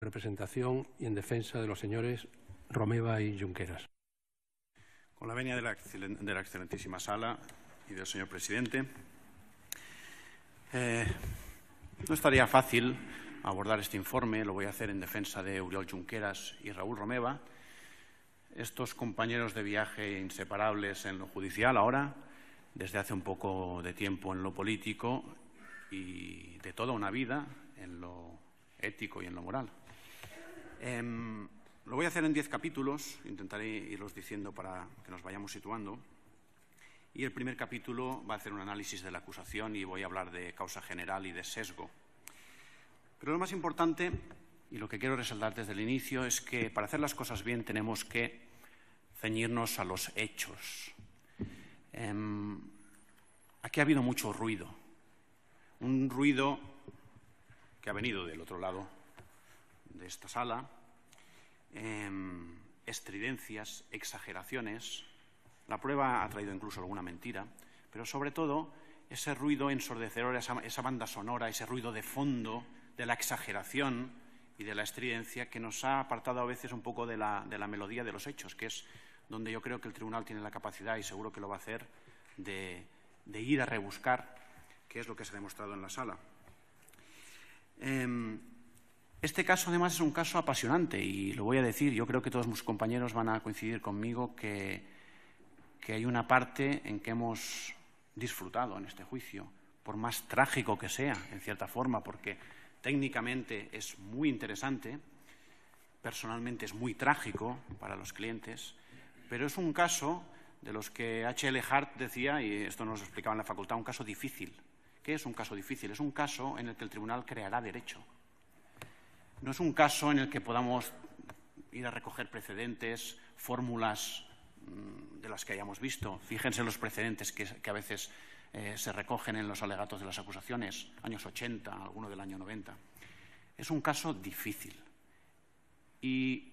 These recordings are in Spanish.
representación y en defensa de los señores Romeva y Junqueras. Con la venia de la excelentísima sala y del señor presidente, no estaría fácil abordar este informe. Lo voy a hacer en defensa de Oriol Junqueras y Raúl Romeva, estos compañeros de viaje inseparables en lo judicial ahora, desde hace un poco de tiempo en lo político y de toda una vida en lo ético y en lo moral. Lo voy a hacer en 10 capítulos, intentaré irlos diciendo para que nos vayamos situando. Y el primer capítulo va a hacer un análisis de la acusación y voy a hablar de causa general y de sesgo. Pero lo más importante, y lo que quiero resaltar desde el inicio, es que para hacer las cosas bien tenemos que ceñirnos a los hechos. Aquí ha habido mucho ruido, un ruido que ha venido del otro lado de esta sala, estridencias, exageraciones. La prueba ha traído incluso alguna mentira, pero sobre todo ese ruido ensordecedor, esa banda sonora, ese ruido de fondo de la exageración y de la estridencia que nos ha apartado a veces un poco de la melodía de los hechos, que es donde yo creo que el tribunal tiene la capacidad, y seguro que lo va a hacer, de ir a rebuscar qué es lo que se ha demostrado en la sala. Este caso, además, es un caso apasionante y lo voy a decir. Yo creo que todos mis compañeros van a coincidir conmigo que hay una parte en que hemos disfrutado en este juicio, por más trágico que sea, en cierta forma, porque técnicamente es muy interesante, personalmente es muy trágico para los clientes, pero es un caso de los que H.L. Hart decía, y esto nos lo explicaba en la facultad, un caso difícil. ¿Qué es un caso difícil? Es un caso en el que el tribunal creará derecho. No es un caso en el que podamos ir a recoger precedentes, fórmulas de las que hayamos visto. Fíjense los precedentes que a veces se recogen en los alegatos de las acusaciones, años 80, alguno del año 90. Es un caso difícil. Y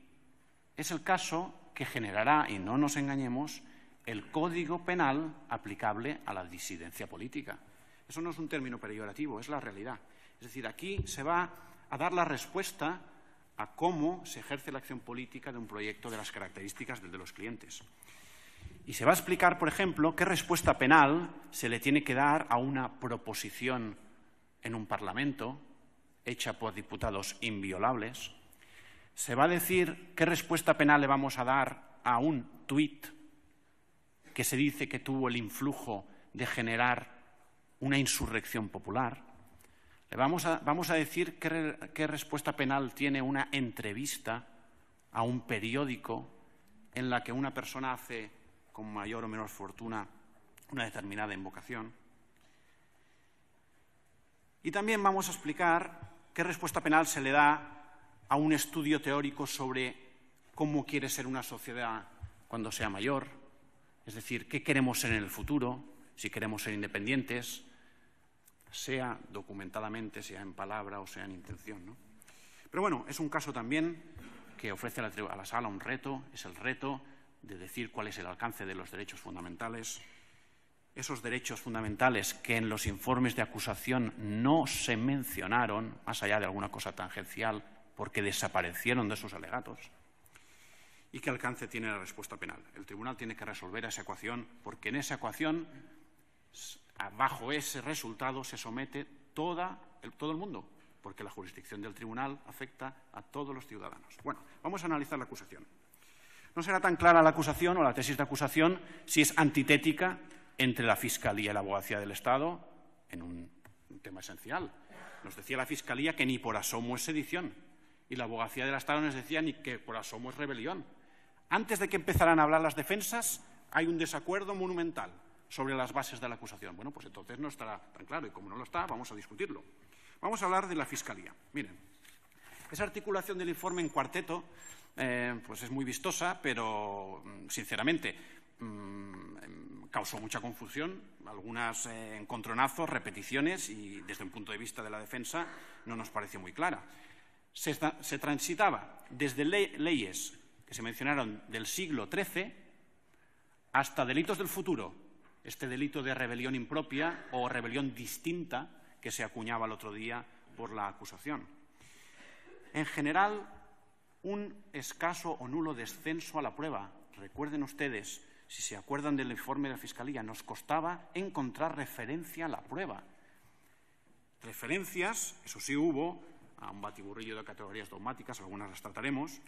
es el caso que generará, y no nos engañemos, el Código Penal aplicable a la disidencia política. Eso no es un término peyorativo, es la realidad. Es decir, aquí se va a dar la respuesta a cómo se ejerce la acción política de un proyecto de las características del de los clientes. Y se va a explicar, por ejemplo, qué respuesta penal se le tiene que dar a una proposición en un parlamento hecha por diputados inviolables. Se va a decir qué respuesta penal le vamos a dar a un tuit que se dice que tuvo el influjo de generar una insurrección popular. Le vamos a decir qué respuesta penal tiene una entrevista a un periódico en la que una persona hace con mayor o menor fortuna una determinada invocación. Y también vamos a explicar qué respuesta penal se le da a un estudio teórico sobre cómo quiere ser una sociedad cuando sea mayor, es decir, qué queremos ser en el futuro, si queremos ser independientes, sea documentadamente, sea en palabra o sea en intención, ¿no? Pero bueno, es un caso también que ofrece a la sala un reto, es el reto de decir cuál es el alcance de los derechos fundamentales, esos derechos fundamentales que en los informes de acusación no se mencionaron, más allá de alguna cosa tangencial, porque desaparecieron de sus alegatos, y qué alcance tiene la respuesta penal. El tribunal tiene que resolver esa ecuación, porque en esa ecuación, bajo ese resultado, se somete todo el mundo, porque la jurisdicción del tribunal afecta a todos los ciudadanos. Bueno, vamos a analizar la acusación. No será tan clara la acusación o la tesis de acusación si es antitética entre la Fiscalía y la Abogacía del Estado en un tema esencial. Nos decía la Fiscalía que ni por asomo es sedición y la Abogacía del Estado nos decía ni que por asomo es rebelión. Antes de que empezaran a hablar las defensas, hay un desacuerdo monumental sobre las bases de la acusación. Bueno, pues entonces no estará tan claro, y como no lo está, vamos a discutirlo. Vamos a hablar de la Fiscalía. Miren, esa articulación del informe en cuarteto pues es muy vistosa, pero sinceramente causó mucha confusión, algunos encontronazos, repeticiones, y desde un punto de vista de la defensa no nos parece muy clara. Se transitaba desde leyes que se mencionaron del siglo XIII hasta delitos del futuro, este delito de rebelión impropia o rebelión distinta que se acuñaba el otro día por la acusación. En general, un escaso o nulo descenso a la prueba. Recuerden ustedes, si se acuerdan del informe de la Fiscalía, nos costaba encontrar referencia a la prueba. Referencias, eso sí hubo, a un batiburrillo de categorías dogmáticas, algunas las trataremos.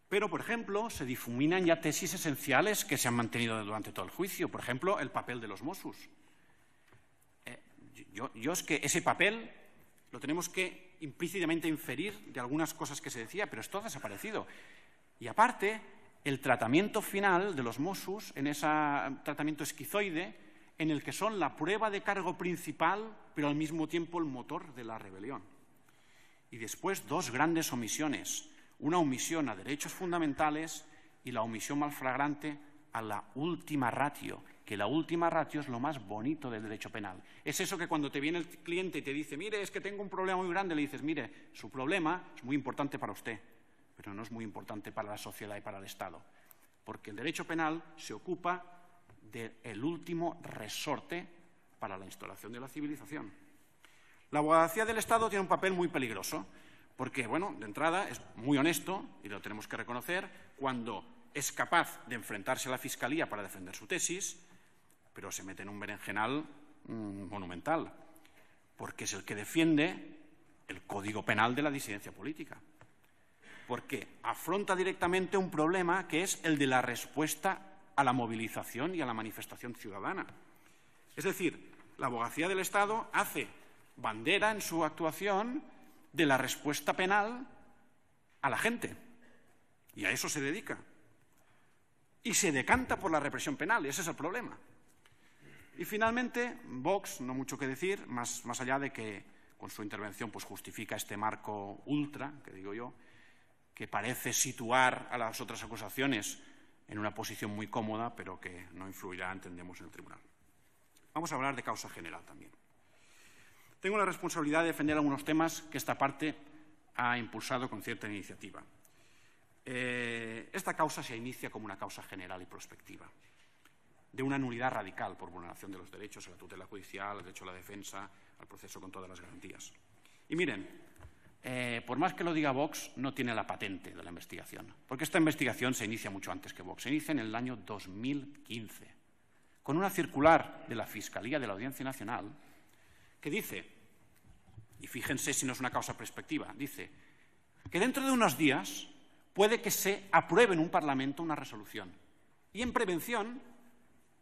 Pero, por ejemplo, se difuminan ya tesis esenciales que se han mantenido durante todo el juicio. Por ejemplo, el papel de los Mossos. Yo es que ese papel lo tenemos que implícitamente inferir de algunas cosas que se decía, pero esto ha desaparecido. Y aparte, el tratamiento final de los Mossos, en ese tratamiento esquizoide, en el que son la prueba de cargo principal, pero al mismo tiempo el motor de la rebelión. Y después, dos grandes omisiones. Una omisión a derechos fundamentales y la omisión más flagrante a la última ratio, que la última ratio es lo más bonito del derecho penal. Es eso que cuando te viene el cliente y te dice, mire, es que tengo un problema muy grande, le dices, mire, su problema es muy importante para usted, pero no es muy importante para la sociedad y para el Estado, porque el derecho penal se ocupa del último resorte para la instauración de la civilización. La abogacía del Estado tiene un papel muy peligroso, porque, bueno, de entrada es muy honesto, y lo tenemos que reconocer, cuando es capaz de enfrentarse a la Fiscalía para defender su tesis, pero se mete en un berenjenal monumental, porque es el que defiende el Código Penal de la disidencia política, porque afronta directamente un problema que es el de la respuesta a la movilización y a la manifestación ciudadana. Es decir, la abogacía del Estado hace bandera en su actuación de la respuesta penal a la gente, y a eso se dedica. Y se decanta por la represión penal, ese es el problema. Y finalmente, Vox, no mucho que decir, más allá de que con su intervención pues, justifica este marco ultra, que digo yo, que parece situar a las otras acusaciones en una posición muy cómoda, pero que no influirá, entendemos, en el tribunal. Vamos a hablar de causa general también. Tengo la responsabilidad de defender algunos temas que esta parte ha impulsado con cierta iniciativa. Esta causa se inicia como una causa general y prospectiva, de una nulidad radical por vulneración de los derechos a la tutela judicial, al derecho a la defensa, al proceso con todas las garantías. Y miren, por más que lo diga Vox, no tiene la patente de la investigación, porque esta investigación se inicia mucho antes que Vox. Se inicia en el año 2015, con una circular de la Fiscalía de la Audiencia Nacional que dice, y fíjense si no es una causa prospectiva, dice que dentro de unos días puede que se apruebe en un Parlamento una resolución. Y en prevención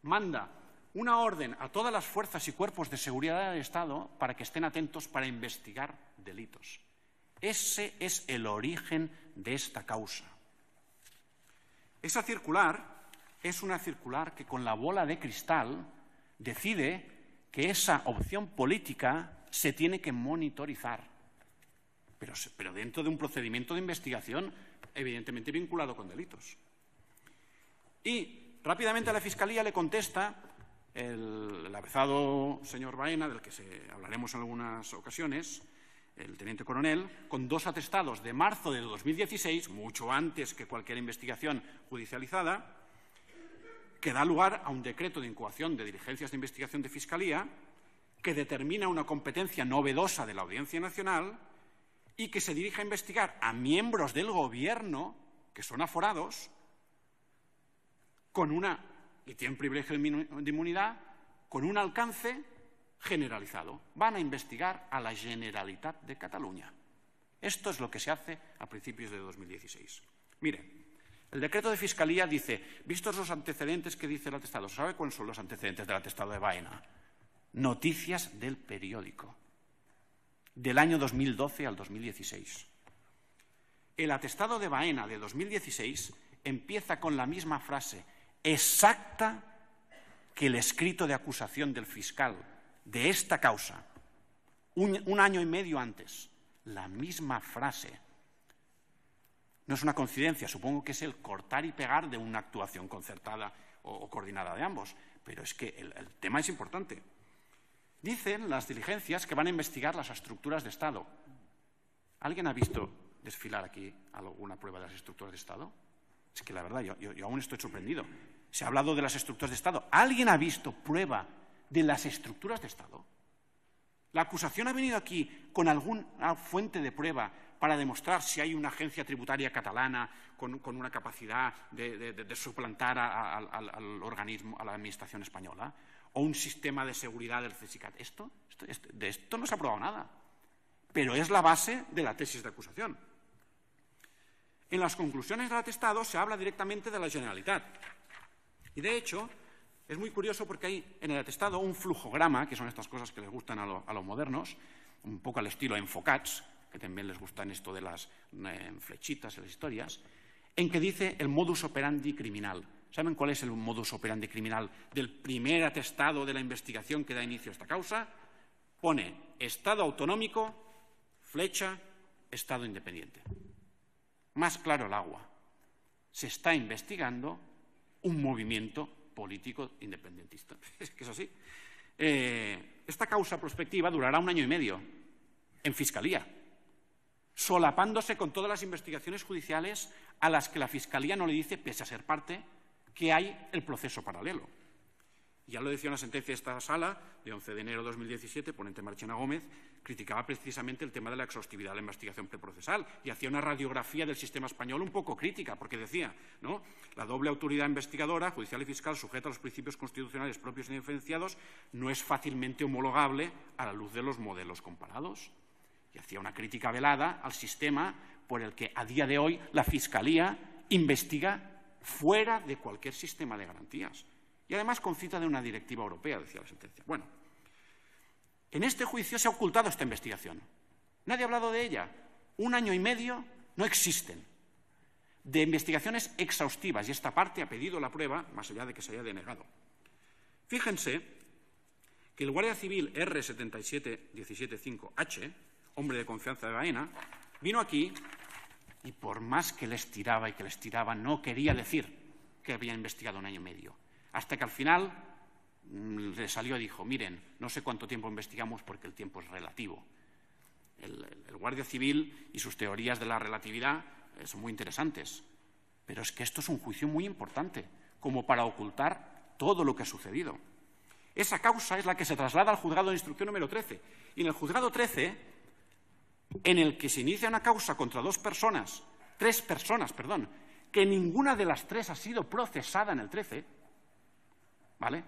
manda una orden a todas las fuerzas y cuerpos de seguridad del Estado para que estén atentos para investigar delitos. Ese es el origen de esta causa. Esa circular es una circular que con la bola de cristal decide que esa opción política se tiene que monitorizar, pero dentro de un procedimiento de investigación evidentemente vinculado con delitos. Y rápidamente a la Fiscalía le contesta el avezado señor Baena, del que hablaremos en algunas ocasiones, el teniente coronel, con dos atestados de marzo de 2016, mucho antes que cualquier investigación judicializada, que da lugar a un decreto de incoación de diligencias de investigación de Fiscalía que determina una competencia novedosa de la Audiencia Nacional y que se dirige a investigar a miembros del Gobierno que son aforados y tienen privilegio de inmunidad con un alcance generalizado. Van a investigar a la Generalitat de Cataluña. Esto es lo que se hace a principios de 2016. Mire, el decreto de Fiscalía dice, vistos los antecedentes que dice el atestado, ¿sabe cuáles son los antecedentes del atestado de Baena? Noticias del periódico, del año 2012 al 2016. El atestado de Baena de 2016 empieza con la misma frase exacta que el escrito de acusación del fiscal de esta causa, un año y medio antes. La misma frase. No es una coincidencia, supongo que es el cortar y pegar de una actuación concertada o coordinada de ambos, pero es que el tema es importante. Dicen las diligencias que van a investigar las estructuras de Estado. ¿Alguien ha visto desfilar aquí alguna prueba de las estructuras de Estado? Es que la verdad, yo aún estoy sorprendido. Se ha hablado de las estructuras de Estado. ¿Alguien ha visto prueba de las estructuras de Estado? La acusación ha venido aquí con alguna fuente de prueba para demostrar si hay una agencia tributaria catalana con una capacidad de suplantar al organismo, a la administración española, o un sistema de seguridad del CSICAT. De esto no se ha probado nada, pero es la base de la tesis de acusación. En las conclusiones del atestado se habla directamente de la Generalitat. Y, de hecho, es muy curioso porque hay en el atestado un flujograma, que son estas cosas que les gustan a los modernos, un poco al estilo Enfocats, que también les gustan esto de las flechitas y las historias, en que dice el modus operandi criminal. ¿Saben cuál es el modus operandi criminal del primer atestado de la investigación que da inicio a esta causa? Pone Estado autonómico, flecha, Estado independiente. Más claro el agua. Se está investigando un movimiento político independentista. Es que es así. Esta causa prospectiva durará 1 año y medio en Fiscalía, solapándose con todas las investigaciones judiciales a las que la Fiscalía no le dice, pese a ser parte, que hay el proceso paralelo. Ya lo decía una sentencia de esta sala, de 11 de enero de 2017, ponente Marchena Gómez, criticaba precisamente el tema de la exhaustividad de la investigación preprocesal y hacía una radiografía del sistema español un poco crítica, porque decía, ¿no?, la doble autoridad investigadora, judicial y fiscal, sujeta a los principios constitucionales propios y diferenciados, no es fácilmente homologable a la luz de los modelos comparados. Y hacía una crítica velada al sistema por el que a día de hoy la Fiscalía investiga fuera de cualquier sistema de garantías. Y además con cita de una directiva europea, decía la sentencia. Bueno, en este juicio se ha ocultado esta investigación. Nadie ha hablado de ella. 1 año y medio no existen de investigaciones exhaustivas y esta parte ha pedido la prueba, más allá de que se haya denegado. Fíjense que el guardia civil R77175H, hombre de confianza de Baena, vino aquí y por más que les tiraba y que les tiraba, no quería decir que había investigado 1 año y medio. Hasta que al final le salió y dijo, miren, no sé cuánto tiempo investigamos porque el tiempo es relativo. El guardia civil y sus teorías de la relatividad son muy interesantes, pero es que esto es un juicio muy importante, como para ocultar todo lo que ha sucedido. Esa causa es la que se traslada al juzgado de instrucción número 13. Y en el juzgado 13, en el que se inicia una causa contra 3 personas, que ninguna de las 3 ha sido procesada en el 13, ¿vale?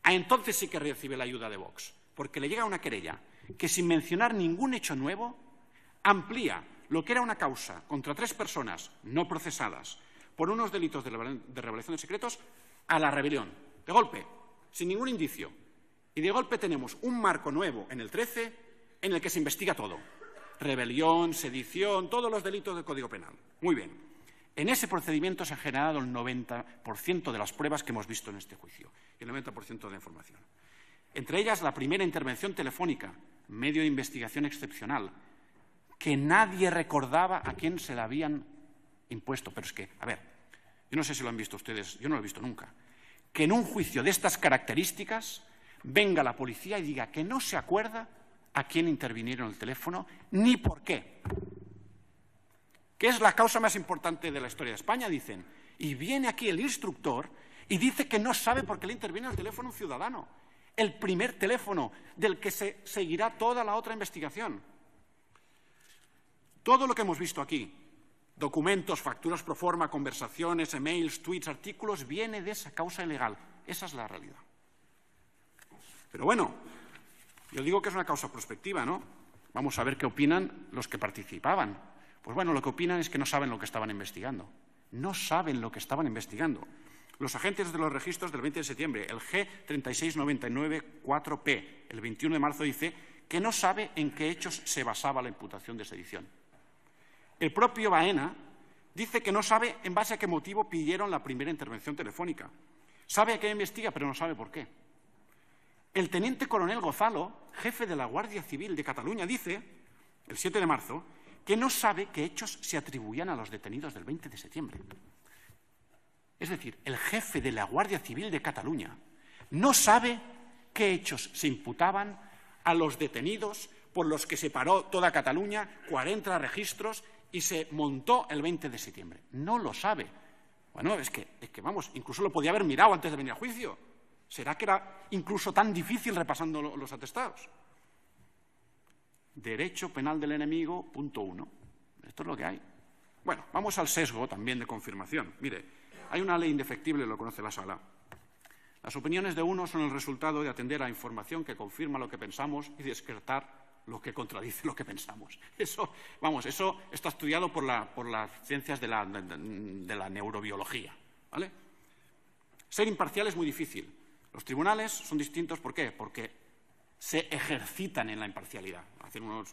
Entonces sí que recibe la ayuda de Vox, porque le llega una querella que, sin mencionar ningún hecho nuevo, amplía lo que era una causa contra 3 personas no procesadas por unos delitos de revelación de secretos a la rebelión, de golpe, sin ningún indicio. Y de golpe tenemos un marco nuevo en el 13 en el que se investiga todo. Rebelión, sedición, todos los delitos del Código Penal. Muy bien. En ese procedimiento se ha generado el 90% de las pruebas que hemos visto en este juicio y el 90% de la información. Entre ellas, la primera intervención telefónica, medio de investigación excepcional, que nadie recordaba a quién se la habían impuesto. Pero es que, a ver, yo no sé si lo han visto ustedes, yo no lo he visto nunca, que en un juicio de estas características venga la policía y diga que no se acuerda a quién intervinieron el teléfono ni por qué. Que es la causa más importante de la historia de España, dicen. Y viene aquí el instructor y dice que no sabe por qué le interviene el teléfono un ciudadano. El primer teléfono del que se seguirá toda la otra investigación. Todo lo que hemos visto aquí, documentos, facturas pro forma, conversaciones, emails, tweets, artículos, viene de esa causa ilegal. Esa es la realidad. Pero bueno, yo digo que es una causa prospectiva, ¿no? Vamos a ver qué opinan los que participaban. Pues bueno, lo que opinan es que no saben lo que estaban investigando. No saben lo que estaban investigando. Los agentes de los registros del 20 de septiembre, el G36994P, el 21 de marzo dice que no sabe en qué hechos se basaba la imputación de sedición. El propio Baena dice que no sabe en base a qué motivo pidieron la primera intervención telefónica. Sabe a qué investiga, pero no sabe por qué. El teniente coronel Gozalo, jefe de la Guardia Civil de Cataluña, dice, el 7 de marzo, que no sabe qué hechos se atribuían a los detenidos del 20 de septiembre. Es decir, el jefe de la Guardia Civil de Cataluña no sabe qué hechos se imputaban a los detenidos por los que se paró toda Cataluña, 40 registros y se montó el 20 de septiembre. No lo sabe. Bueno, es que vamos, incluso lo podía haber mirado antes de venir a juicio. ¿Será que era incluso tan difícil repasando los atestados? Derecho penal del enemigo, punto 1. Esto es lo que hay. Bueno, vamos al sesgo también de confirmación. Mire, hay una ley indefectible, lo conoce la Sala. Las opiniones de uno son el resultado de atender a información que confirma lo que pensamos y descartar lo que contradice lo que pensamos. Eso está estudiado por las ciencias de la neurobiología, ¿vale? Ser imparcial es muy difícil. Los tribunales son distintos, ¿por qué? Porque se ejercitan en la imparcialidad.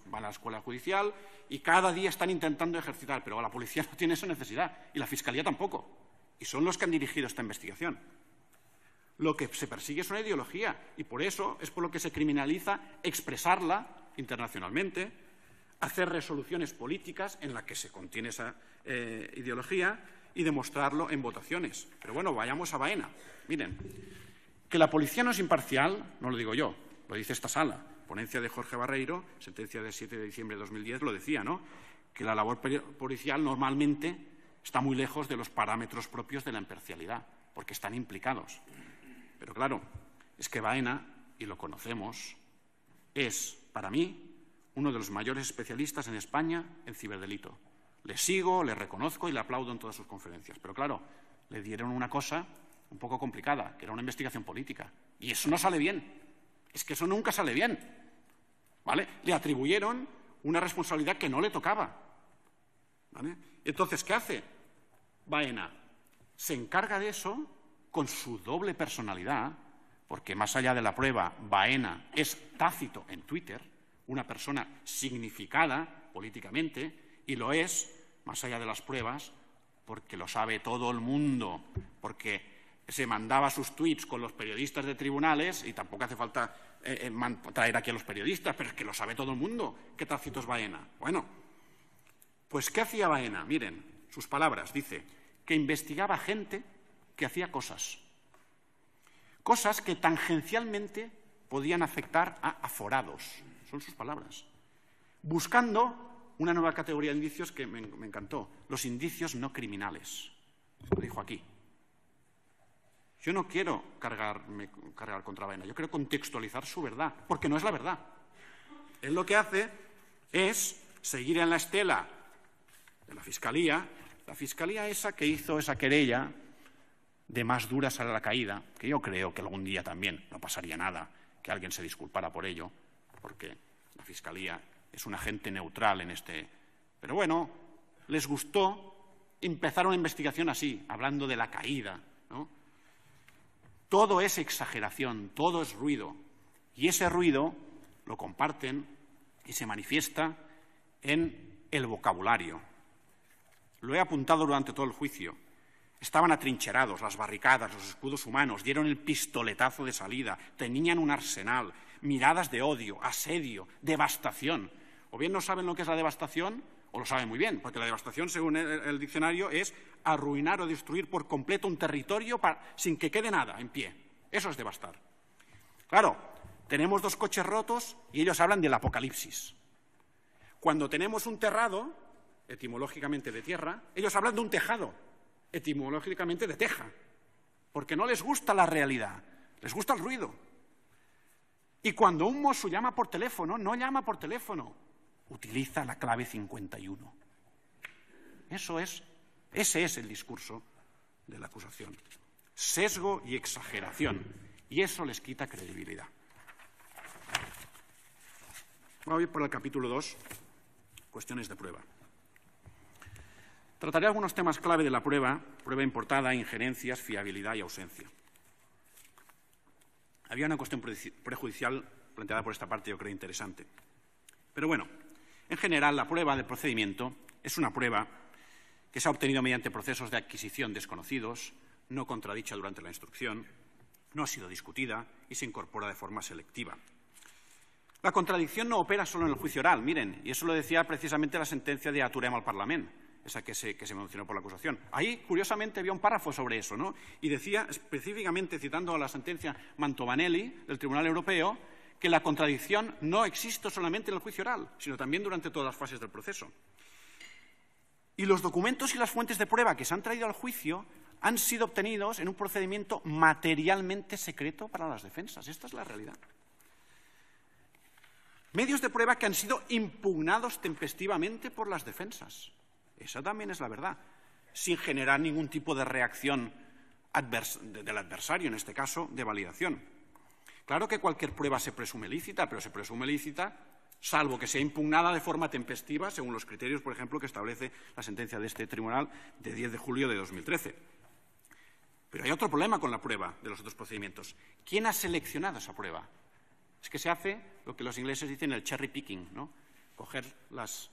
Van a la escuela judicial y cada día están intentando ejercitar, pero la policía no tiene esa necesidad y la fiscalía tampoco. Y son los que han dirigido esta investigación. Lo que se persigue es una ideología y por eso es por lo que se criminaliza expresarla internacionalmente, hacer resoluciones políticas en las que se contiene esa ideología y demostrarlo en votaciones. Pero bueno, vayamos a Baena. Miren, que la policía no es imparcial, no lo digo yo, lo dice esta Sala. Ponencia de Jorge Barreiro, sentencia del 7 de diciembre de 2010, lo decía, ¿no? Que la labor policial normalmente está muy lejos de los parámetros propios de la imparcialidad, porque están implicados. Pero claro, es que Baena, y lo conocemos, es, para mí, uno de los mayores especialistas en España en ciberdelito. Le sigo, le reconozco y le aplaudo en todas sus conferencias. Pero claro, le dieron una cosa un poco complicada, que era una investigación política. Y eso no sale bien. Es que eso nunca sale bien. ¿Vale? Le atribuyeron una responsabilidad que no le tocaba. ¿Vale? Entonces, ¿qué hace Baena? Se encarga de eso con su doble personalidad, porque más allá de la prueba, Baena es tácito en Twitter, una persona significada políticamente, y lo es, más allá de las pruebas, porque lo sabe todo el mundo, porque se mandaba sus tweets con los periodistas de tribunales, y tampoco hace falta traer aquí a los periodistas, pero es que lo sabe todo el mundo, que tácito es Baena. Bueno, pues ¿qué hacía Baena? Miren, sus palabras, dice, que investigaba gente que hacía cosas que tangencialmente podían afectar a aforados, son sus palabras, buscando una nueva categoría de indicios que me encantó, los indicios no criminales, lo dijo aquí. Yo no quiero cargar contra Baena, yo quiero contextualizar su verdad, porque no es la verdad. Él lo que hace es seguir en la estela de la Fiscalía esa que hizo esa querella de más dura será la caída, que yo creo que algún día también no pasaría nada que alguien se disculpara por ello, porque la Fiscalía es un agente neutral en este. Pero bueno, les gustó empezar una investigación así, hablando de la caída, ¿no? Todo es exageración, todo es ruido, y ese ruido lo comparten y se manifiesta en el vocabulario. Lo he apuntado durante todo el juicio. Estaban atrincherados, las barricadas, los escudos humanos, dieron el pistoletazo de salida, tenían un arsenal, miradas de odio, asedio, devastación. O bien no saben lo que es la devastación, o lo saben muy bien, porque la devastación, según el diccionario, es arruinar o destruir por completo un territorio sin que quede nada en pie. Eso es devastar. Claro, tenemos 2 coches rotos y ellos hablan del apocalipsis. Cuando tenemos un terrado, etimológicamente de tierra, ellos hablan de un tejado, etimológicamente de teja, porque no les gusta la realidad, les gusta el ruido. Y cuando un mozo llama por teléfono, no llama por teléfono, utiliza la clave 51. Ese es el discurso de la acusación. Sesgo y exageración, y eso les quita credibilidad. Voy a ir por el capítulo 2, cuestiones de prueba. Trataré algunos temas clave de la prueba importada, injerencias, fiabilidad y ausencia. Había una cuestión prejudicial planteada por esta parte, yo creo interesante. Pero bueno, en general, la prueba del procedimiento es una prueba que se ha obtenido mediante procesos de adquisición desconocidos, no contradicha durante la instrucción, no ha sido discutida y se incorpora de forma selectiva. La contradicción no opera solo en el juicio oral, miren, y eso lo decía precisamente la sentencia de Aturem al Parlament, esa que se mencionó por la acusación. Ahí, curiosamente, había un párrafo sobre eso, ¿no? Y decía, específicamente citando a la sentencia Mantovanelli del Tribunal Europeo, que la contradicción no existe solamente en el juicio oral, sino también durante todas las fases del proceso. Y los documentos y las fuentes de prueba que se han traído al juicio han sido obtenidos en un procedimiento materialmente secreto para las defensas. Esta es la realidad. Medios de prueba que han sido impugnados tempestivamente por las defensas. Esa también es la verdad, sin generar ningún tipo de reacción del adversario, en este caso, de validación. Claro que cualquier prueba se presume lícita, pero se presume lícita salvo que sea impugnada de forma tempestiva, según los criterios, por ejemplo, que establece la sentencia de este tribunal de 10 de julio de 2013. Pero hay otro problema con la prueba de los otros procedimientos. ¿Quién ha seleccionado esa prueba? Es que se hace lo que los ingleses dicen el cherry picking, ¿no? Coger las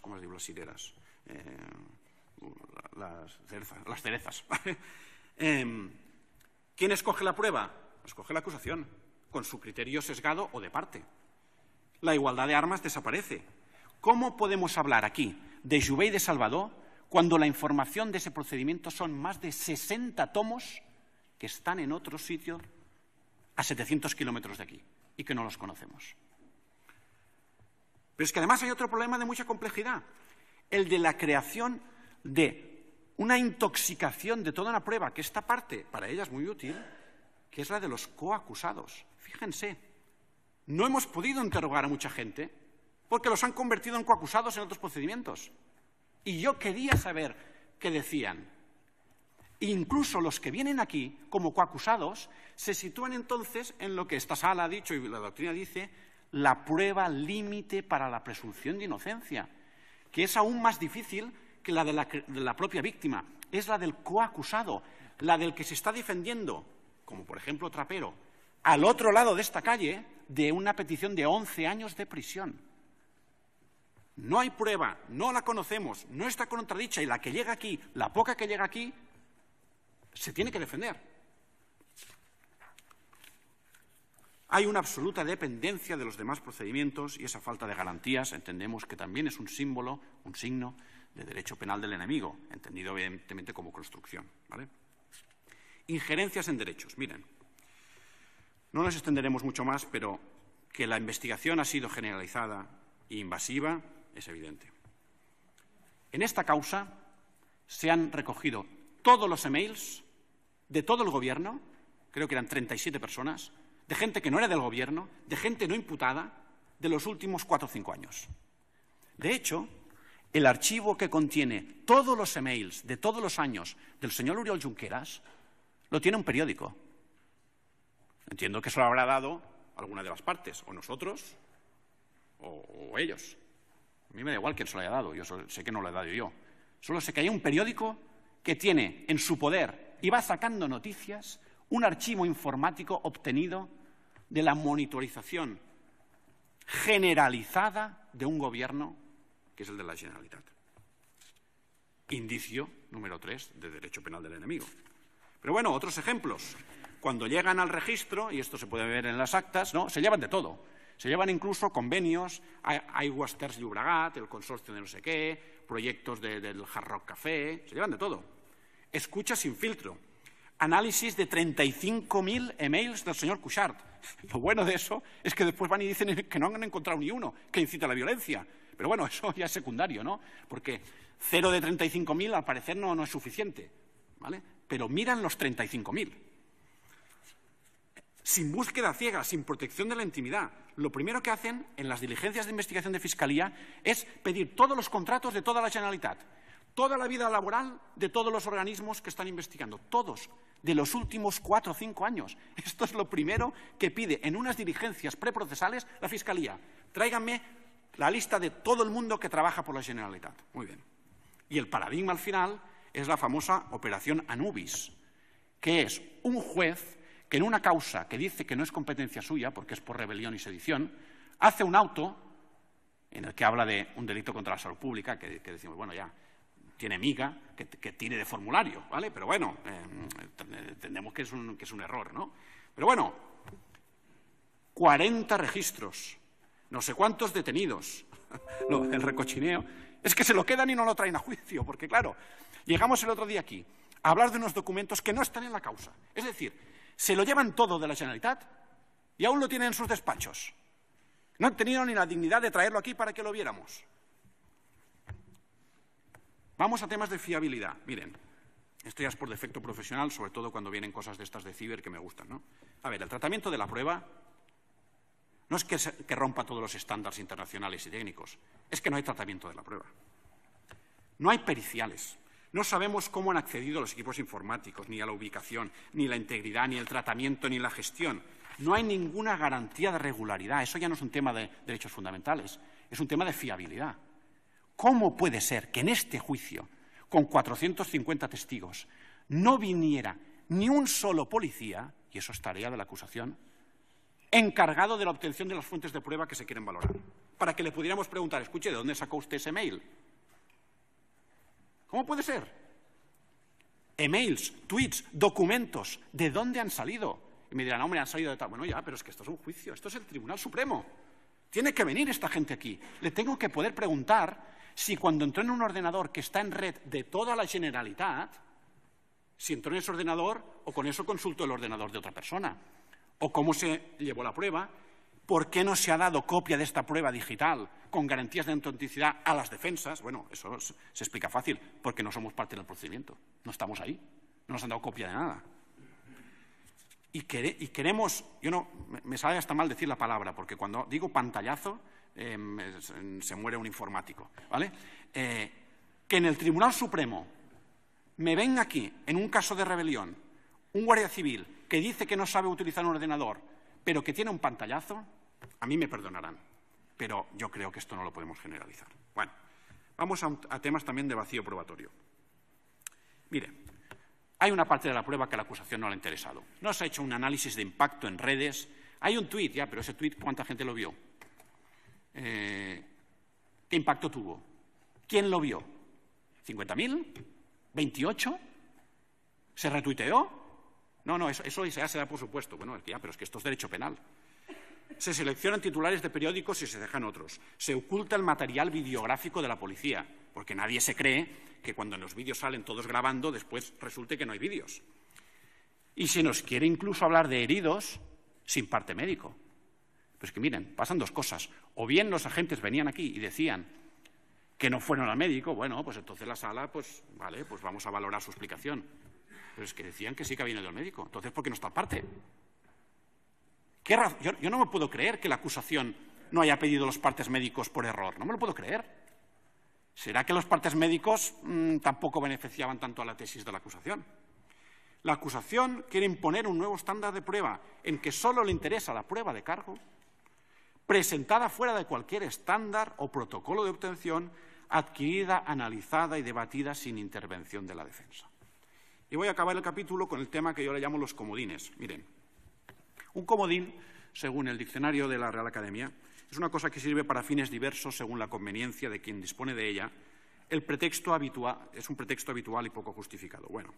¿cómo les digo? Las hileras, las cerezas. ¿Quién escoge la prueba? Escoge la acusación, con su criterio sesgado o de parte. La igualdad de armas desaparece. ¿Cómo podemos hablar aquí de Joubert y de Salvador cuando la información de ese procedimiento son más de 60 tomos que están en otro sitio a 700 kilómetros de aquí y que no los conocemos? Pero es que además hay otro problema de mucha complejidad, el de la creación de una intoxicación de toda una prueba, que esta parte para ella es muy útil, que es la de los coacusados. Fíjense, no hemos podido interrogar a mucha gente porque los han convertido en coacusados en otros procedimientos. Y yo quería saber qué decían. Incluso los que vienen aquí como coacusados se sitúan entonces en lo que esta sala ha dicho y la doctrina dice, la prueba límite para la presunción de inocencia, que es aún más difícil que la de la propia víctima. Es la del coacusado, la del que se está defendiendo, como por ejemplo Trapero, al otro lado de esta calle, de una petición de 11 años de prisión. No hay prueba, no la conocemos, no está contradicha y la que llega aquí, la poca que llega aquí, se tiene que defender. Hay una absoluta dependencia de los demás procedimientos y esa falta de garantías entendemos que también es un símbolo, un signo de derecho penal del enemigo, entendido evidentemente como construcción, ¿vale? Injerencias en derechos. Miren, no nos extenderemos mucho más, pero que la investigación ha sido generalizada e invasiva es evidente. En esta causa se han recogido todos los emails de todo el Gobierno, creo que eran 37 personas, de gente que no era del Gobierno, de gente no imputada, de los últimos 4 o 5 años. De hecho, el archivo que contiene todos los emails de todos los años del señor Oriol Junqueras lo tiene un periódico. Entiendo que se lo habrá dado alguna de las partes, o nosotros, o ellos. A mí me da igual quién se lo haya dado, yo sé que no lo he dado yo. Solo sé que hay un periódico que tiene en su poder y va sacando noticias un archivo informático obtenido de la monitorización generalizada de un gobierno que es el de la Generalitat. Indicio número 3 de derecho penal del enemigo. Pero bueno, otros ejemplos. Cuando llegan al registro, y esto se puede ver en las actas, ¿no? Se llevan de todo. Se llevan incluso convenios, Aigües Ter Llobregat, el consorcio de no sé qué, proyectos del Hard Rock Café, se llevan de todo. Escucha sin filtro. Análisis de 35.000 emails del señor Cuixart. Lo bueno de eso es que después van y dicen que no han encontrado ni uno que incita a la violencia. Pero bueno, eso ya es secundario, ¿no? Porque 0 de 35.000 al parecer no es suficiente, ¿vale? Pero miran los 35.000. Sin búsqueda ciega, sin protección de la intimidad. Lo primero que hacen en las diligencias de investigación de Fiscalía es pedir todos los contratos de toda la Generalitat, toda la vida laboral de todos los organismos que están investigando, todos, de los últimos 4 o 5 años. Esto es lo primero que pide en unas diligencias preprocesales la Fiscalía. Tráiganme la lista de todo el mundo que trabaja por la Generalitat. Muy bien. Y el paradigma al final es la famosa Operación Anubis, que es un juez que en una causa que dice que no es competencia suya, porque es por rebelión y sedición, hace un auto en el que habla de un delito contra la salud pública, que decimos, bueno, ya tiene miga, que tire de formulario, ¿vale? Pero bueno, entendemos que es un error, ¿no? Pero bueno, 40 registros, no sé cuántos detenidos, el recochineo, es que se lo quedan y no lo traen a juicio, porque claro, llegamos el otro día aquí a hablar de unos documentos que no están en la causa, es decir, se lo llevan todo de la Generalitat y aún lo tienen en sus despachos. No han tenido ni la dignidad de traerlo aquí para que lo viéramos. Vamos a temas de fiabilidad. Miren, esto ya es por defecto profesional, sobre todo cuando vienen cosas de estas de ciber que me gustan, ¿no? A ver, el tratamiento de la prueba no es que rompa todos los estándares internacionales y técnicos, es que no hay tratamiento de la prueba. No hay periciales. No sabemos cómo han accedido los equipos informáticos, ni a la ubicación, ni la integridad, ni el tratamiento, ni la gestión. No hay ninguna garantía de regularidad. Eso ya no es un tema de derechos fundamentales, es un tema de fiabilidad. ¿Cómo puede ser que en este juicio, con 450 testigos, no viniera ni un solo policía, y eso es tarea de la acusación, encargado de la obtención de las fuentes de prueba que se quieren valorar, para que le pudiéramos preguntar, escuche, ¿de dónde sacó usted ese mail? ¿Cómo puede ser? Emails, tweets, documentos, ¿de dónde han salido? Y me dirán, hombre, han salido de tal. Bueno, ya, pero es que esto es un juicio, esto es el Tribunal Supremo. Tiene que venir esta gente aquí. Le tengo que poder preguntar si cuando entró en un ordenador que está en red de toda la Generalitat, si entró en ese ordenador o con eso consultó el ordenador de otra persona, o cómo se llevó la prueba, por qué no se ha dado copia de esta prueba digital con garantías de autenticidad a las defensas. Bueno, eso se explica fácil, porque no somos parte del procedimiento, no estamos ahí, no nos han dado copia de nada. Y queremos, me sale hasta mal decir la palabra, porque cuando digo pantallazo se muere un informático, ¿vale? Que en el Tribunal Supremo me venga aquí, en un caso de rebelión, un guardia civil que dice que no sabe utilizar un ordenador, pero que tiene un pantallazo, a mí me perdonarán, pero yo creo que esto no lo podemos generalizar. Bueno, vamos a temas también de vacío probatorio. Mire, hay una parte de la prueba que a la acusación no le ha interesado. No se ha hecho un análisis de impacto en redes. Hay un tuit, ya, pero ese tuit, ¿cuánta gente lo vio? ¿Qué impacto tuvo? ¿Quién lo vio? ¿50.000? ¿28? ¿Se retuiteó? No, eso ya se da por supuesto. Bueno, pero es que esto es derecho penal. Se seleccionan titulares de periódicos y se dejan otros. Se oculta el material videográfico de la policía, porque nadie se cree que cuando en los vídeos salen todos grabando, después resulte que no hay vídeos. Y se nos quiere incluso hablar de heridos sin parte médico. Pues que miren, pasan dos cosas. O bien los agentes venían aquí y decían que no fueron al médico, bueno, pues entonces la sala, pues vale, pues vamos a valorar su explicación. Pero es que decían que sí que habían ido al médico. Entonces, ¿por qué no está parte? Yo no me puedo creer que la acusación no haya pedido los partes médicos por error. No me lo puedo creer. ¿Será que los partes médicos tampoco beneficiaban tanto a la tesis de la acusación? La acusación quiere imponer un nuevo estándar de prueba en que solo le interesa la prueba de cargo, presentada fuera de cualquier estándar o protocolo de obtención, adquirida, analizada y debatida sin intervención de la defensa. Y voy a acabar el capítulo con el tema que yo le llamo los comodines. Miren, un comodín, según el diccionario de la Real Academia, es una cosa que sirve para fines diversos según la conveniencia de quien dispone de ella. Es un pretexto habitual y poco justificado. Bueno,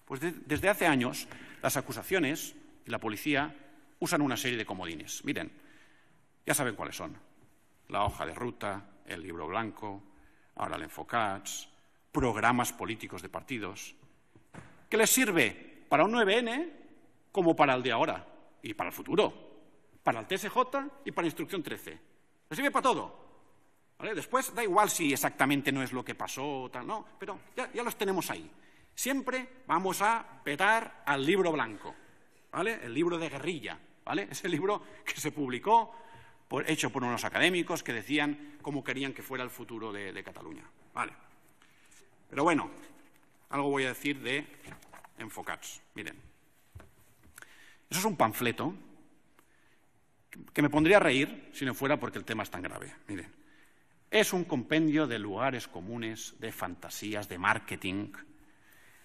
pues desde hace años las acusaciones y la policía usan una serie de comodines. Miren, ya saben cuáles son. La hoja de ruta, el libro blanco, ahora el Enfocats, programas políticos de partidos, que les sirve para un 9N como para el de ahora y para el futuro, para el TSJ y para la Instrucción 13. Les sirve para todo. ¿Vale? Después da igual si exactamente no es lo que pasó o tal, no, pero ya los tenemos ahí. Siempre vamos a petar al libro blanco, ¿vale? El libro de guerrilla, ¿vale? Ese libro que se publicó, hecho por unos académicos que decían cómo querían que fuera el futuro de Cataluña, ¿vale? Pero bueno, algo voy a decir de Enfocats. Miren, eso es un panfleto que me pondría a reír si no fuera porque el tema es tan grave. Miren, es un compendio de lugares comunes, de fantasías, de marketing.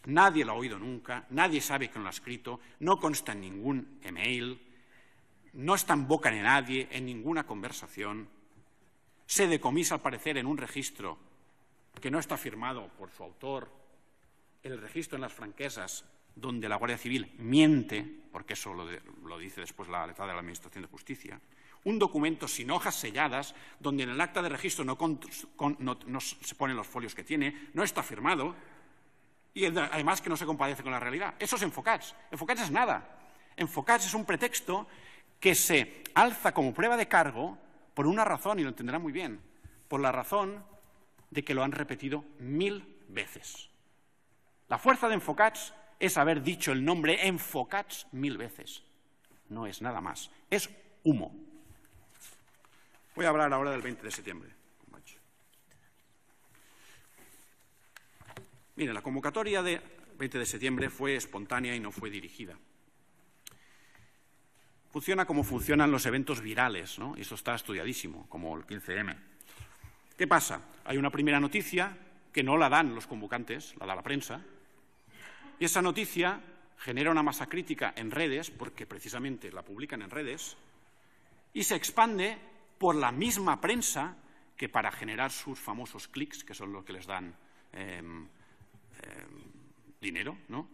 Nadie lo ha oído nunca, nadie sabe quién lo ha escrito, no consta en ningún email, no está en boca de nadie, en ninguna conversación. Se decomisa, al parecer, en un registro que no está firmado por su autor, el registro en las franquesas, donde la Guardia Civil miente, porque eso lo dice después la letrada de la Administración de Justicia, un documento sin hojas selladas, donde en el acta de registro no se ponen los folios que tiene, no está firmado, y además que no se compadece con la realidad. Eso es Enfocats. Enfocats es nada. Enfocats es un pretexto que se alza como prueba de cargo por una razón, y lo entenderán muy bien, por la razón de que lo han repetido 1000 veces. La fuerza de Enfocats es haber dicho el nombre Enfocats 1000 veces. No es nada más. Es humo. Voy a hablar ahora del 20 de septiembre. Miren, la convocatoria del 20 de septiembre fue espontánea y no fue dirigida. Funciona como funcionan los eventos virales, ¿no? Y eso está estudiadísimo, como el 15M. ¿Qué pasa? Hay una primera noticia que no la dan los convocantes, la da la prensa, y esa noticia genera una masa crítica en redes, porque precisamente la publican en redes, y se expande por la misma prensa que para generar sus famosos clics, que son los que les dan dinero, ¿no?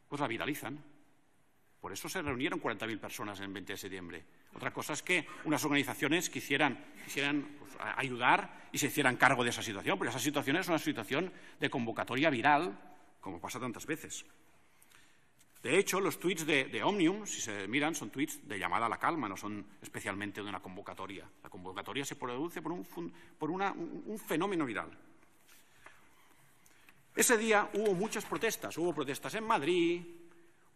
Pues la viralizan. Por eso se reunieron 40.000 personas en el 20 de septiembre. Otra cosa es que unas organizaciones quisieran pues, ayudar y se hicieran cargo de esa situación, porque esa situación es una situación de convocatoria viral, como pasa tantas veces. De hecho, los tuits de Òmnium, si se miran, son tuits de llamada a la calma, no son especialmente de una convocatoria. La convocatoria se produce por un fenómeno viral. Ese día hubo muchas protestas. Hubo protestas en Madrid,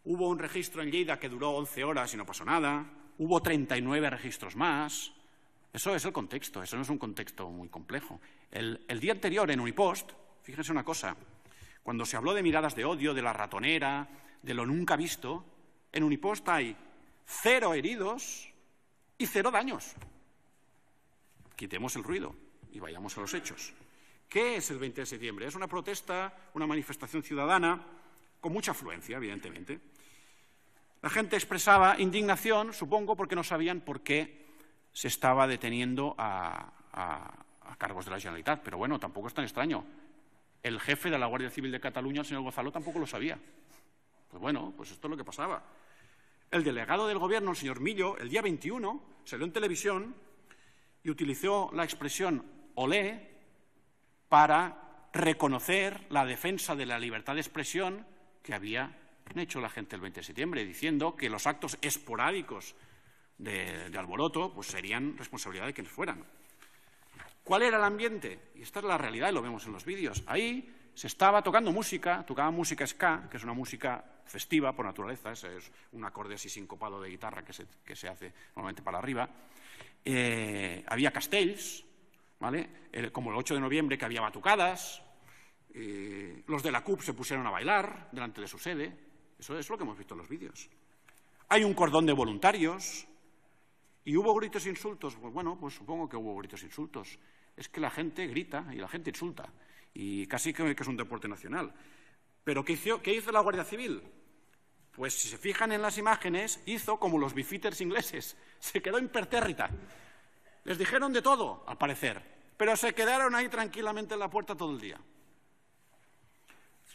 hubo un registro en Lleida que duró 11 horas y no pasó nada, hubo 39 registros más. Eso es el contexto, eso no es un contexto muy complejo. El día anterior, en Unipost, fíjense una cosa, cuando se habló de miradas de odio, de la ratonera, de lo nunca visto, en Unipost hay 0 heridos y 0 daños. Quitemos el ruido y vayamos a los hechos. ¿Qué es el 20 de septiembre? Es una protesta, una manifestación ciudadana, con mucha afluencia, evidentemente. La gente expresaba indignación, supongo, porque no sabían por qué se estaba deteniendo a cargos de la Generalitat. Pero bueno, tampoco es tan extraño. El jefe de la Guardia Civil de Cataluña, el señor Gonzalo, tampoco lo sabía. Pues bueno, pues esto es lo que pasaba. El delegado del Gobierno, el señor Millo, el día 21, salió en televisión y utilizó la expresión olé para reconocer la defensa de la libertad de expresión que había hecho la gente el 20 de septiembre, diciendo que los actos esporádicos de alboroto pues serían responsabilidad de quienes fueran. ¿Cuál era el ambiente? Y esta es la realidad y lo vemos en los vídeos. Ahí se estaba tocando música, tocaban música ska, que es una música festiva por naturaleza, es un acorde así sincopado de guitarra que se hace normalmente para arriba. Había castells, ¿vale? Como el 8 de noviembre, que había batucadas. Los de la CUP se pusieron a bailar delante de su sede. Eso es lo que hemos visto en los vídeos. Hay un cordón de voluntarios. ¿Y hubo gritos e insultos? Pues bueno, pues supongo que hubo gritos e insultos. Es que la gente grita y la gente insulta. Y casi que es un deporte nacional. ¿Pero qué hizo la Guardia Civil? Pues si se fijan en las imágenes, hizo como los beefeaters ingleses. Se quedó impertérrita. Les dijeron de todo, al parecer, pero se quedaron ahí tranquilamente en la puerta todo el día.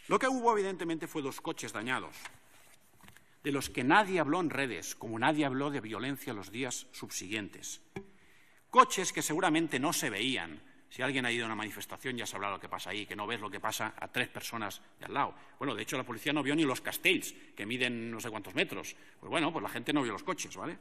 Lo que hubo, evidentemente, fue 2 coches dañados, de los que nadie habló en redes, como nadie habló de violencia los días subsiguientes. Coches que seguramente no se veían. Si alguien ha ido a una manifestación ya sabrá lo que pasa ahí, que no ves lo que pasa a 3 personas de al lado. Bueno, de hecho, la policía no vio ni los castells, que miden no sé cuántos metros. Pues bueno, pues la gente no vio los coches, ¿vale?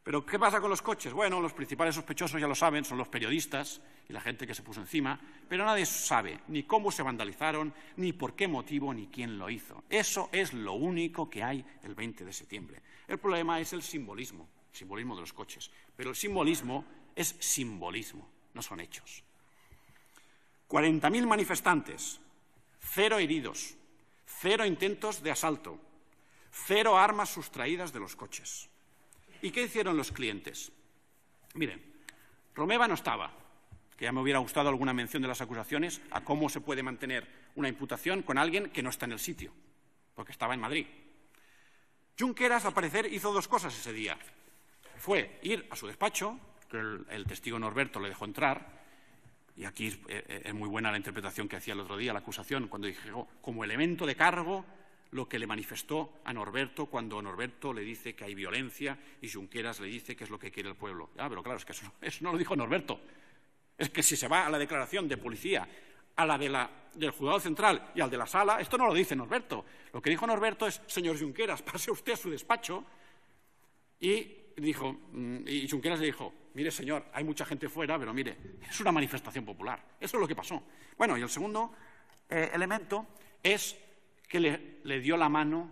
¿Pero qué pasa con los coches? Bueno, los principales sospechosos ya lo saben, son los periodistas y la gente que se puso encima, pero nadie sabe ni cómo se vandalizaron, ni por qué motivo, ni quién lo hizo. Eso es lo único que hay el 20 de septiembre. El problema es el simbolismo de los coches. Pero el simbolismo es simbolismo, no son hechos. 40.000 manifestantes, 0 heridos, 0 intentos de asalto, 0 armas sustraídas de los coches. ¿Y qué hicieron los clientes? Miren, Romeva no estaba, que ya me hubiera gustado alguna mención de las acusaciones a cómo se puede mantener una imputación con alguien que no está en el sitio, porque estaba en Madrid. Junqueras, al parecer, hizo 2 cosas ese día. Fue ir a su despacho, que el testigo Norberto le dejó entrar, y aquí es muy buena la interpretación que hacía el otro día la acusación, cuando dijo, como elemento de cargo, lo que le manifestó a Norberto cuando Norberto le dice que hay violencia y Junqueras le dice que es lo que quiere el pueblo. Ah, pero claro, es que eso no lo dijo Norberto. Es que si se va a la declaración de policía, a la del juzgado central y al de la sala, esto no lo dice Norberto. Lo que dijo Norberto es, señor Junqueras, pase usted a su despacho. Y Junqueras le dijo, mire, señor, hay mucha gente fuera, pero mire, es una manifestación popular. Eso es lo que pasó. Bueno, y el segundo elemento es que le dio la mano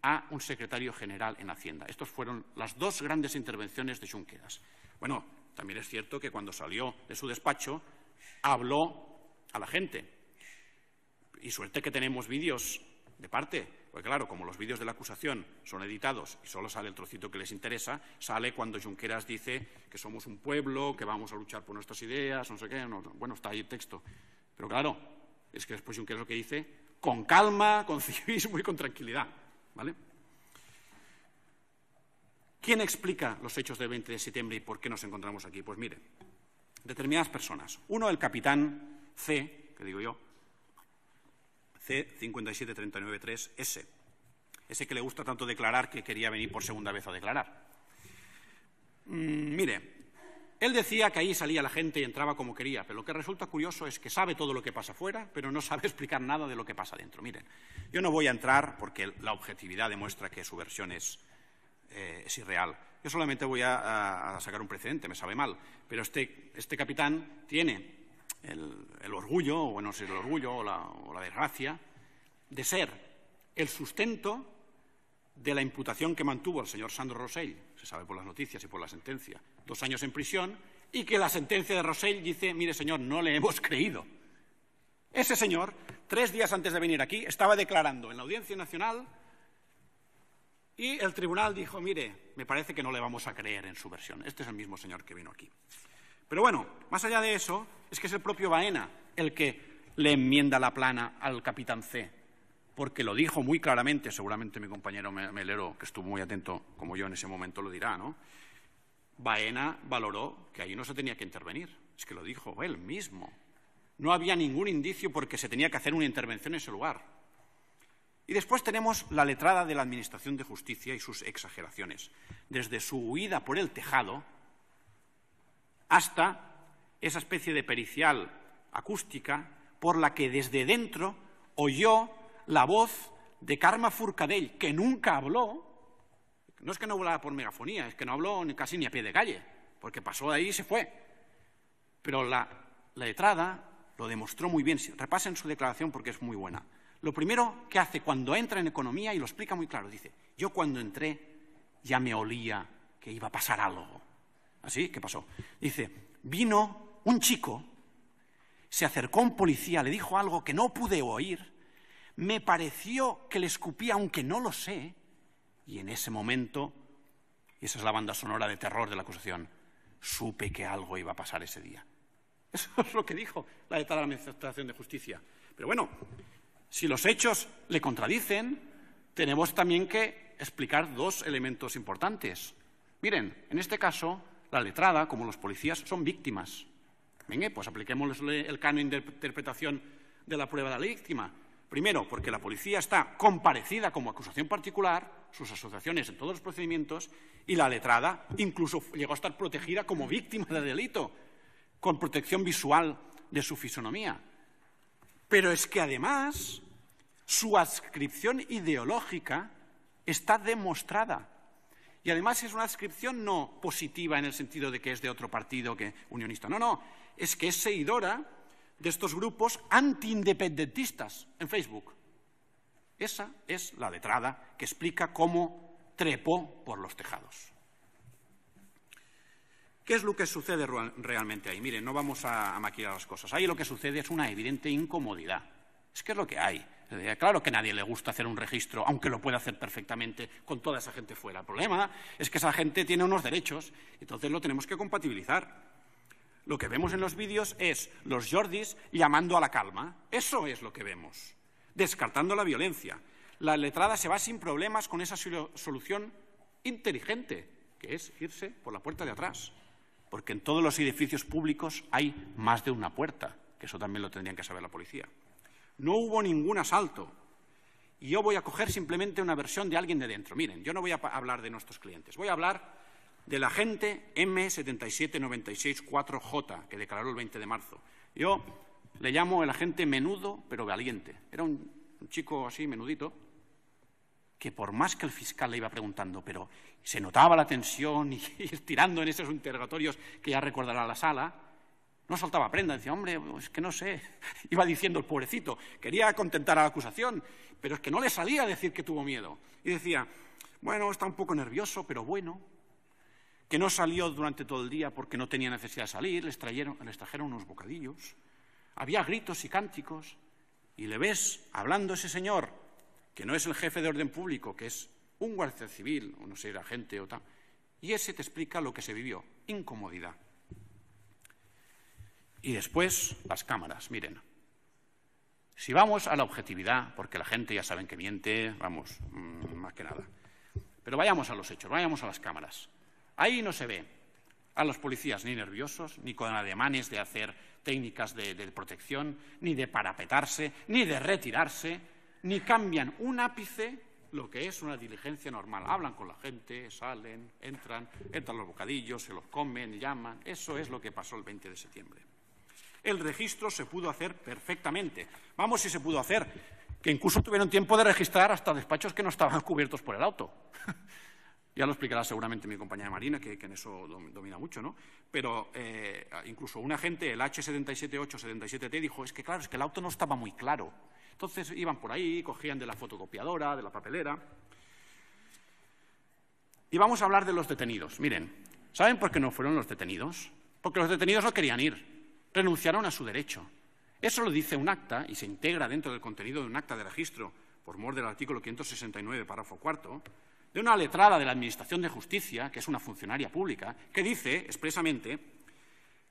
a un secretario general en Hacienda. Estas fueron las 2 grandes intervenciones de Junqueras. Bueno, también es cierto que cuando salió de su despacho habló a la gente. Y suerte que tenemos vídeos de parte, porque claro, como los vídeos de la acusación son editados y solo sale el trocito que les interesa, sale cuando Junqueras dice que somos un pueblo, que vamos a luchar por nuestras ideas, no sé qué, bueno, está ahí el texto. Pero claro, es que después Junqueras lo que dice, con calma, con civismo y con tranquilidad, ¿vale? ¿Quién explica los hechos del 20 de septiembre y por qué nos encontramos aquí? Pues mire, determinadas personas. Uno, el capitán C, que digo yo, C57393S, ese que le gusta tanto declarar que quería venir por segunda vez a declarar. Mire, él decía que ahí salía la gente y entraba como quería, pero lo que resulta curioso es que sabe todo lo que pasa fuera, pero no sabe explicar nada de lo que pasa dentro. Miren, yo no voy a entrar porque la objetividad demuestra que su versión es irreal. Yo solamente voy a sacar un precedente, me sabe mal, pero este capitán tiene el orgullo, o no sé si el orgullo o la desgracia, de ser el sustento de la imputación que mantuvo el señor Sandro Rosell, se sabe por las noticias y por la sentencia, 2 años en prisión, y que la sentencia de Rosell dice, mire señor, no le hemos creído. Ese señor, 3 días antes de venir aquí, estaba declarando en la Audiencia Nacional y el tribunal dijo, mire, me parece que no le vamos a creer en su versión. Este es el mismo señor que vino aquí. Pero bueno, más allá de eso, es que es el propio Baena el que le enmienda la plana al capitán C, porque lo dijo muy claramente, seguramente mi compañero Melero, que estuvo muy atento como yo en ese momento, lo dirá, ¿no? Baena valoró que ahí no se tenía que intervenir, es que lo dijo él mismo. No había ningún indicio porque se tenía que hacer una intervención en ese lugar. Y después tenemos la letrada de la Administración de Justicia y sus exageraciones, desde su huida por el tejado hasta esa especie de pericial acústica por la que desde dentro oyó la voz de Carme Forcadell, que nunca habló. No es que no hablara por megafonía, es que no habló casi ni a pie de calle, porque pasó de ahí y se fue. Pero la letrada lo demostró muy bien. Repasen su declaración porque es muy buena. Lo primero que hace cuando entra en economía, y lo explica muy claro, dice, yo cuando entré ya me olía que iba a pasar algo. ¿Así? ¿Qué pasó? Dice, vino un chico, se acercó a un policía, le dijo algo que no pude oír, me pareció que le escupía, aunque no lo sé, y en ese momento, y esa es la banda sonora de terror de la acusación, supe que algo iba a pasar ese día. Eso es lo que dijo la letrada de la Administración de Justicia. Pero bueno, si los hechos le contradicen, tenemos también que explicar 2 elementos importantes. Miren, en este caso, la letrada, como los policías, son víctimas. Venga, pues apliquémosle el canon de interpretación de la prueba de la víctima. Primero, porque la policía está comparecida como acusación particular, sus asociaciones en todos los procedimientos, y la letrada incluso llegó a estar protegida como víctima de delito, con protección visual de su fisonomía. Pero es que además su adscripción ideológica está demostrada. Y además es una adscripción no positiva en el sentido de que es de otro partido que unionista. No, no, es que es seguidora de estos grupos antiindependentistas en Facebook. Esa es la letrada que explica cómo trepó por los tejados. ¿Qué es lo que sucede realmente ahí? Miren, no vamos a maquillar las cosas. Ahí lo que sucede es una evidente incomodidad. Es que es lo que hay. Claro que a nadie le gusta hacer un registro, aunque lo puede hacer perfectamente con toda esa gente fuera. El problema es que esa gente tiene unos derechos, entonces lo tenemos que compatibilizar. Lo que vemos en los vídeos es los Jordis llamando a la calma. Eso es lo que vemos. Descartando la violencia. La letrada se va sin problemas con esa solución inteligente, que es irse por la puerta de atrás. Porque en todos los edificios públicos hay más de una puerta, que eso también lo tendrían que saber la policía. No hubo ningún asalto. Y yo voy a coger simplemente una versión de alguien de dentro. Miren, yo no voy a hablar de nuestros clientes, voy a hablar del agente M77964J, que declaró el 20 de marzo. Yo le llamo el agente menudo, pero valiente. Era un chico así, menudito, que por más que el fiscal le iba preguntando, pero se notaba la tensión y estirando en esos interrogatorios que ya recordará la sala, no soltaba prenda, decía, hombre, es que no sé, iba diciendo el pobrecito, quería contentar a la acusación, pero es que no le salía a decir que tuvo miedo. Y decía, bueno, está un poco nervioso, pero bueno. que no salió durante todo el día porque no tenía necesidad de salir, les trajeron unos bocadillos, había gritos y cánticos, y le ves hablando a ese señor, que no es el jefe de orden público, que es un guardia civil, o no sé, era agente o tal, y ese te explica lo que se vivió, incomodidad. Y después, las cámaras, miren. Si vamos a la objetividad, porque la gente ya saben que miente, vamos, más que nada. Pero vayamos a los hechos, vayamos a las cámaras. Ahí no se ve a los policías ni nerviosos, ni con ademanes de hacer técnicas de protección, ni de parapetarse, ni de retirarse, ni cambian un ápice lo que es una diligencia normal. Hablan con la gente, salen, entran los bocadillos, se los comen, llaman. Eso es lo que pasó el 20 de septiembre. El registro se pudo hacer perfectamente. Vamos, si se pudo hacer, que incluso tuvieron tiempo de registrar hasta despachos que no estaban cubiertos por el auto. Ya lo explicará seguramente mi compañera Marina, que en eso domina mucho, ¿no? Pero incluso un agente, el H77877T, dijo, es que claro, es que el auto no estaba muy claro. Entonces iban por ahí, cogían de la fotocopiadora, de la papelera. Y vamos a hablar de los detenidos. Miren, ¿saben por qué no fueron los detenidos? Porque los detenidos no querían ir. Renunciaron a su derecho. Eso lo dice un acta y se integra dentro del contenido de un acta de registro, por mor del artículo 569, párrafo cuarto, de una letrada de la Administración de Justicia, que es una funcionaria pública, que dice expresamente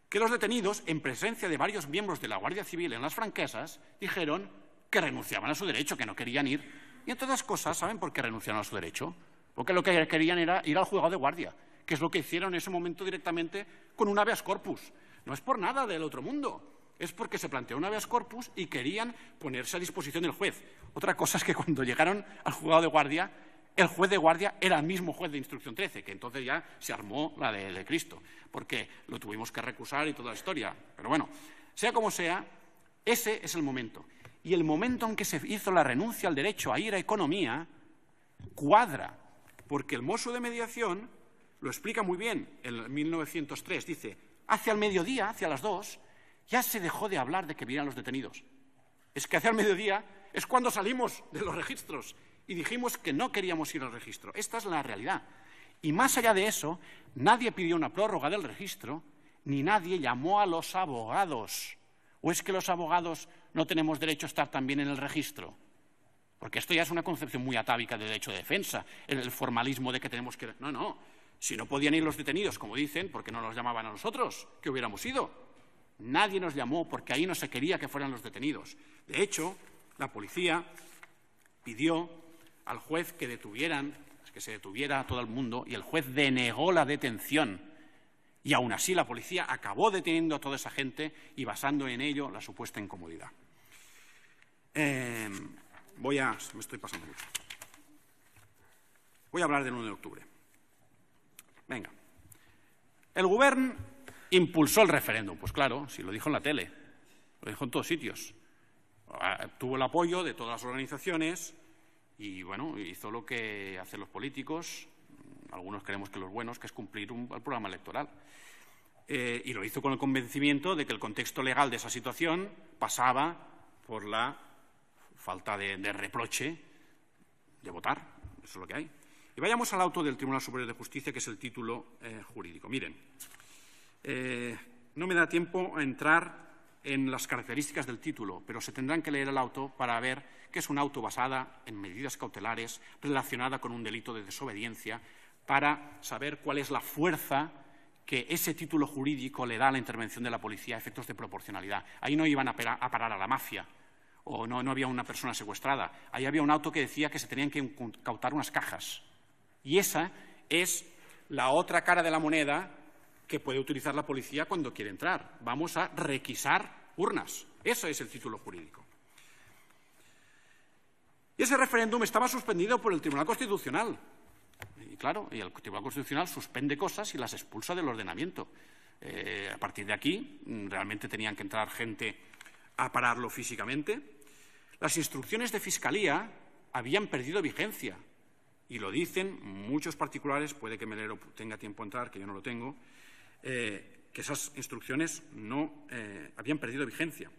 que los detenidos, en presencia de varios miembros de la Guardia Civil en las Franquesas, dijeron que renunciaban a su derecho, que no querían ir. Y entre otras cosas, ¿saben por qué renunciaron a su derecho? Porque lo que querían era ir al juzgado de guardia, que es lo que hicieron en ese momento directamente con un habeas corpus. No es por nada del otro mundo, es porque se planteó un habeas corpus y querían ponerse a disposición del juez. Otra cosa es que cuando llegaron al juzgado de guardia, el juez de guardia era el mismo juez de instrucción 13, que entonces ya se armó la de Cristo, porque lo tuvimos que recusar y toda la historia. Pero bueno, sea como sea, ese es el momento. Y el momento en que se hizo la renuncia al derecho a ir a economía cuadra, porque el mozo de mediación lo explica muy bien en 1903, dice, hacia el mediodía, hacia las 2, ya se dejó de hablar de que vinieran los detenidos. Es que hacia el mediodía es cuando salimos de los registros y dijimos que no queríamos ir al registro. Esta es la realidad. Y más allá de eso, nadie pidió una prórroga del registro, ni nadie llamó a los abogados. ¿O es que los abogados no tenemos derecho a estar también en el registro? Porque esto ya es una concepción muy atávica de derecho de defensa, el formalismo de que tenemos que... No. Si no podían ir los detenidos, como dicen, ¿por qué no los llamaban a nosotros? ¿Qué hubiéramos ido? Nadie nos llamó porque ahí no se quería que fueran los detenidos. De hecho, la policía pidió al juez que se detuviera a todo el mundo, y el juez denegó la detención. Y aún así la policía acabó deteniendo a toda esa gente y basando en ello la supuesta incomodidad. Me estoy pasando mucho. Voy a hablar del 1 de octubre. Venga. El Govern impulsó el referéndum. Pues claro, si lo dijo en la tele, lo dijo en todos sitios. Tuvo el apoyo de todas las organizaciones y, bueno, hizo lo que hacen los políticos, algunos creemos que los buenos, que es cumplir el programa electoral. Y lo hizo con el convencimiento de que el contexto legal de esa situación pasaba por la falta de reproche de votar. Eso es lo que hay. Y vayamos al auto del Tribunal Superior de Justicia, que es el título jurídico. Miren, no me da tiempo a entrar en las características del título, pero se tendrán que leer el auto para ver que es un auto basada en medidas cautelares relacionada con un delito de desobediencia, para saber cuál es la fuerza que ese título jurídico le da a la intervención de la policía a efectos de proporcionalidad. Ahí no iban a parar a la mafia, o no había una persona secuestrada. Ahí había un auto que decía que se tenían que incautar unas cajas. Y esa es la otra cara de la moneda que puede utilizar la policía cuando quiere entrar. Vamos a requisar urnas. Ese es el título jurídico. Y ese referéndum estaba suspendido por el Tribunal Constitucional. Y claro, y el Tribunal Constitucional suspende cosas y las expulsa del ordenamiento. A partir de aquí, realmente tenían que entrar gente a pararlo físicamente. Las instrucciones de Fiscalía habían perdido vigencia. Y lo dicen muchos particulares, puede que Melero tenga tiempo a entrar, que yo no lo tengo, que esas instrucciones no habían perdido vigencia.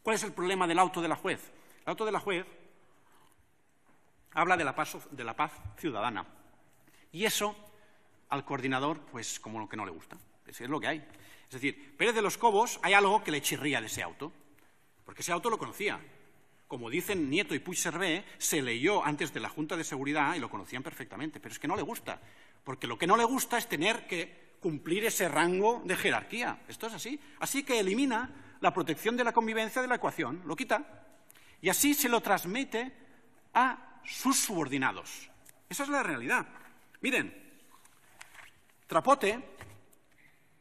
¿Cuál es el problema del auto de la juez? El auto de la juez habla de la paz ciudadana. Y eso al coordinador, pues como que no le gusta. Es lo que hay. Es decir, Pérez de los Cobos, hay algo que le chirría de ese auto, porque ese auto lo conocía. Como dicen Nieto y Puigcerver, se leyó antes de la Junta de Seguridad y lo conocían perfectamente, pero es que no le gusta, porque lo que no le gusta es tener que cumplir ese rango de jerarquía. Esto es así. Así que elimina la protección de la convivencia de la ecuación, lo quita, y así se lo transmite a sus subordinados. Esa es la realidad. Miren, Trapote,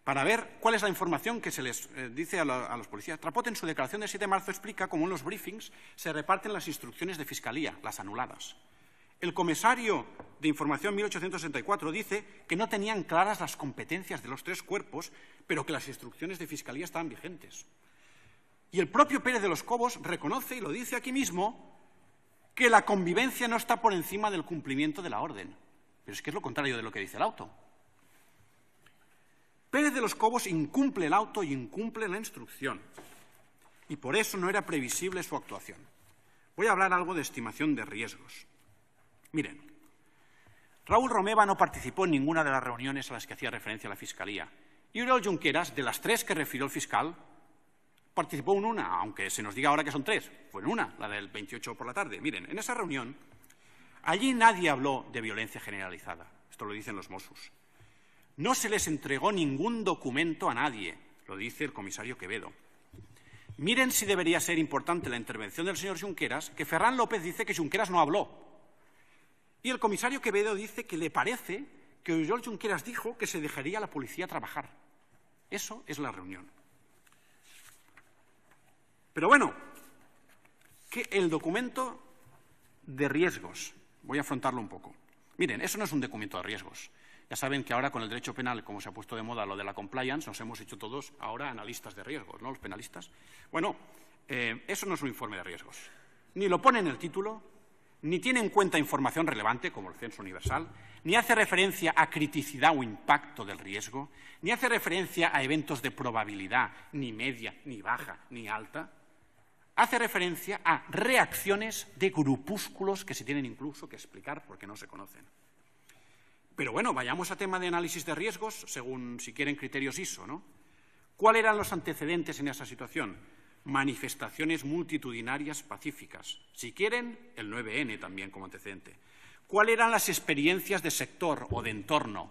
para ver cuál es la información que se les dice a los policías, Trapote en su declaración del 7 de marzo explica cómo en los briefings se reparten las instrucciones de fiscalía, las anuladas. El comisario de Información 1864 dice que no tenían claras las competencias de los tres cuerpos, pero que las instrucciones de fiscalía estaban vigentes. Y el propio Pérez de los Cobos reconoce, y lo dice aquí mismo, que la convivencia no está por encima del cumplimiento de la orden. Pero es que es lo contrario de lo que dice el auto. Pérez de los Cobos incumple el auto y incumple la instrucción. Y por eso no era previsible su actuación. Voy a hablar algo de estimación de riesgos. Miren, Raúl Romeva no participó en ninguna de las reuniones a las que hacía referencia la Fiscalía. Y Oriol Junqueras, de las 3 que refirió el fiscal, participó en una, aunque se nos diga ahora que son 3. Fue en una, la del 28 por la tarde. Miren, en esa reunión, allí nadie habló de violencia generalizada. Esto lo dicen los Mossos. No se les entregó ningún documento a nadie, lo dice el comisario Quevedo. Miren si debería ser importante la intervención del señor Junqueras, que Ferran López dice que Junqueras no habló. Y el comisario Quevedo dice que le parece que Oriol Junqueras dijo que se dejaría a la policía trabajar. Eso es la reunión. Pero bueno, que el documento de riesgos, voy a afrontarlo un poco. Miren, eso no es un documento de riesgos. Ya saben que ahora con el derecho penal, como se ha puesto de moda lo de la compliance, nos hemos hecho todos ahora analistas de riesgos, ¿no? Los penalistas. Bueno, eso no es un informe de riesgos. Ni lo pone en el título, ni tiene en cuenta información relevante, como el censo universal, ni hace referencia a criticidad o impacto del riesgo, ni hace referencia a eventos de probabilidad, ni media, ni baja, ni alta. Hace referencia a reacciones de grupúsculos que se tienen incluso que explicar porque no se conocen. Pero bueno, vayamos a tema de análisis de riesgos, según, si quieren, criterios ISO, ¿no? ¿Cuáles eran los antecedentes en esa situación? Manifestaciones multitudinarias pacíficas. Si quieren, el 9N también como antecedente. ¿Cuáles eran las experiencias de sector o de entorno?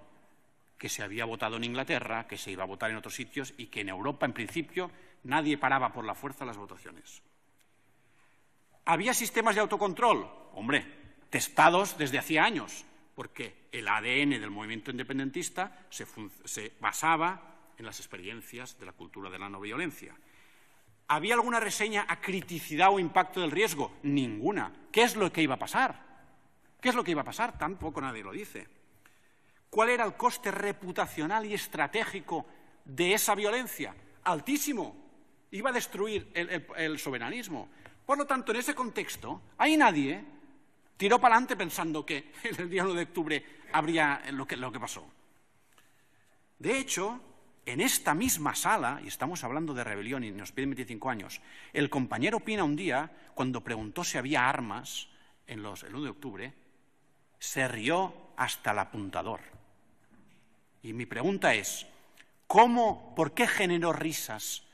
Que se había votado en Inglaterra, que se iba a votar en otros sitios y que en Europa, en principio, nadie paraba por la fuerza las votaciones. ¿Había sistemas de autocontrol? Hombre, testados desde hacía años, porque el ADN del movimiento independentista se basaba en las experiencias de la cultura de la no violencia. ¿Había alguna reseña a criticidad o impacto del riesgo? Ninguna. ¿Qué es lo que iba a pasar? ¿Qué es lo que iba a pasar? Tampoco nadie lo dice. ¿Cuál era el coste reputacional y estratégico de esa violencia? Altísimo. Iba a destruir el soberanismo. Por lo tanto, en ese contexto, ahí nadie tiró para adelante pensando que el día 1 de octubre habría lo que pasó. De hecho, en esta misma sala, y estamos hablando de rebelión y nos piden 25 años, el compañero Pina un día, cuando preguntó si había armas el 1 de octubre, se rió hasta el apuntador. Y mi pregunta es, ¿por qué generó risas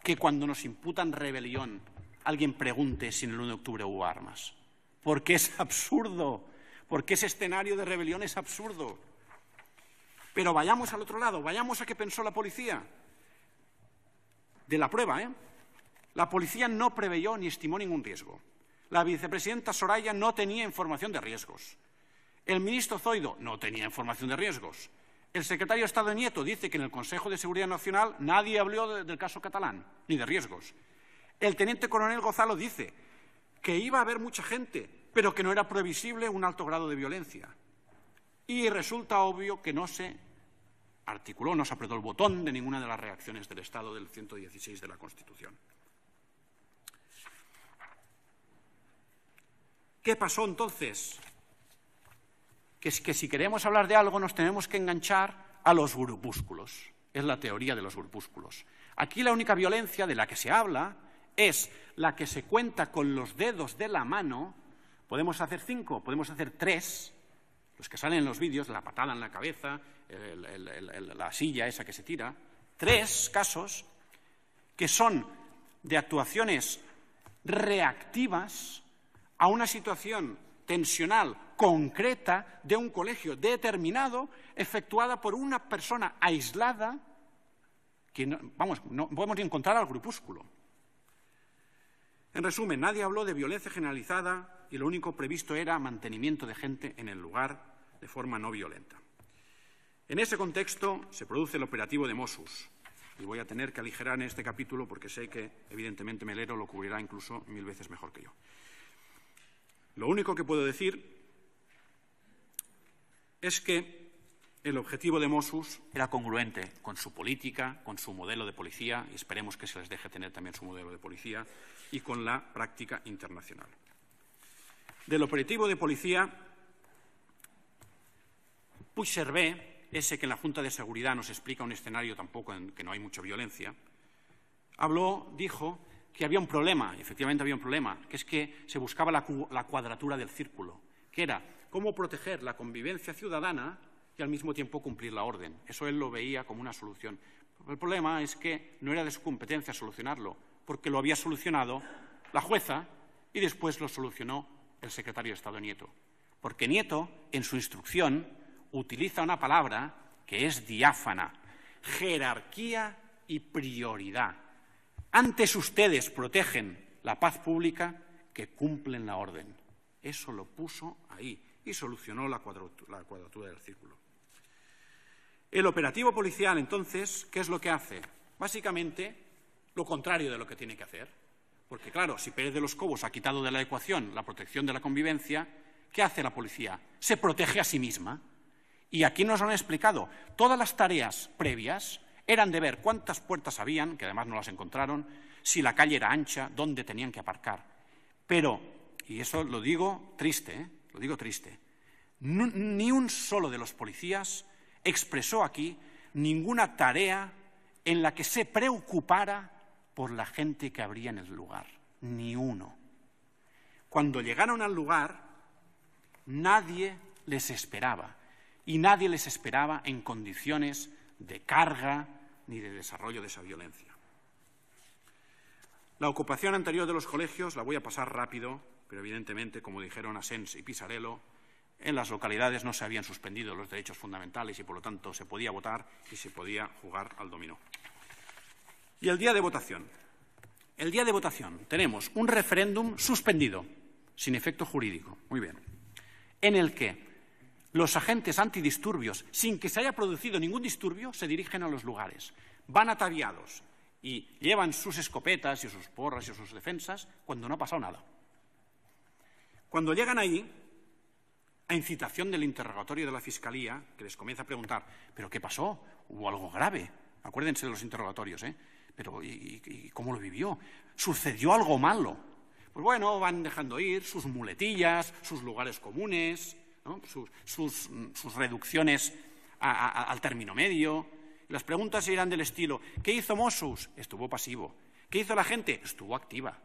que cuando nos imputan rebelión alguien pregunte si en el 1 de octubre hubo armas? Porque es absurdo, porque ese escenario de rebelión es absurdo. Pero vayamos al otro lado, vayamos a qué pensó la policía. De la prueba, La policía no preveyó ni estimó ningún riesgo. La vicepresidenta Soraya no tenía información de riesgos. El ministro Zoido no tenía información de riesgos. El secretario de Estado Nieto dice que en el Consejo de Seguridad Nacional nadie habló del caso catalán, ni de riesgos. El teniente coronel Gonzalo dice que iba a haber mucha gente, pero que no era previsible un alto grado de violencia. Y resulta obvio que no se articuló, no se apretó el botón de ninguna de las reacciones del Estado del 116 de la Constitución. ¿Qué pasó entonces? Que si queremos hablar de algo nos tenemos que enganchar a los grupúsculos. Es la teoría de los grupúsculos. Aquí la única violencia de la que se habla es la que se cuenta con los dedos de la mano. Podemos hacer 5, podemos hacer 3, los que salen en los vídeos, la patada en la cabeza, la silla esa que se tira, 3 casos que son de actuaciones reactivas a una situación tensional concreta de un colegio determinado, efectuada por una persona aislada, que no podemos ni encontrar al grupúsculo. En resumen, nadie habló de violencia generalizada y lo único previsto era mantenimiento de gente en el lugar de forma no violenta. En ese contexto se produce el operativo de Mossos. Y voy a tener que aligerar en este capítulo porque sé que, evidentemente, Melero lo cubrirá incluso 1000 veces mejor que yo. Lo único que puedo decir es que el objetivo de Mossos era congruente con su política, con su modelo de policía, y esperemos que se les deje tener también su modelo de policía, y con la práctica internacional. Del operativo de policía, Puigcerver, ese que en la Junta de Seguridad nos explica un escenario tampoco en que no hay mucha violencia, dijo que había un problema, y efectivamente había un problema, que es que se buscaba la cuadratura del círculo, que era cómo proteger la convivencia ciudadana y al mismo tiempo cumplir la orden. Eso él lo veía como una solución. El problema es que no era de su competencia solucionarlo, porque lo había solucionado la jueza y después lo solucionó el secretario de Estado Nieto. Porque Nieto, en su instrucción, utiliza una palabra que es diáfana: jerarquía y prioridad. Antes ustedes protegen la paz pública que cumplen la orden. Eso lo puso ahí y solucionó la cuadratura del círculo. El operativo policial, entonces, ¿qué es lo que hace? Básicamente, lo contrario de lo que tiene que hacer. Porque, claro, si Pérez de los Cobos ha quitado de la ecuación la protección de la convivencia, ¿qué hace la policía? Se protege a sí misma. Y aquí nos han explicado, todas las tareas previas eran de ver cuántas puertas habían, que además no las encontraron, si la calle era ancha, dónde tenían que aparcar. Pero, y eso lo digo triste, lo digo triste, ni un solo de los policías expresó aquí ninguna tarea en la que se preocupara por la gente que habría en el lugar. Ni uno. Cuando llegaron al lugar, nadie les esperaba. Y nadie les esperaba en condiciones de carga ni de desarrollo de esa violencia. La ocupación anterior de los colegios la voy a pasar rápido, pero evidentemente, como dijeron Asens y Pisarello, en las localidades no se habían suspendido los derechos fundamentales y, por lo tanto, se podía votar y se podía jugar al dominó. Y el día de votación. El día de votación tenemos un referéndum suspendido, sin efecto jurídico, muy bien, en el que los agentes antidisturbios, sin que se haya producido ningún disturbio, se dirigen a los lugares. Van ataviados y llevan sus escopetas y sus porras y sus defensas cuando no ha pasado nada. Cuando llegan ahí, a incitación del interrogatorio de la Fiscalía, que les comienza a preguntar, ¿pero qué pasó? ¿Hubo algo grave? Acuérdense de los interrogatorios, ¿eh? ¿Pero y cómo lo vivió? ¿Sucedió algo malo? Pues bueno, van dejando ir sus muletillas, sus lugares comunes, ¿no? sus reducciones al término medio. Las preguntas irán del estilo, ¿qué hizo Mossos? Estuvo pasivo. ¿Qué hizo la gente? Estuvo activa.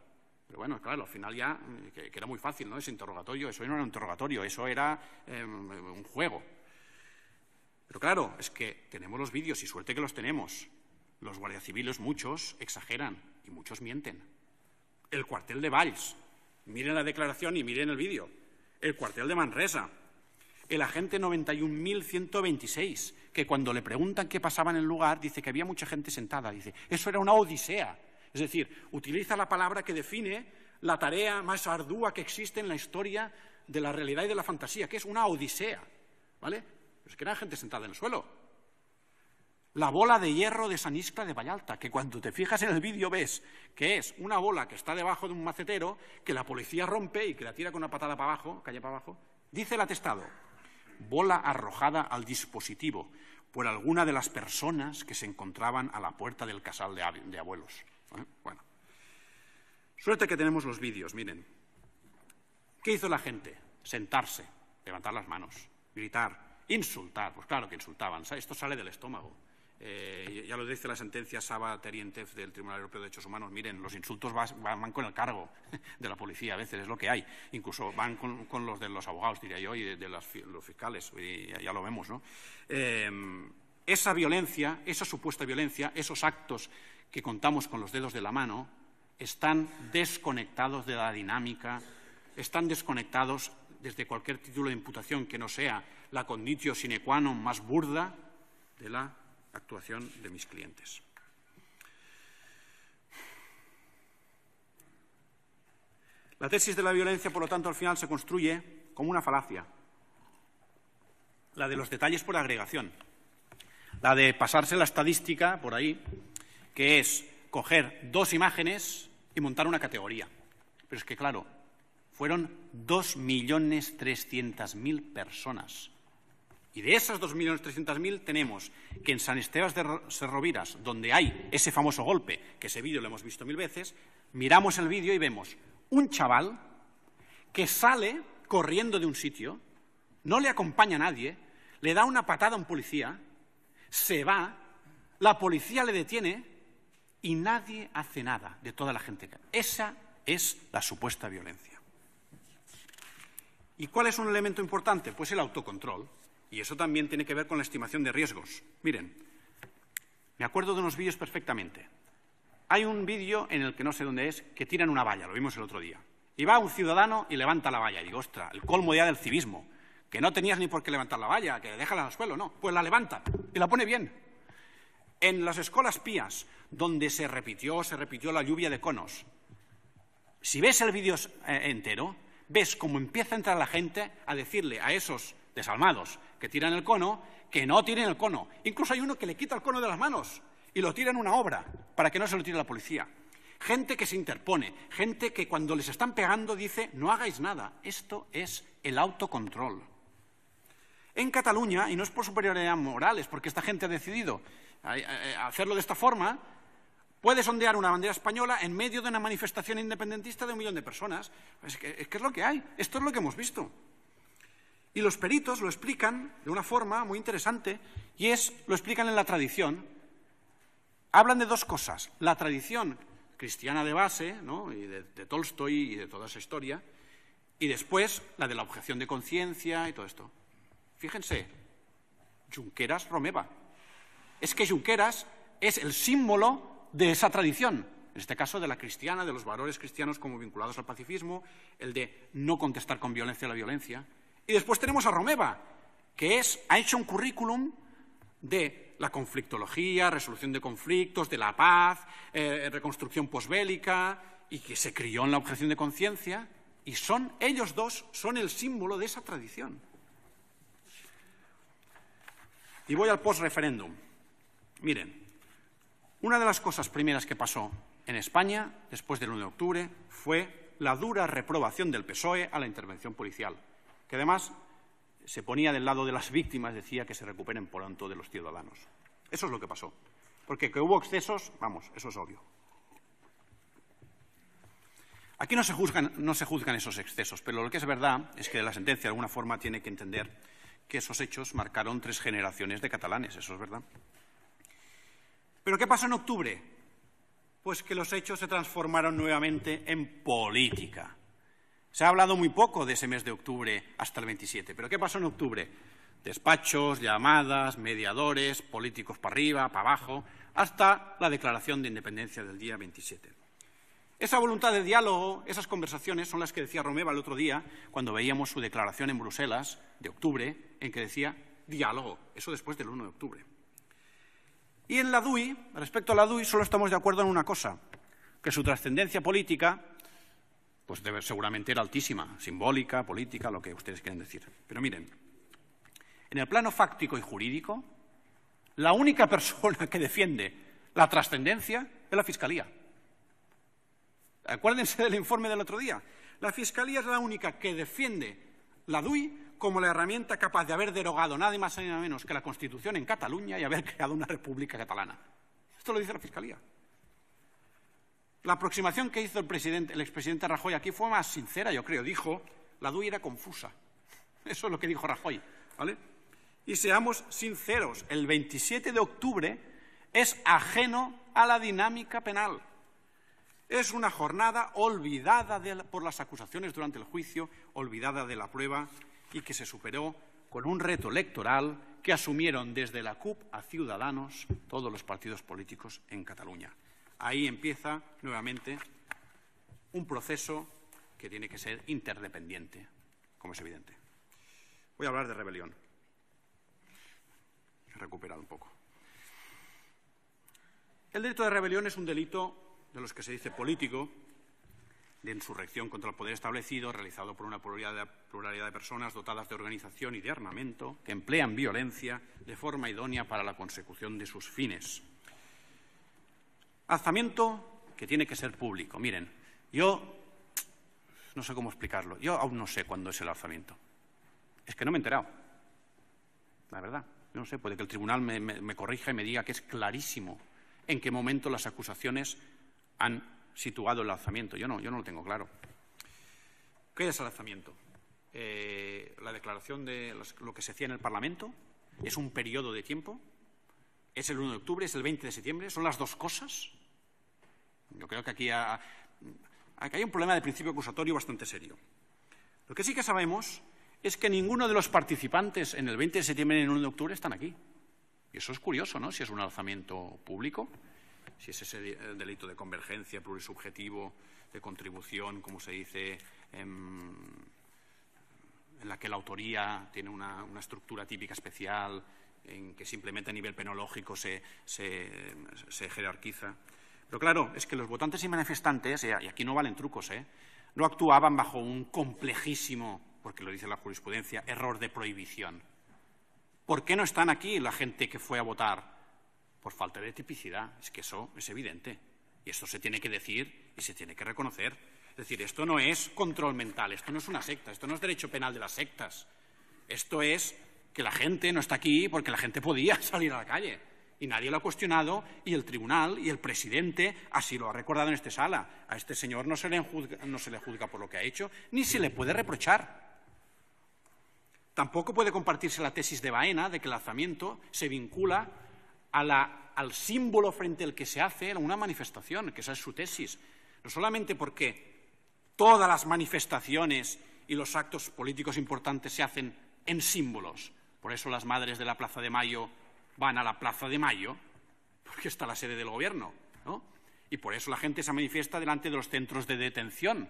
Pero bueno, claro, al final ya, que era muy fácil, ¿no? Ese interrogatorio, eso no era un interrogatorio, eso era un juego. Pero claro, es que tenemos los vídeos y suerte que los tenemos. Los guardias civiles, muchos, exageran y muchos mienten. El cuartel de Valls, miren la declaración y miren el vídeo. El cuartel de Manresa. El agente 91.126, que cuando le preguntan qué pasaba en el lugar, dice que había mucha gente sentada. Dice, eso era una odisea. Es decir, utiliza la palabra que define la tarea más ardua que existe en la historia de la realidad y de la fantasía, que es una odisea, ¿vale? Es que era gente sentada en el suelo. La bola de hierro de San Iscla de Vallalta, que cuando te fijas en el vídeo ves que es una bola que está debajo de un macetero, que la policía rompe y que la tira con una patada para abajo, calle para abajo. Dice el atestado, bola arrojada al dispositivo por alguna de las personas que se encontraban a la puerta del casal de abuelos. Bueno, suerte que tenemos los vídeos, miren. ¿Qué hizo la gente? Sentarse, levantar las manos, gritar, insultar. Pues claro que insultaban, esto sale del estómago. Ya lo dice la sentencia Saba Terientef del Tribunal Europeo de Derechos Humanos. Miren, los insultos van con el cargo de la policía, a veces es lo que hay. Incluso van con los de los abogados, diría yo, y de los fiscales. Y ya lo vemos, ¿no? Esa violencia, esa supuesta violencia, esos actos que contamos con los dedos de la mano, están desconectados de la dinámica, están desconectados desde cualquier título de imputación que no sea la conditio sine qua non más burda de la actuación de mis clientes. La tesis de la violencia, por lo tanto, al final se construye como una falacia, la de los detalles por agregación, la de pasarse la estadística por ahí, que es coger dos imágenes y montar una categoría. Pero es que, claro, fueron 2.300.000 personas. Y de esas 2.300.000 tenemos que en San Estevas de Serroviras, donde hay ese famoso golpe, que ese vídeo lo hemos visto 1000 veces, miramos el vídeo y vemos un chaval que sale corriendo de un sitio, no le acompaña a nadie, le da una patada a un policía, se va, la policía le detiene y nadie hace nada de toda la gente. Esa es la supuesta violencia. ¿Y cuál es un elemento importante? Pues el autocontrol. Y eso también tiene que ver con la estimación de riesgos. Miren, me acuerdo de unos vídeos perfectamente. Hay un vídeo en el que no sé dónde es, que tiran una valla, lo vimos el otro día. Y va un ciudadano y levanta la valla. Y digo, ostras, el colmo ya del civismo, que no tenías ni por qué levantar la valla, que déjala al suelo, no, pues la levanta y la pone bien. En las escuelas pías, donde se repitió la lluvia de conos, si ves el vídeo entero, ves cómo empieza a entrar la gente a decirle a esos desalmados que tiran el cono, que no tiren el cono. Incluso hay uno que le quita el cono de las manos y lo tira en una obra para que no se lo tire la policía. Gente que se interpone, gente que cuando les están pegando dice no hagáis nada. Esto es el autocontrol. En Cataluña, y no es por superioridad moral, es porque esta gente ha decidido hacerlo de esta forma, puedes ondear una bandera española en medio de una manifestación independentista de 1 millón de personas. Es que es lo que hay, esto es lo que hemos visto. Y los peritos lo explican de una forma muy interesante, y lo explican en la tradición. Hablan de dos cosas, la tradición cristiana de base, ¿no? Y de Tolstoy y de toda esa historia, y después la de la objeción de conciencia y todo esto. Fíjense, Junqueras Romeva. Es que Junqueras es el símbolo de esa tradición, en este caso de la cristiana, de los valores cristianos como vinculados al pacifismo, el de no contestar con violencia a la violencia. Y después tenemos a Romeva, que ha hecho un currículum de la conflictología, resolución de conflictos, de la paz, reconstrucción posbélica, y que se crió en la objeción de conciencia, y ellos dos son el símbolo de esa tradición. Y voy al post-referéndum. Miren, una de las cosas primeras que pasó en España, después del 1 de octubre, fue la dura reprobación del PSOE a la intervención policial, que además se ponía del lado de las víctimas, decía que se recuperen pronto de los ciudadanos. Eso es lo que pasó. Porque que hubo excesos, vamos, eso es obvio. Aquí no se juzgan esos excesos, pero lo que es verdad es que la sentencia de alguna forma tiene que entender que esos hechos marcaron 3 generaciones de catalanes, eso es verdad. ¿Pero qué pasó en octubre? Pues que los hechos se transformaron nuevamente en política. Se ha hablado muy poco de ese mes de octubre hasta el 27, pero ¿qué pasó en octubre? Despachos, llamadas, mediadores, políticos para arriba, para abajo, hasta la declaración de independencia del día 27. Esa voluntad de diálogo, esas conversaciones son las que decía Romeva el otro día cuando veíamos su declaración en Bruselas de octubre, en que decía diálogo, eso después del 1 de octubre. Y en la DUI, respecto a la DUI, solo estamos de acuerdo en una cosa, que su trascendencia política pues seguramente era altísima, simbólica, política, lo que ustedes quieran decir. Pero miren, en el plano fáctico y jurídico, la única persona que defiende la trascendencia es la Fiscalía. Acuérdense del informe del otro día. La Fiscalía es la única que defiende la DUI como la herramienta capaz de haber derogado nada más ni nada menos que la Constitución en Cataluña y haber creado una república catalana. Esto lo dice la Fiscalía. La aproximación que hizo el expresidente Rajoy aquí fue más sincera, yo creo. Dijo, la DUI era confusa. Eso es lo que dijo Rajoy, ¿vale? Y seamos sinceros, el 27 de octubre es ajeno a la dinámica penal. Es una jornada olvidada por las acusaciones durante el juicio, olvidada de la prueba y que se superó con un reto electoral que asumieron desde la CUP a Ciudadanos todos los partidos políticos en Cataluña. Ahí empieza nuevamente un proceso que tiene que ser interdependiente, como es evidente. Voy a hablar de rebelión. He recuperado un poco. El delito de rebelión es un delito de los que se dice político, de insurrección contra el poder establecido, realizado por una pluralidad de personas dotadas de organización y de armamento, que emplean violencia de forma idónea para la consecución de sus fines. Alzamiento que tiene que ser público. Miren, yo no sé cómo explicarlo. Yo aún no sé cuándo es el alzamiento. Es que no me he enterado. La verdad. Yo no sé, puede que el tribunal me corrija y me diga que es clarísimo en qué momento las acusaciones han situado el alzamiento. Yo no lo tengo claro. ¿Qué es el alzamiento? La declaración de lo que se hacía en el Parlamento es un periodo de tiempo. ¿Es el 1 de octubre? ¿Es el 20 de septiembre? ¿Son las dos cosas? Yo creo que aquí hay un problema de principio acusatorio bastante serio. Lo que sí que sabemos es que ninguno de los participantes en el 20 de septiembre y en el 1 de octubre están aquí. Y eso es curioso, ¿no? Si es un alzamiento público, si es ese delito de convergencia plurisubjetivo, de contribución, como se dice, en la que la autoría tiene una estructura típica especial, en que simplemente a nivel penológico se jerarquiza. Pero claro, es que los votantes y manifestantes, y aquí no valen trucos, no actuaban bajo un complejísimo, porque lo dice la jurisprudencia, error de prohibición. ¿Por qué no están aquí la gente que fue a votar? Por falta de tipicidad. Es que eso es evidente. Y esto se tiene que decir y se tiene que reconocer. Es decir, esto no es control mental, esto no es una secta, esto no es derecho penal de las sectas. Esto es que la gente no está aquí porque la gente podía salir a la calle. Y nadie lo ha cuestionado, y el tribunal y el presidente así lo ha recordado en esta sala. A este señor no se le juzga por lo que ha hecho, ni se le puede reprochar. Tampoco puede compartirse la tesis de Baena de que el alzamiento se vincula al símbolo frente al que se hace una manifestación, que esa es su tesis. No solamente porque todas las manifestaciones y los actos políticos importantes se hacen en símbolos. Por eso las madres de la Plaza de Mayo van a la Plaza de Mayo, porque está la sede del gobierno, ¿no? Y por eso la gente se manifiesta delante de los centros de detención.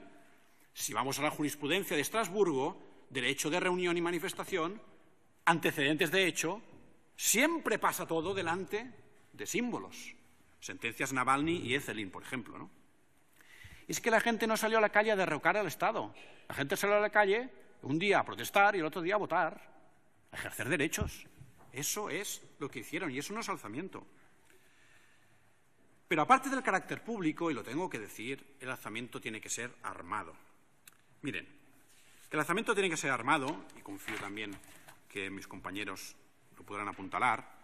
Si vamos a la jurisprudencia de Estrasburgo, derecho de reunión y manifestación, antecedentes de hecho, siempre pasa todo delante de símbolos. Sentencias Navalny y Ezelin, por ejemplo, ¿no? Y es que la gente no salió a la calle a derrocar al Estado. La gente salió a la calle un día a protestar y el otro día a votar, a ejercer derechos. Eso es lo que hicieron y eso no es alzamiento. Pero aparte del carácter público, y lo tengo que decir, el alzamiento tiene que ser armado. Miren, el alzamiento tiene que ser armado, y confío también que mis compañeros lo podrán apuntalar,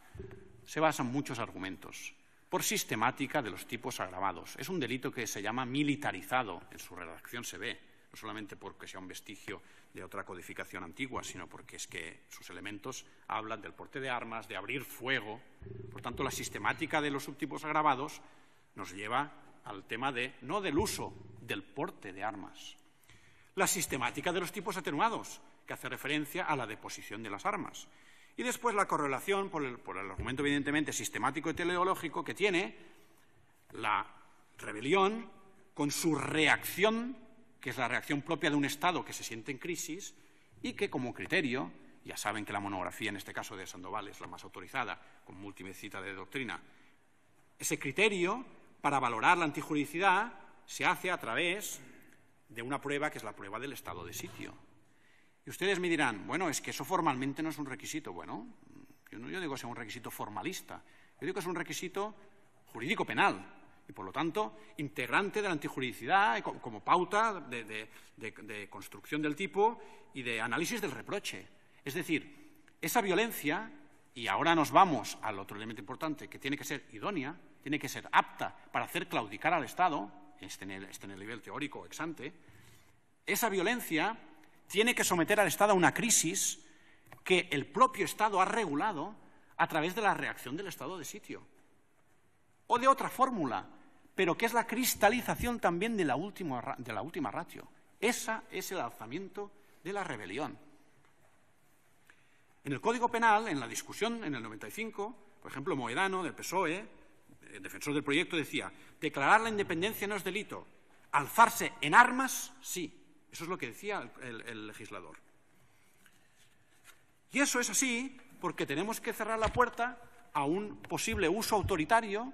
se basa en muchos argumentos. Por sistemática de los tipos agravados. Es un delito que se llama militarizado, en su redacción se ve, no solamente porque sea un vestigio de otra codificación antigua, sino porque es que sus elementos hablan del porte de armas, de abrir fuego. Por tanto, la sistemática de los subtipos agravados nos lleva al tema no del uso, del porte de armas. La sistemática de los tipos atenuados, que hace referencia a la deposición de las armas. Y después la correlación, por el argumento evidentemente sistemático y teleológico, que tiene la rebelión con su reacción, que es la reacción propia de un Estado que se siente en crisis y que, como criterio, ya saben que la monografía, en este caso de Sandoval, es la más autorizada, con múltiple cita de doctrina, ese criterio, para valorar la antijuridicidad, se hace a través de una prueba que es la prueba del estado de sitio. Y ustedes me dirán, bueno, es que eso formalmente no es un requisito. Bueno, yo no digo que sea un requisito formalista, yo digo que es un requisito jurídico penal y, por lo tanto, integrante de la antijuridicidad como pauta de construcción del tipo y de análisis del reproche. Es decir, esa violencia, y ahora nos vamos al otro elemento importante, que tiene que ser idónea, tiene que ser apta para hacer claudicar al Estado, en el nivel teórico ex ante, esa violencia tiene que someter al Estado a una crisis que el propio Estado ha regulado a través de la reacción del estado de sitio. O de otra fórmula, pero que es la cristalización también de la última ratio. Ese es el alzamiento de la rebelión. En el Código Penal, en la discusión en el 95, por ejemplo, Moedano, del PSOE, el defensor del proyecto, decía: declarar la independencia no es delito, alzarse en armas, sí. Eso es lo que decía el legislador. Y eso es así porque tenemos que cerrar la puerta a un posible uso autoritario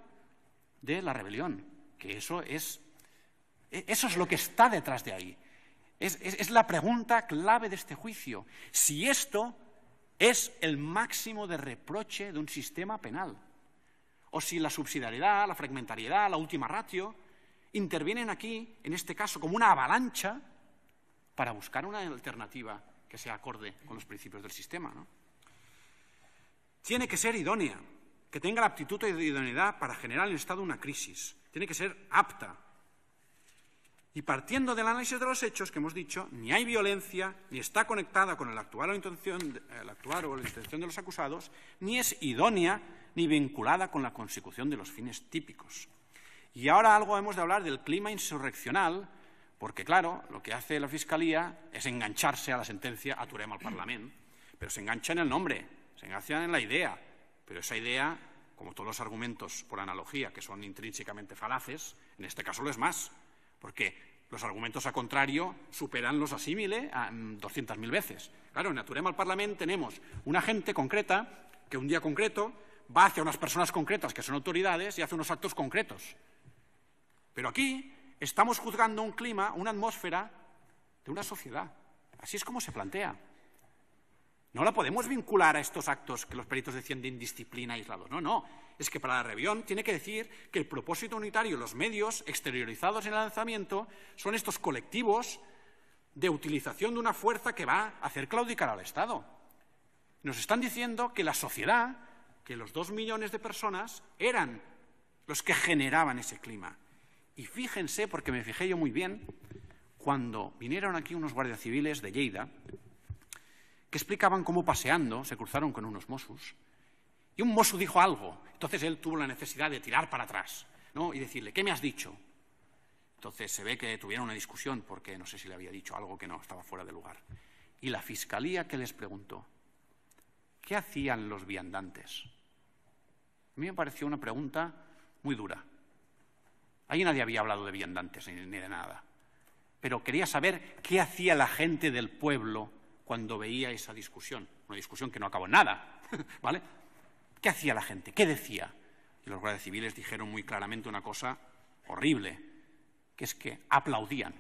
de la rebelión, que eso es lo que está detrás de ahí. Es la pregunta clave de este juicio. Si esto es el máximo de reproche de un sistema penal, o si la subsidiariedad, la fragmentariedad, la última ratio intervienen aquí, en este caso, como una avalancha para buscar una alternativa que sea acorde con los principios del sistema, ¿no? Tiene que ser idónea, que tenga la aptitud y idoneidad para generar en el Estado una crisis. Tiene que ser apta. Y partiendo del análisis de los hechos que hemos dicho, ni hay violencia, ni está conectada con el actuar o la intención de los acusados, ni es idónea, ni vinculada con la consecución de los fines típicos. Y ahora algo hemos de hablar del clima insurreccional, porque, claro, lo que hace la Fiscalía es engancharse a la sentencia «aturem al Parlament», pero se engancha en el nombre, se engancha en la idea, pero esa idea, como todos los argumentos por analogía, que son intrínsecamente falaces, en este caso lo es más, porque los argumentos a contrario superan los asímile 200.000 veces. Claro, en «aturem al Parlament» tenemos una gente concreta que un día concreto va hacia unas personas concretas que son autoridades y hace unos actos concretos. Pero aquí estamos juzgando un clima, una atmósfera de una sociedad. Así es como se plantea. No la podemos vincular a estos actos que los peritos decían de indisciplina aislados. No, no. Es que para la rebelión tiene que decir que el propósito unitario, los medios exteriorizados en el lanzamiento, son estos colectivos de utilización de una fuerza que va a hacer claudicar al Estado. Nos están diciendo que la sociedad, que los 2 millones de personas eran los que generaban ese clima. Y fíjense, porque me fijé yo muy bien, cuando vinieron aquí unos guardias civiles de Lleida, que explicaban cómo paseando se cruzaron con unos Mossos, y un Mosso dijo algo. Entonces él tuvo la necesidad de tirar para atrás, ¿no? Y decirle: ¿qué me has dicho? Entonces se ve que tuvieron una discusión porque no sé si le había dicho algo que no estaba fuera de lugar. Y la Fiscalía, ¿qué les preguntó? ¿Qué hacían los viandantes? A mí me pareció una pregunta muy dura. Ahí nadie había hablado de viandantes ni de nada. Pero quería saber qué hacía la gente del pueblo cuando veía esa discusión. Una discusión que no acabó en nada, ¿vale? ¿Qué hacía la gente? ¿Qué decía? Y los guardias civiles dijeron muy claramente una cosa horrible, que es que aplaudían.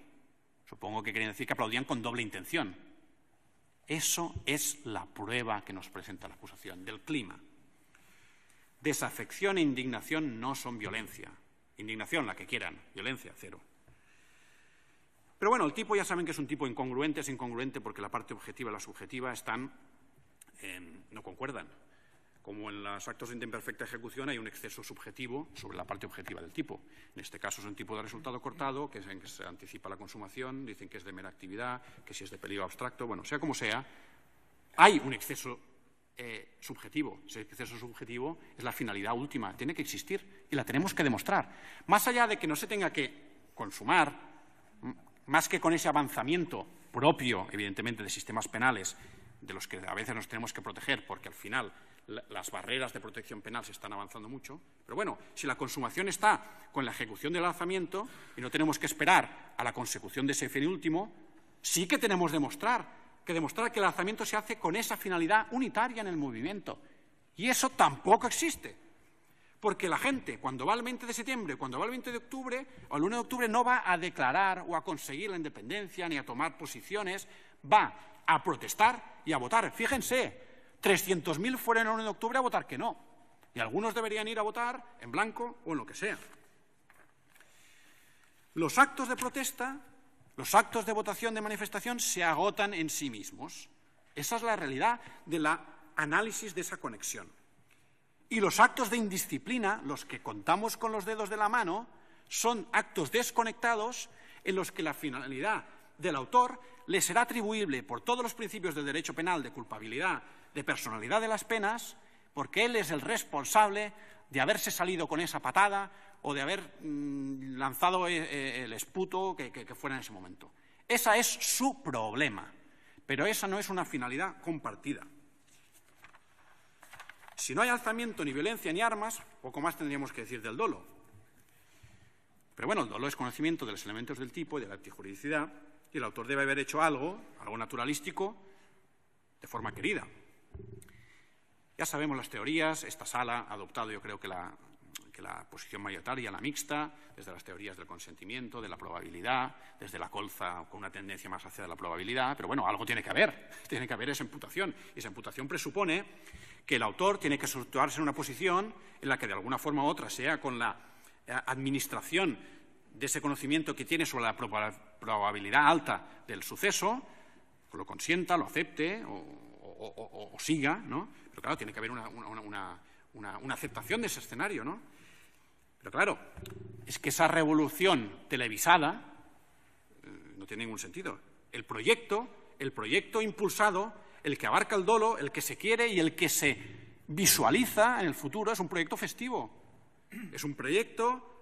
Supongo que querían decir que aplaudían con doble intención. Eso es la prueba que nos presenta la acusación del clima. Desafección e indignación no son violencia. Indignación, la que quieran. Violencia, cero. Pero bueno, el tipo ya saben que es un tipo incongruente. Es incongruente porque la parte objetiva y la subjetiva no concuerdan. Como en los actos de imperfecta ejecución hay un exceso subjetivo sobre la parte objetiva del tipo. En este caso es un tipo de resultado cortado, que es en que se anticipa la consumación, dicen que es de mera actividad, que si es de peligro abstracto, bueno, sea como sea, hay un exceso subjetivo. Ese exceso subjetivo es la finalidad última, tiene que existir y la tenemos que demostrar. Más allá de que no se tenga que consumar, más que con ese avanzamiento propio, evidentemente, de sistemas penales, de los que a veces nos tenemos que proteger, porque al final las barreras de protección penal se están avanzando mucho. Pero bueno, si la consumación está con la ejecución del lanzamiento y no tenemos que esperar a la consecución de ese fin último, sí que tenemos que demostrar que el lanzamiento se hace con esa finalidad unitaria en el movimiento. Y eso tampoco existe. Porque la gente, cuando va el 20 de septiembre, cuando va el 20 de octubre o el 1 de octubre, no va a declarar o a conseguir la independencia ni a tomar posiciones, va a protestar y a votar. Fíjense, 300.000 fueron el 1 de octubre a votar que no. Y algunos deberían ir a votar en blanco o en lo que sea. Los actos de protesta, los actos de votación, de manifestación, se agotan en sí mismos. Esa es la realidad del análisis de esa conexión. Y los actos de indisciplina, los que contamos con los dedos de la mano, son actos desconectados en los que la finalidad del autor le será atribuible por todos los principios del derecho penal de culpabilidad, de personalidad de las penas, porque él es el responsable de haberse salido con esa patada o de haber lanzado el esputo que fuera en ese momento. Ese es su problema, pero esa no es una finalidad compartida. Si no hay alzamiento, ni violencia, ni armas, poco más tendríamos que decir del dolo. Pero bueno, el dolo es conocimiento de los elementos del tipo y de la antijuridicidad, y el autor debe haber hecho algo naturalístico, de forma querida. Ya sabemos las teorías, esta sala ha adoptado, yo creo que la posición mayoritaria, la mixta, desde las teorías del consentimiento, de la probabilidad, desde la colza con una tendencia más hacia la probabilidad, pero bueno, algo tiene que haber esa imputación, y esa imputación presupone que el autor tiene que situarse en una posición en la que de alguna forma u otra, sea con la administración de ese conocimiento que tiene sobre la probabilidad alta del suceso, lo consienta, lo acepte o siga, ¿no? Pero claro, tiene que haber una aceptación de ese escenario, ¿no? Pero claro, es que esa revolución televisada no tiene ningún sentido. El proyecto impulsado, el que abarca el dolo, el que se quiere y el que se visualiza en el futuro, es un proyecto festivo. Es un proyecto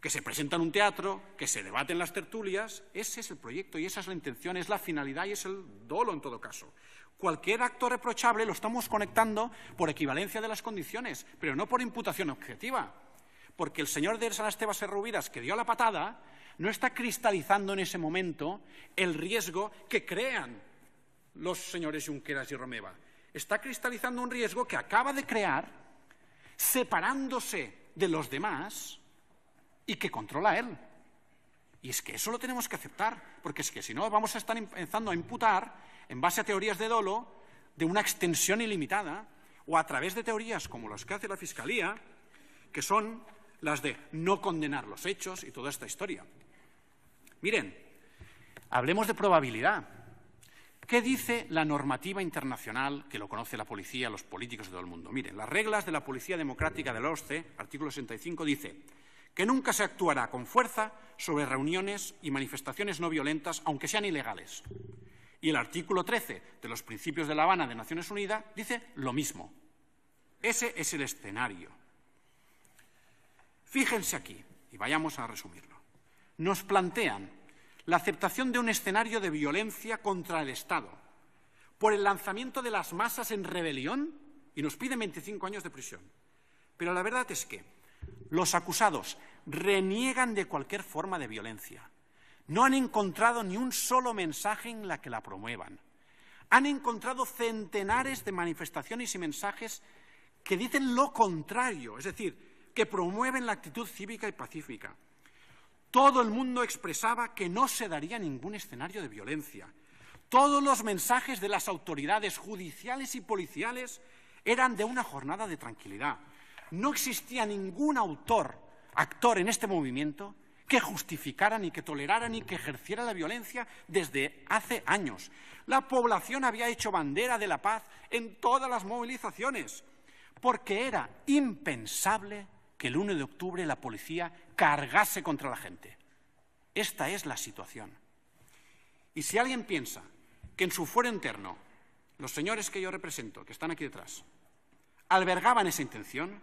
que se presenta en un teatro, que se debate en las tertulias. Ese es el proyecto y esa es la intención, es la finalidad y es el dolo en todo caso. Cualquier acto reprochable lo estamos conectando por equivalencia de las condiciones, pero no por imputación objetiva. Porque el señor de San Esteban Serrubiras, que dio la patada, no está cristalizando en ese momento el riesgo que crean los señores Junqueras y Romeva. Está cristalizando un riesgo que acaba de crear, separándose de los demás y que controla él. Y es que eso lo tenemos que aceptar, porque es que si no vamos a estar empezando a imputar en base a teorías de dolo de una extensión ilimitada o a través de teorías como las que hace la Fiscalía, que son las de no condenar los hechos y toda esta historia. Miren, hablemos de probabilidad. ¿Qué dice la normativa internacional que lo conoce la policía, los políticos de todo el mundo? Miren, las reglas de la Policía Democrática de la OSCE, artículo 65, dice que nunca se actuará con fuerza sobre reuniones y manifestaciones no violentas, aunque sean ilegales. Y el artículo 13 de los Principios de La Habana de Naciones Unidas dice lo mismo. Ese es el escenario. Fíjense aquí, y vayamos a resumirlo. Nos plantean la aceptación de un escenario de violencia contra el Estado por el lanzamiento de las masas en rebelión y nos piden 25 años de prisión. Pero la verdad es que los acusados reniegan de cualquier forma de violencia. No han encontrado ni un solo mensaje en la que la promuevan. Han encontrado centenares de manifestaciones y mensajes que dicen lo contrario, es decir, que promueven la actitud cívica y pacífica. Todo el mundo expresaba que no se daría ningún escenario de violencia. Todos los mensajes de las autoridades judiciales y policiales eran de una jornada de tranquilidad. No existía ningún actor en este movimiento que justificara, ni que tolerara, ni que ejerciera la violencia desde hace años. La población había hecho bandera de la paz en todas las movilizaciones, porque era impensable que el 1 de octubre la policía cargase contra la gente. Esta es la situación. Y si alguien piensa que en su fuero interno los señores que yo represento, que están aquí detrás, albergaban esa intención,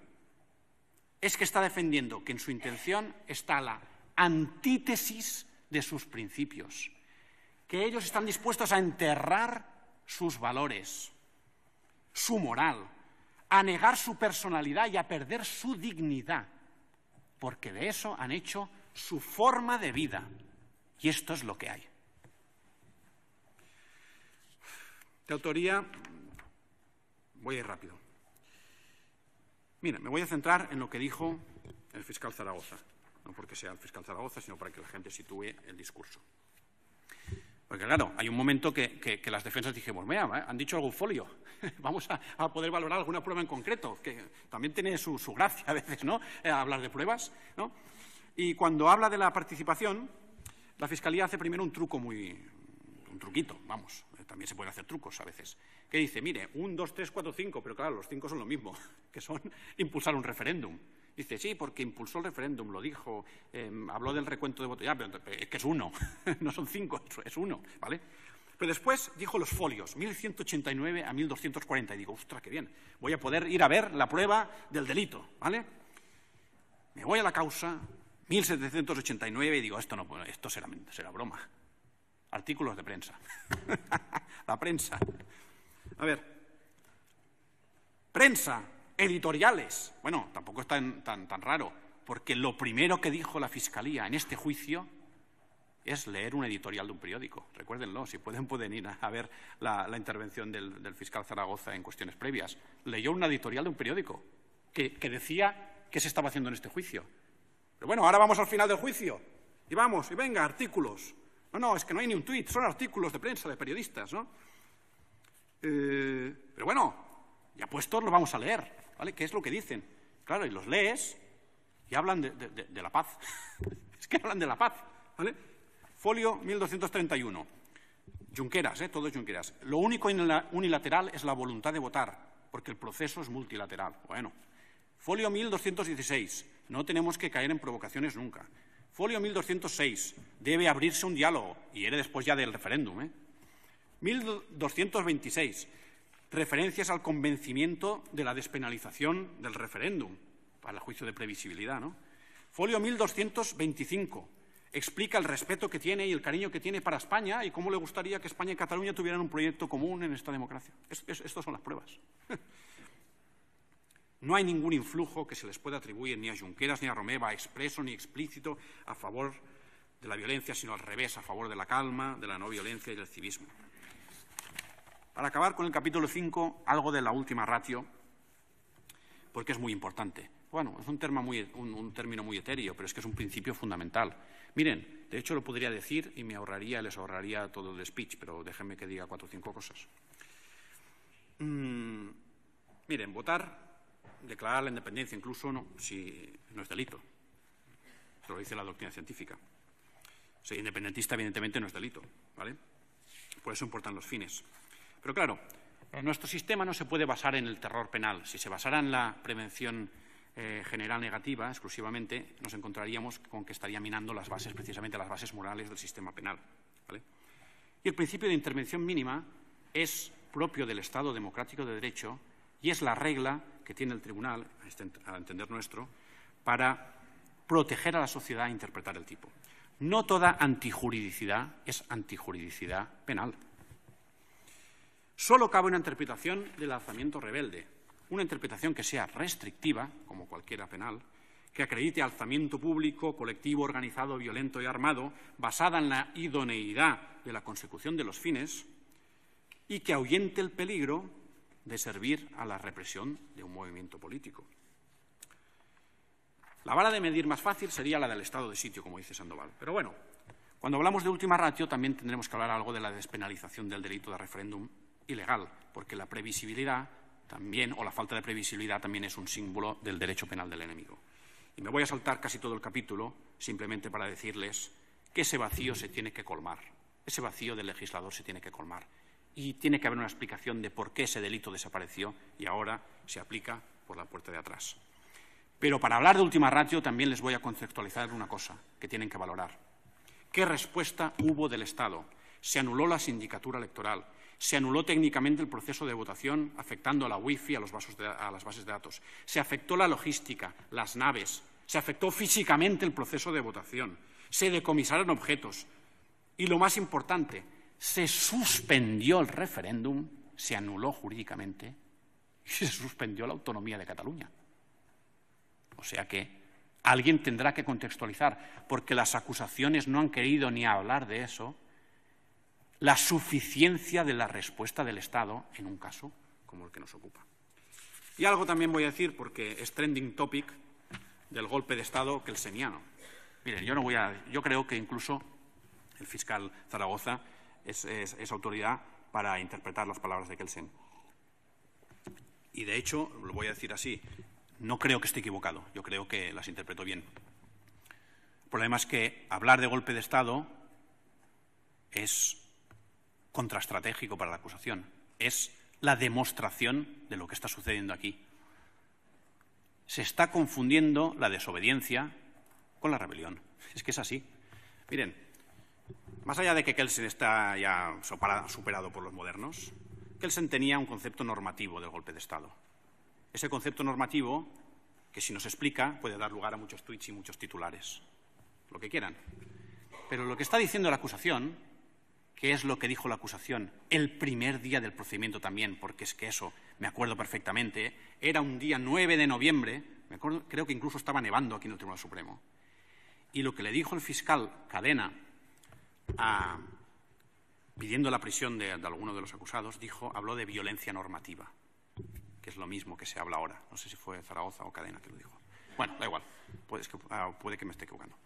es que está defendiendo que en su intención está la antítesis de sus principios, que ellos están dispuestos a enterrar sus valores, su moral, a negar su personalidad y a perder su dignidad, porque de eso han hecho su forma de vida. Y esto es lo que hay. De autoría, voy a ir rápido. Mira, me voy a centrar en lo que dijo el fiscal Zaragoza. No porque sea el fiscal Zaragoza, sino para que la gente sitúe el discurso. Porque claro, hay un momento que las defensas dijimos, mira, han dicho algún folio, vamos a poder valorar alguna prueba en concreto, que también tiene su gracia a veces, ¿no?, hablar de pruebas, ¿no? Y cuando habla de la participación, la Fiscalía hace primero un truquito, vamos, también se pueden hacer trucos a veces, que dice, mire, 1, 2, 3, 4, 5, pero claro, los 5 son lo mismo, que son impulsar un referéndum. Dice, sí, porque impulsó el referéndum, lo dijo, habló del recuento de votos, ya, pero es que es 1, no son 5, es 1, ¿vale? Pero después dijo los folios, 1189 a 1240, y digo, ostras, qué bien, voy a poder ir a ver la prueba del delito, ¿vale? Me voy a la causa, 1789, y digo, esto será broma. Artículos de prensa. La prensa. A ver, prensa, editoriales. Bueno, tampoco es tan raro, porque lo primero que dijo la Fiscalía en este juicio es leer un editorial de un periódico. Recuérdenlo, si pueden ir a ver la intervención del fiscal Zaragoza en cuestiones previas. Leyó un editorial de un periódico que decía qué se estaba haciendo en este juicio. Pero bueno, ahora vamos al final del juicio. Y vamos, y venga, artículos. No, es que no hay ni un tuit, son artículos de prensa, de periodistas, ¿no? Pero bueno, ya puestos los vamos a leer, ¿vale? ¿Qué es lo que dicen? Claro, y los lees y hablan de la paz. Es que hablan de la paz, ¿vale? Folio 1231. Junqueras, todo es Junqueras. Lo único unilateral es la voluntad de votar, porque el proceso es multilateral. Bueno. Folio 1216. No tenemos que caer en provocaciones nunca. Folio 1206. Debe abrirse un diálogo. Y era después ya del referéndum. 1226. Referencias al convencimiento de la despenalización del referéndum, para el juicio de previsibilidad, ¿no? Folio 1225. Explica el respeto que tiene y el cariño que tiene para España y cómo le gustaría que España y Cataluña tuvieran un proyecto común en esta democracia. Estas son las pruebas. No hay ningún influjo que se les pueda atribuir ni a Junqueras ni a Romeva, expreso ni explícito, a favor de la violencia, sino al revés, a favor de la calma, de la no violencia y del civismo. Para acabar con el capítulo 5, algo de la última ratio, porque es muy importante. Bueno, es un término muy etéreo, pero es que es un principio fundamental. Miren, de hecho lo podría decir y les ahorraría todo el speech, pero déjenme que diga 4 o 5 cosas. Miren, votar, declarar la independencia incluso si no es delito. Eso lo dice la doctrina científica. Ser independentista evidentemente no es delito, ¿vale? Por eso importan los fines. Pero claro, nuestro sistema no se puede basar en el terror penal. Si se basara en la prevención general negativa exclusivamente, nos encontraríamos con que estaría minando precisamente las bases morales del sistema penal, ¿vale? Y el principio de intervención mínima es propio del Estado democrático de derecho y es la regla que tiene el tribunal, a entender nuestro, para proteger a la sociedad e interpretar el tipo. No toda antijuridicidad es antijuridicidad penal. Solo cabe una interpretación del alzamiento rebelde, una interpretación que sea restrictiva, como cualquiera penal, que acredite alzamiento público, colectivo, organizado, violento y armado, basada en la idoneidad de la consecución de los fines y que ahuyente el peligro de servir a la represión de un movimiento político. La vara de medir más fácil sería la del estado de sitio, como dice Sandoval. Pero bueno, cuando hablamos de última ratio también tendremos que hablar algo de la despenalización del delito de referéndum ilegal, porque la previsibilidad también, o la falta de previsibilidad también es un símbolo del derecho penal del enemigo. Y me voy a saltar casi todo el capítulo simplemente para decirles que ese vacío se tiene que colmar, ese vacío del legislador se tiene que colmar y tiene que haber una explicación de por qué ese delito desapareció y ahora se aplica por la puerta de atrás. Pero para hablar de última ratio también les voy a conceptualizar una cosa que tienen que valorar. ¿Qué respuesta hubo del Estado? Se anuló la sindicatura electoral, se anuló técnicamente el proceso de votación afectando a la wifi, a las bases de datos, se afectó la logística, las naves, se afectó físicamente el proceso de votación, se decomisaron objetos y, lo más importante, se suspendió el referéndum, se anuló jurídicamente y se suspendió la autonomía de Cataluña. O sea que alguien tendrá que contextualizar, porque las acusaciones no han querido ni hablar de eso, la suficiencia de la respuesta del Estado en un caso como el que nos ocupa. Y algo también voy a decir, porque es trending topic, del golpe de Estado kelseniano. Miren, yo creo que incluso el fiscal Zaragoza es autoridad para interpretar las palabras de Kelsen. Y de hecho, lo voy a decir así, no creo que esté equivocado, yo creo que las interpreto bien. El problema es que hablar de golpe de Estado es contraestratégico para la acusación, es la demostración de lo que está sucediendo aquí. Se está confundiendo la desobediencia con la rebelión. Es que es así. Miren, Más allá de que Kelsen está ya superado por los modernos, Kelsen tenía un concepto normativo del golpe de Estado. Ese concepto normativo, que si nos explica, puede dar lugar a muchos tuits y muchos titulares, lo que quieran. Pero lo que está diciendo la acusación, que es lo que dijo la acusación el primer día del procedimiento también, porque es que eso me acuerdo perfectamente, era un día 9 de noviembre, creo que incluso estaba nevando aquí en el Tribunal Supremo, y lo que le dijo el fiscal Cadena pidiendo la prisión de alguno de los acusados, habló de violencia normativa, que es lo mismo que se habla ahora. No sé si fue Zaragoza o Cadena que lo dijo. Bueno, da igual, puede que me esté equivocando.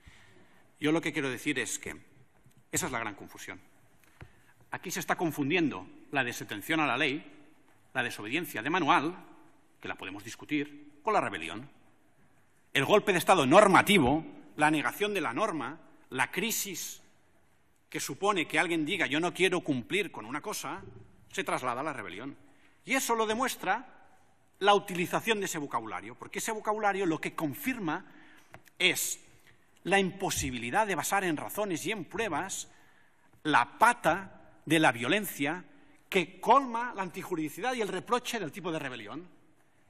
Yo lo que quiero decir es que esa es la gran confusión. Aquí se está confundiendo la desatención a la ley, la desobediencia de manual, que la podemos discutir, con la rebelión. El golpe de Estado normativo, la negación de la norma, la crisis que supone que alguien diga yo no quiero cumplir con una cosa, se traslada a la rebelión. Y eso lo demuestra la utilización de ese vocabulario, porque ese vocabulario lo que confirma es la imposibilidad de basar en razones y en pruebas la pata de la violencia que colma la antijuridicidad y el reproche del tipo de rebelión.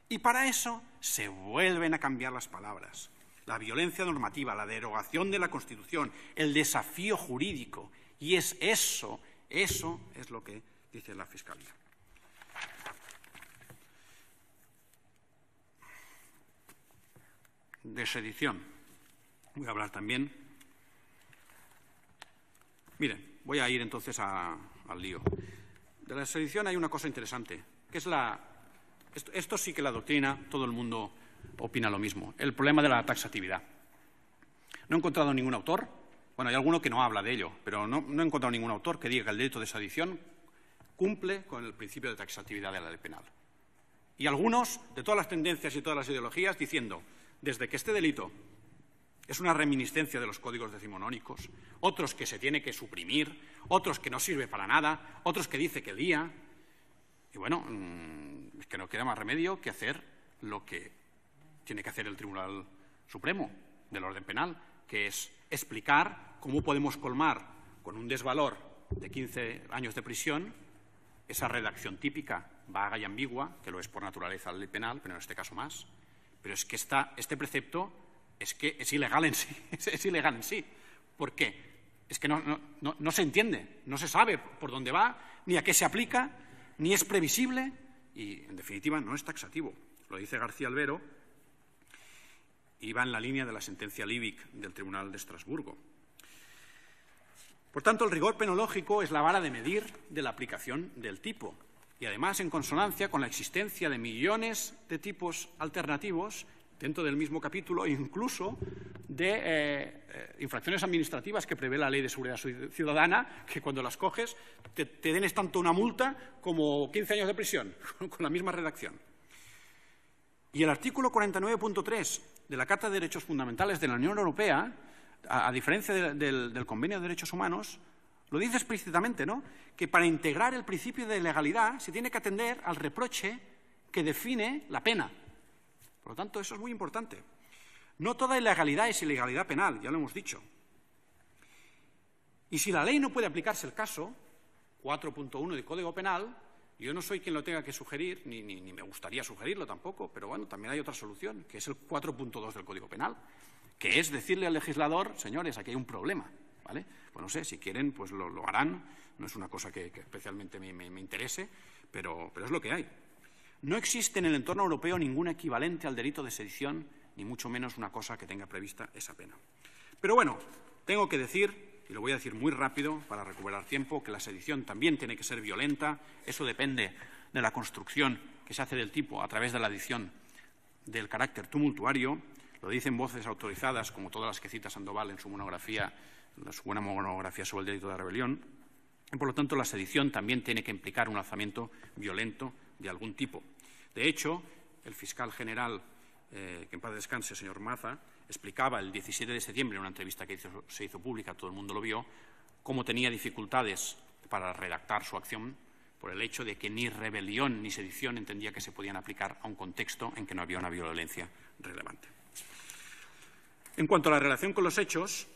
Y para eso se vuelven a cambiar las palabras. La violencia normativa, la derogación de la Constitución, el desafío jurídico. Y es eso es lo que dice la Fiscalía. De sedición. Voy a hablar también. Miren, voy a ir entonces al lío. De la sedición hay una cosa interesante, que es esto sí que la doctrina, todo el mundo opina lo mismo, el problema de la taxatividad. No he encontrado ningún autor, bueno, hay alguno que no habla de ello, pero no he encontrado ningún autor que diga que el delito de sedición cumple con el principio de taxatividad de la ley penal. Y algunos, de todas las tendencias y todas las ideologías, diciendo, desde que este delito es una reminiscencia de los códigos decimonónicos, otros que se tiene que suprimir, otros que no sirve para nada, otros que dice que lía. Y bueno, es que no queda más remedio que hacer lo que tiene que hacer el Tribunal Supremo del orden penal, que es explicar cómo podemos colmar con un desvalor de 15 años de prisión esa redacción típica, vaga y ambigua, que lo es por naturaleza la ley penal, pero en este caso más. Pero es que este precepto es ilegal en sí, es ilegal en sí. ¿Por qué? Es que no se entiende, no se sabe por dónde va, ni a qué se aplica, ni es previsible y, en definitiva, no es taxativo. Lo dice García Albero y va en la línea de la sentencia Liebig del Tribunal de Estrasburgo. Por tanto, el rigor penológico es la vara de medir de la aplicación del tipo y, además, en consonancia con la existencia de millones de tipos alternativos dentro del mismo capítulo, incluso de infracciones administrativas que prevé la Ley de Seguridad Ciudadana, que cuando las coges te den tanto una multa como 15 años de prisión, con la misma redacción. Y el artículo 49.3 de la Carta de Derechos Fundamentales de la Unión Europea, a diferencia del Convenio de Derechos Humanos, lo dice explícitamente, ¿no?, que para integrar el principio de legalidad se tiene que atender al reproche que define la pena. Por lo tanto, eso es muy importante. No toda ilegalidad es ilegalidad penal, ya lo hemos dicho. Y si la ley no puede aplicarse el caso, 4.1 del Código Penal, yo no soy quien lo tenga que sugerir, ni me gustaría sugerirlo tampoco, pero bueno, también hay otra solución, que es el 4.2 del Código Penal, que es decirle al legislador, señores, aquí hay un problema, ¿vale? Pues no sé, si quieren, pues lo harán, no es una cosa que especialmente me interese, pero es lo que hay. No existe en el entorno europeo ningún equivalente al delito de sedición, ni mucho menos una cosa que tenga prevista esa pena. Pero bueno, tengo que decir, y lo voy a decir muy rápido para recuperar tiempo, que la sedición también tiene que ser violenta. Eso depende de la construcción que se hace del tipo a través de la adición del carácter tumultuario. Lo dicen voces autorizadas, como todas las que cita Sandoval en su monografía, su buena monografía sobre el delito de rebelión. Y, por lo tanto, la sedición también tiene que implicar un alzamiento violento de algún tipo. De hecho, el fiscal general, que en paz descanse, señor Maza, explicaba el 17 de septiembre en una entrevista que se hizo pública, todo el mundo lo vio, cómo tenía dificultades para redactar su acción por el hecho de que ni rebelión ni sedición entendía que se podían aplicar a un contexto en que no había una violencia relevante. En cuanto a la relación con los hechos,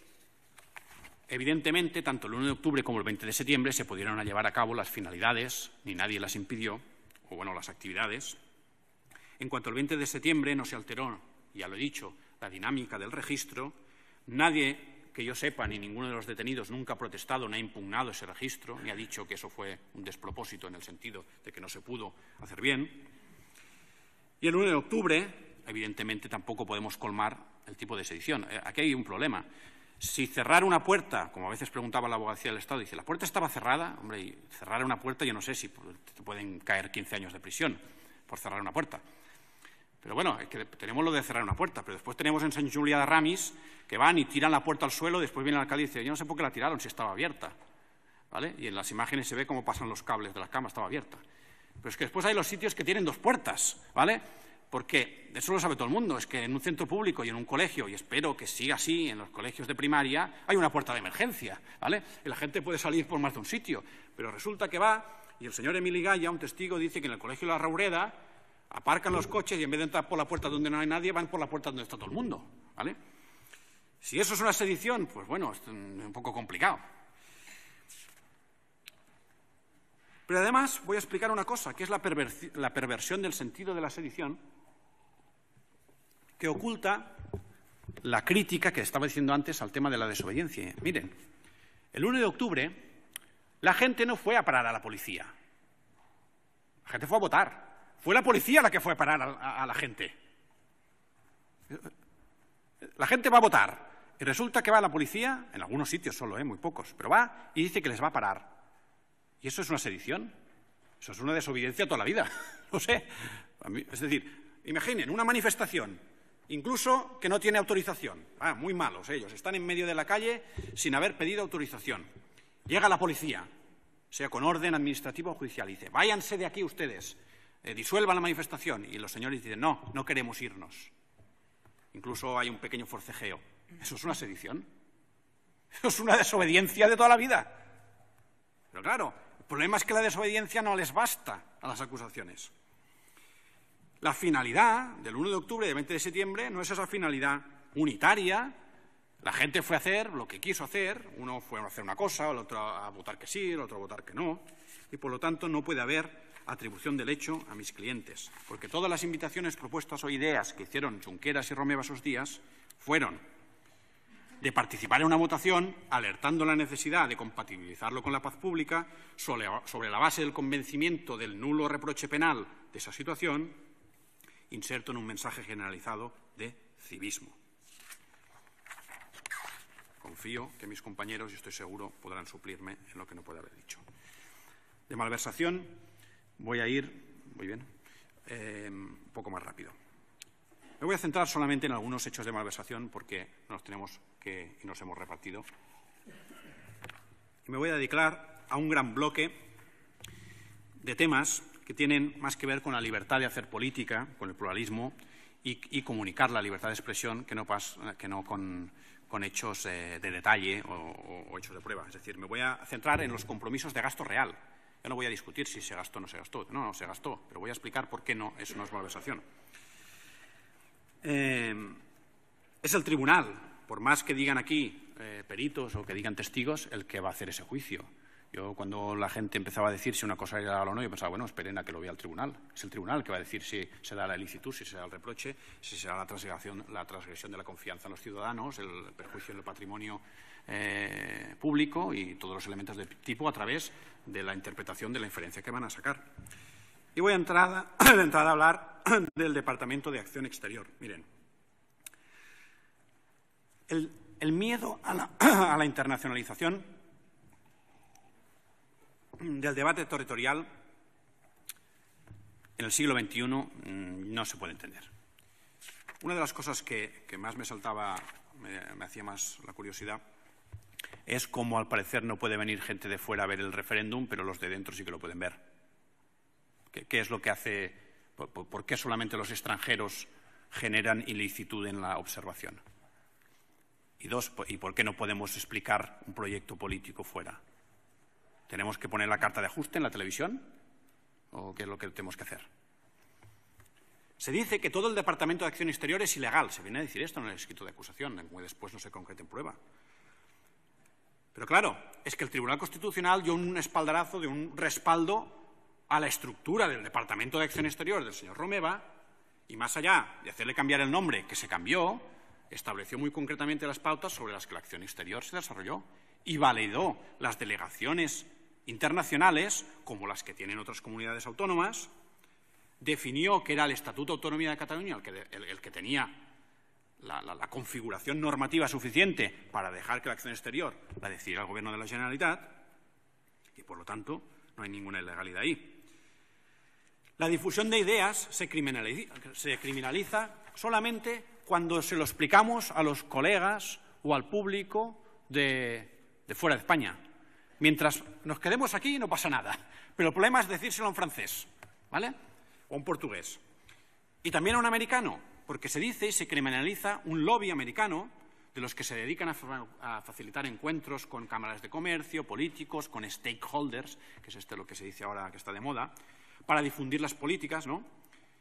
evidentemente, tanto el 1 de octubre como el 20 de septiembre se pudieron llevar a cabo las finalidades, ni nadie las impidió, o bueno, las actividades. En cuanto al 20 de septiembre no se alteró, ya lo he dicho, la dinámica del registro. Nadie, que yo sepa, ni ninguno de los detenidos nunca ha protestado, ni ha impugnado ese registro, ni ha dicho que eso fue un despropósito en el sentido de que no se pudo hacer bien. Y el 1 de octubre, evidentemente, tampoco podemos colmar el tipo de sedición. Aquí hay un problema. Si cerrar una puerta, como a veces preguntaba la Abogacía del Estado, dice, ¿la puerta estaba cerrada? Hombre, y cerrar una puerta, yo no sé si te pueden caer 15 años de prisión por cerrar una puerta. Pero bueno, es que tenemos lo de cerrar una puerta, pero después tenemos en Sant Julià de Ramis que van y tiran la puerta al suelo, después viene el alcalde y dice, yo no sé por qué la tiraron si estaba abierta, ¿vale? Y en las imágenes se ve cómo pasan los cables de la cama, estaba abierta. Pero es que después hay los sitios que tienen 2 puertas, ¿vale? Porque eso lo sabe todo el mundo, es que en un centro público y en un colegio, y espero que siga así en los colegios de primaria, hay una puerta de emergencia, ¿vale? Y la gente puede salir por más de un sitio, pero resulta que va, y el señor Emili Gaya, un testigo, dice que en el colegio de la Raureda aparcan los coches y en vez de entrar por la puerta donde no hay nadie, van por la puerta donde está todo el mundo, ¿vale? Si eso es una sedición, pues bueno, es un poco complicado. Pero además voy a explicar una cosa, que es la perversión del sentido de la sedición, que oculta la crítica que estaba diciendo antes al tema de la desobediencia. Miren, el 1 de octubre la gente no fue a parar a la policía. La gente fue a votar. Fue la policía la que fue a parar a la gente. La gente va a votar y resulta que va la policía, en algunos sitios solo, muy pocos, pero va y dice que les va a parar. ¿Y eso es una sedición? Eso es una desobediencia toda la vida. No sé. Es decir, imaginen una manifestación, incluso que no tiene autorización. Muy malos ellos. Están en medio de la calle sin haber pedido autorización. Llega la policía, sea con orden administrativo o judicial, y dice, váyanse de aquí ustedes. Disuelvan la manifestación, y los señores dicen, no, no queremos irnos. Incluso hay un pequeño forcejeo. ¿Eso es una sedición? Eso es una desobediencia de toda la vida. Pero claro, el problema es que la desobediencia no les basta a las acusaciones. La finalidad del 1 de octubre y del 20 de septiembre no es esa finalidad unitaria. La gente fue a hacer lo que quiso hacer. Uno fue a hacer una cosa, el otro a votar que sí, el otro a votar que no. Y por lo tanto no puede haber atribución del hecho a mis clientes, porque todas las invitaciones, propuestas o ideas que hicieron Junqueras y Romeva esos días fueron de participar en una votación, alertando la necesidad de compatibilizarlo con la paz pública, sobre la base del convencimiento del nulo reproche penal de esa situación, inserto en un mensaje generalizado de civismo. Confío que mis compañeros, y estoy seguro, podrán suplirme en lo que no pueda haber dicho. De malversación voy a ir, muy bien, un poco más rápido. Me voy a centrar solamente en algunos hechos de malversación porque nos hemos repartido. Y me voy a dedicar a un gran bloque de temas que tienen más que ver con la libertad de hacer política, con el pluralismo y comunicar la libertad de expresión que no con hechos de detalle o hechos de prueba. Es decir, me voy a centrar en los compromisos de gasto real. Yo no voy a discutir si se gastó o no se gastó. No se gastó, pero voy a explicar por qué no, eso no es malversación. Es el tribunal, por más que digan aquí peritos o que digan testigos, el que va a hacer ese juicio. Yo, cuando la gente empezaba a decir si una cosa era legal o no, yo pensaba, bueno, esperen a que lo vea el tribunal. Es el tribunal que va a decir si se da la ilicitud, si se da el reproche, si se da la transgresión de la confianza en los ciudadanos, el perjuicio del patrimonio público y todos los elementos de tipo a través de la interpretación de la inferencia que van a sacar. Y voy de entrada a hablar del Departamento de Acción Exterior. Miren, el miedo a la internacionalización del debate territorial en el siglo XXI no se puede entender. Una de las cosas que más me saltaba, me hacía más la curiosidad, es cómo al parecer no puede venir gente de fuera a ver el referéndum, pero los de dentro sí que lo pueden ver. ¿Qué es lo que hace? ¿Por qué solamente los extranjeros generan ilicitud en la observación? Y dos, ¿y por qué no podemos explicar un proyecto político fuera? ¿Tenemos que poner la carta de ajuste en la televisión? ¿O qué es lo que tenemos que hacer? Se dice que todo el Departamento de Acción Exterior es ilegal. Se viene a decir esto en el escrito de acusación, aunque después no se concrete en prueba. Pero claro, es que el Tribunal Constitucional dio un espaldarazo, de un respaldo a la estructura del Departamento de Acción Exterior del señor Romeva y, más allá de hacerle cambiar el nombre, que se cambió, estableció muy concretamente las pautas sobre las que la acción exterior se desarrolló y validó las delegaciones internacionales, como las que tienen otras comunidades autónomas, definió que era el Estatuto de Autonomía de Cataluña el que tenía la configuración normativa suficiente para dejar que la acción exterior la decidiera el Gobierno de la Generalitat y, por lo tanto, no hay ninguna ilegalidad ahí. La difusión de ideas se criminaliza solamente cuando se lo explicamos a los colegas o al público de fuera de España. Mientras nos quedemos aquí no pasa nada, pero el problema es decírselo a un francés, ¿vale? O a un portugués. Y también a un americano, porque se dice y se criminaliza un lobby americano de los que se dedican a facilitar encuentros con cámaras de comercio, políticos, con stakeholders, que es lo que se dice ahora que está de moda, para difundir las políticas, ¿no?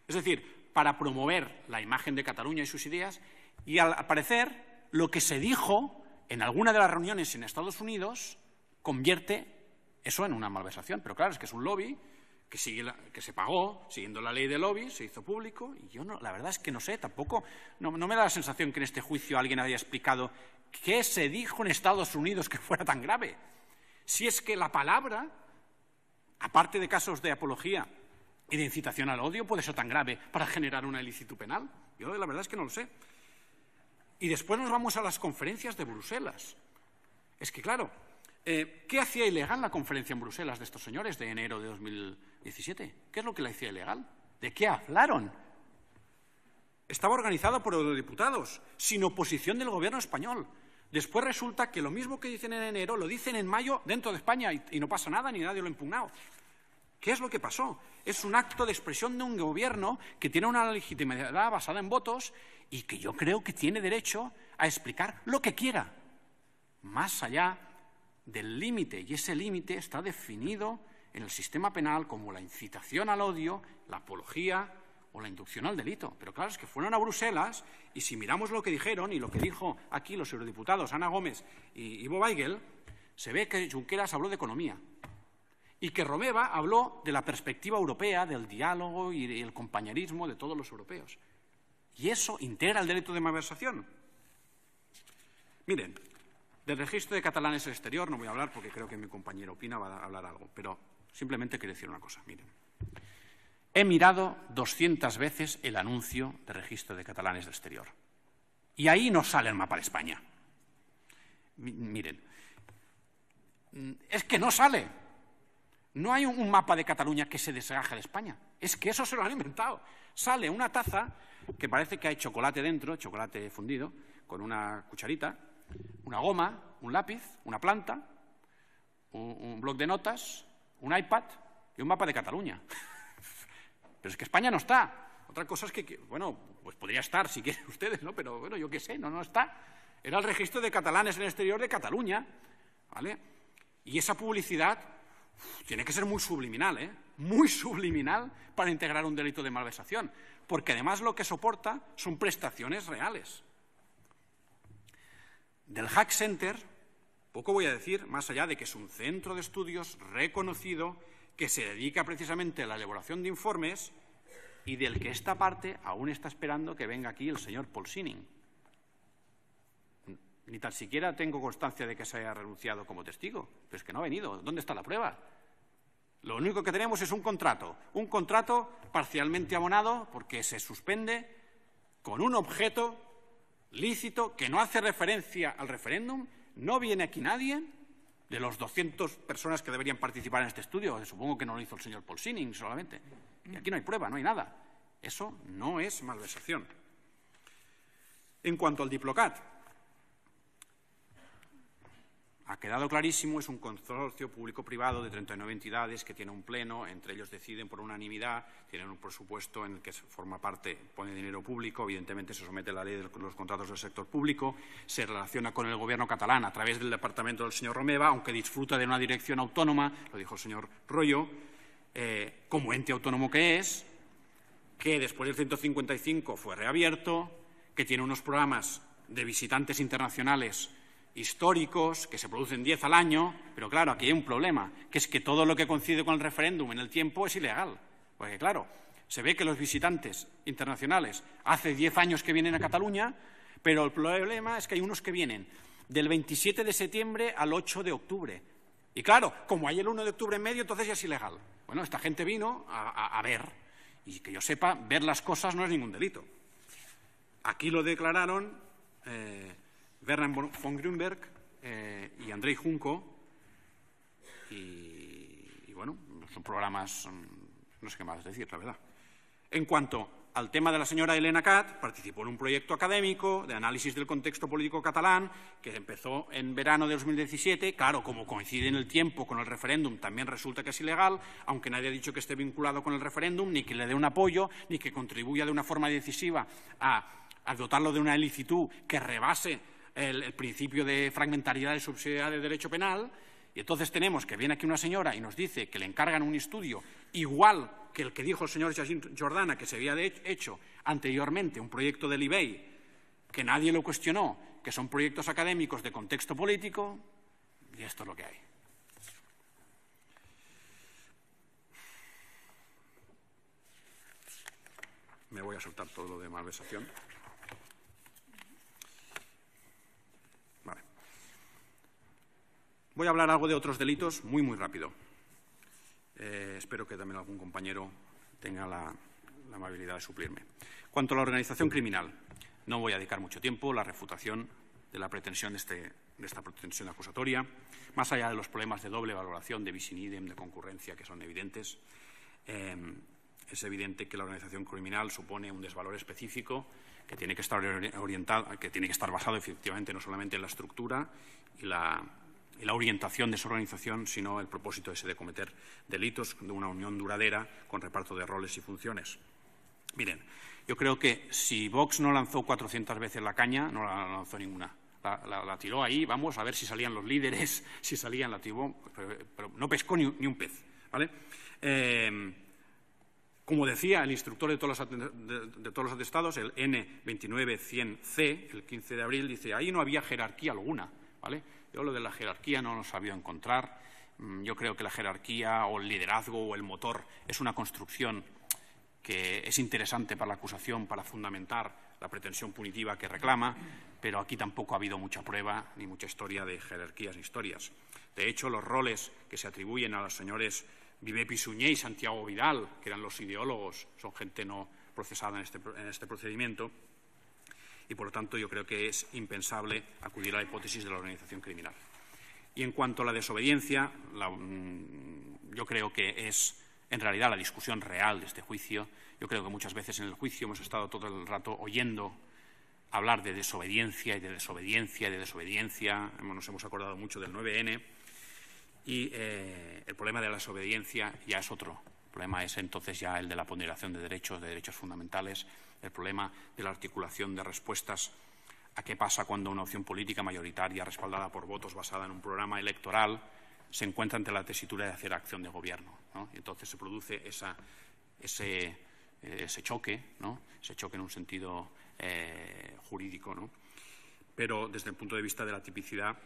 Es decir, para promover la imagen de Cataluña y sus ideas, y al parecer lo que se dijo en alguna de las reuniones en Estados Unidos convierte eso en una malversación. Pero claro, es que es un lobby que se pagó siguiendo la ley de lobby, se hizo público, y yo la verdad es que no sé, tampoco, no me da la sensación que en este juicio alguien haya explicado qué se dijo en Estados Unidos que fuera tan grave. Si es que la palabra, aparte de casos de apología y de incitación al odio, puede ser tan grave para generar una ilícito penal. Yo la verdad es que no lo sé. Y después nos vamos a las conferencias de Bruselas. Es que, claro, ¿qué hacía ilegal la conferencia en Bruselas de estos señores de enero de 2017? ¿Qué es lo que la hacía ilegal? ¿De qué hablaron? Estaba organizado por eurodiputados, sin oposición del Gobierno español. Después resulta que lo mismo que dicen en enero lo dicen en mayo dentro de España y no pasa nada ni nadie lo ha impugnado. ¿Qué es lo que pasó? Es un acto de expresión de un gobierno que tiene una legitimidad basada en votos y que yo creo que tiene derecho a explicar lo que quiera, más allá del límite. Y ese límite está definido en el sistema penal como la incitación al odio, la apología o la inducción al delito. Pero claro, es que fueron a Bruselas y si miramos lo que dijeron y lo que dijo aquí los eurodiputados Ana Gómez y Ivo Weigel, se ve que Junqueras habló de economía y que Romeva habló de la perspectiva europea, del diálogo y el compañerismo de todos los europeos. Y eso integra el delito de malversación. Miren, del registro de catalanes en el exterior no voy a hablar porque creo que mi compañero Pina va a hablar algo, pero simplemente quiero decir una cosa. Miren, he mirado 200 veces el anuncio de registro de catalanes del exterior y ahí no sale el mapa de España. Miren, es que no sale. No hay un mapa de Cataluña que se desgaje de España. Es que eso se lo han inventado. Sale una taza que parece que hay chocolate dentro, chocolate fundido, con una cucharita, una goma, un lápiz, una planta, un bloc de notas, un iPad y un mapa de Cataluña. Pero es que España no está. Otra cosa es que, bueno, pues podría estar si quieren ustedes, ¿no? Pero bueno, yo qué sé, no está. Era el registro de catalanes en el exterior de Cataluña, ¿vale? Y esa publicidad tiene que ser muy subliminal, ¿eh? Muy subliminal para integrar un delito de malversación, porque además lo que soporta son prestaciones reales. Del Hack Center poco voy a decir, más allá de que es un centro de estudios reconocido que se dedica precisamente a la elaboración de informes y del que esta parte aún está esperando que venga aquí el señor Paul Sinning. Ni tan siquiera tengo constancia de que se haya renunciado como testigo, pero es que no ha venido. ¿Dónde está la prueba? Lo único que tenemos es un contrato parcialmente abonado porque se suspende con un objeto lícito que no hace referencia al referéndum. No viene aquí nadie de los 200 personas que deberían participar en este estudio. Supongo que no lo hizo el señor Paul Sinning solamente. Y aquí no hay prueba, no hay nada. Eso no es malversación. En cuanto al Diplocat, ha quedado clarísimo, es un consorcio público-privado de 39 entidades que tiene un pleno, entre ellos deciden por unanimidad, tienen un presupuesto en el que forma parte, pone dinero público, evidentemente se somete a la ley de los contratos del sector público, se relaciona con el Gobierno catalán a través del departamento del señor Romeva, aunque disfruta de una dirección autónoma, lo dijo el señor Royo, como ente autónomo que es, que después del 155 fue reabierto, que tiene unos programas de visitantes internacionales históricos que se producen 10 al año, pero claro, aquí hay un problema, que es que todo lo que coincide con el referéndum en el tiempo es ilegal. Porque claro, se ve que los visitantes internacionales hace 10 años que vienen a Cataluña, pero el problema es que hay unos que vienen del 27 de septiembre al 8 de octubre. Y claro, como hay el 1 de octubre en medio, entonces ya es ilegal. Bueno, esta gente vino a ver, y que yo sepa, ver las cosas no es ningún delito. Aquí lo declararon Bernard von Grünberg y Andrei Junco, y bueno, son programas, no sé qué más decir, la verdad. En cuanto al tema de la señora Elena Cat, participó en un proyecto académico de análisis del contexto político catalán que empezó en verano de 2017. Claro, como coincide en el tiempo con el referéndum, también resulta que es ilegal, aunque nadie ha dicho que esté vinculado con el referéndum, ni que le dé un apoyo, ni que contribuya de una forma decisiva a dotarlo de una licitud que rebase el principio de fragmentariedad y subsidiariedad del derecho penal. Y entonces tenemos que viene aquí una señora y nos dice que le encargan un estudio igual que el que dijo el señor Jacint Jordana que se había hecho anteriormente, un proyecto del IBEI, que nadie lo cuestionó, que son proyectos académicos de contexto político, y esto es lo que hay. Me voy a soltar todo lo de malversación. Vale. Voy a hablar algo de otros delitos muy, muy rápido. Espero que también algún compañero tenga la amabilidad de suplirme. Cuanto a la organización criminal, no voy a dedicar mucho tiempo a la refutación de la pretensión de esta pretensión acusatoria, más allá de los problemas de doble valoración, de bis in idem, de concurrencia, que son evidentes. Es evidente que la organización criminal supone un desvalor específico que tiene que estar orientado, que tiene que estar basado efectivamente no solamente en la estructura y la orientación de esa organización, sino el propósito ese de cometer delitos de una unión duradera con reparto de roles y funciones. Miren, yo creo que si Vox no lanzó 400 veces la caña, no la lanzó ninguna. La tiró ahí, vamos a ver si salían los líderes, si salían, la tiró, pero no pescó ni un pez, ¿vale? Como decía el instructor de todos los atestados, el N29100C, el 15 de abril, dice, ahí no había jerarquía alguna, ¿vale? Yo lo de la jerarquía no lo sabía encontrar. Yo creo que la jerarquía o el liderazgo o el motor es una construcción que es interesante para la acusación, para fundamentar la pretensión punitiva que reclama, pero aquí tampoco ha habido mucha prueba ni mucha historia de jerarquías ni historias. De hecho, los roles que se atribuyen a los señores Viver Pisunyer y Santiago Vidal, que eran los ideólogos, son gente no procesada en este procedimiento, y por lo tanto yo creo que es impensable acudir a la hipótesis de la organización criminal. Y en cuanto a la desobediencia, yo creo que es en realidad la discusión real de este juicio. Yo creo que muchas veces en el juicio hemos estado todo el rato oyendo hablar de desobediencia y de desobediencia y de desobediencia. Nos hemos acordado mucho del 9N y el problema de la desobediencia ya es otro. El problema es entonces ya el de la ponderación de derechos fundamentales, el problema de la articulación de respuestas a qué pasa cuando una opción política mayoritaria respaldada por votos basada en un programa electoral se encuentra ante la tesitura de hacer acción de gobierno, ¿no? Y entonces se produce ese choque, ¿no? Ese choque en un sentido jurídico, ¿no? Pero desde el punto de vista de la tipicidad,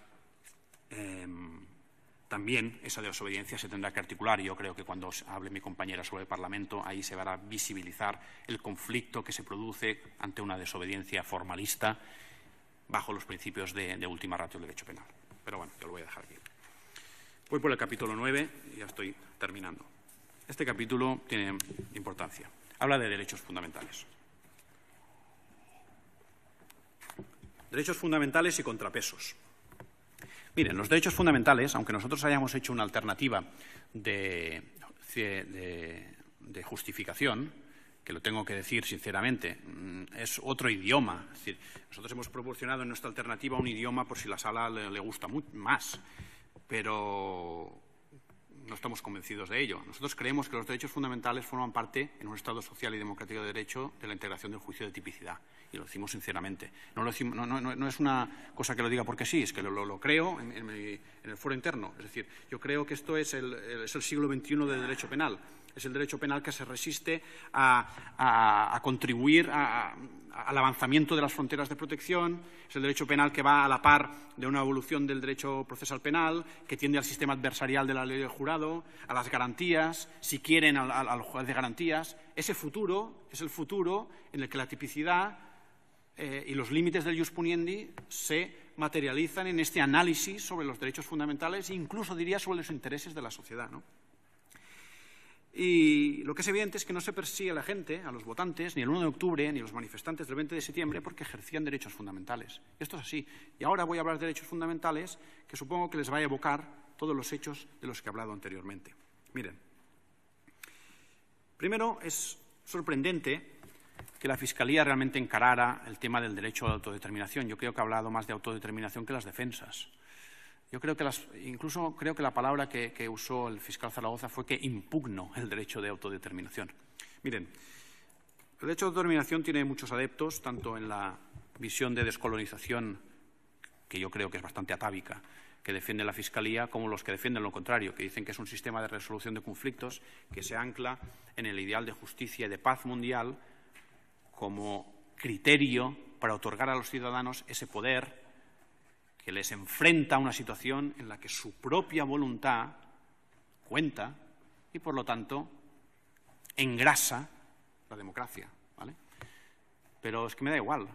también esa desobediencia se tendrá que articular, y yo creo que cuando hable mi compañera sobre el Parlamento, ahí se va a visibilizar el conflicto que se produce ante una desobediencia formalista bajo los principios de última ratio del derecho penal. Pero bueno, yo lo voy a dejar aquí. Voy por el capítulo 9 y ya estoy terminando. Este capítulo tiene importancia. Habla de derechos fundamentales. Derechos fundamentales y contrapesos. Miren, los derechos fundamentales, aunque nosotros hayamos hecho una alternativa de justificación, que lo tengo que decir sinceramente, es otro idioma. Es decir, nosotros hemos proporcionado en nuestra alternativa un idioma por si la sala le gusta más, pero no estamos convencidos de ello. Nosotros creemos que los derechos fundamentales forman parte, en un Estado social y democrático de derecho, de la integración del juicio de tipicidad. Y lo decimos sinceramente. No es una cosa que lo diga porque sí, es que lo creo en el foro interno. Es decir, yo creo que esto es el siglo XXI del derecho penal. Es el derecho penal que se resiste a contribuir a al avanzamiento de las fronteras de protección, es el derecho penal que va a la par de una evolución del derecho procesal penal, que tiende al sistema adversarial de la ley del jurado, a las garantías, si quieren, al juez de garantías. Ese futuro es el futuro en el que la tipicidad y los límites del ius puniendi se materializan en este análisis sobre los derechos fundamentales e incluso, diría, sobre los intereses de la sociedad, ¿no? Y lo que es evidente es que no se persigue a la gente, a los votantes, ni el 1 de octubre, ni los manifestantes del 20 de septiembre, porque ejercían derechos fundamentales. Esto es así. Y ahora voy a hablar de derechos fundamentales que supongo que les va a evocar todos los hechos de los que he hablado anteriormente. Miren, primero es sorprendente que la Fiscalía realmente encarara el tema del derecho a la autodeterminación. Yo creo que ha hablado más de autodeterminación que las defensas. Yo creo que incluso creo que la palabra que usó el fiscal Zaragoza fue que impugnó el derecho de autodeterminación. Miren, el derecho de autodeterminación tiene muchos adeptos, tanto en la visión de descolonización, que yo creo que es bastante atávica, que defiende la Fiscalía, como los que defienden lo contrario, que dicen que es un sistema de resolución de conflictos que se ancla en el ideal de justicia y de paz mundial como criterio para otorgar a los ciudadanos ese poder que les enfrenta a una situación en la que su propia voluntad cuenta y, por lo tanto, engrasa la democracia, ¿vale? Pero es que me da igual,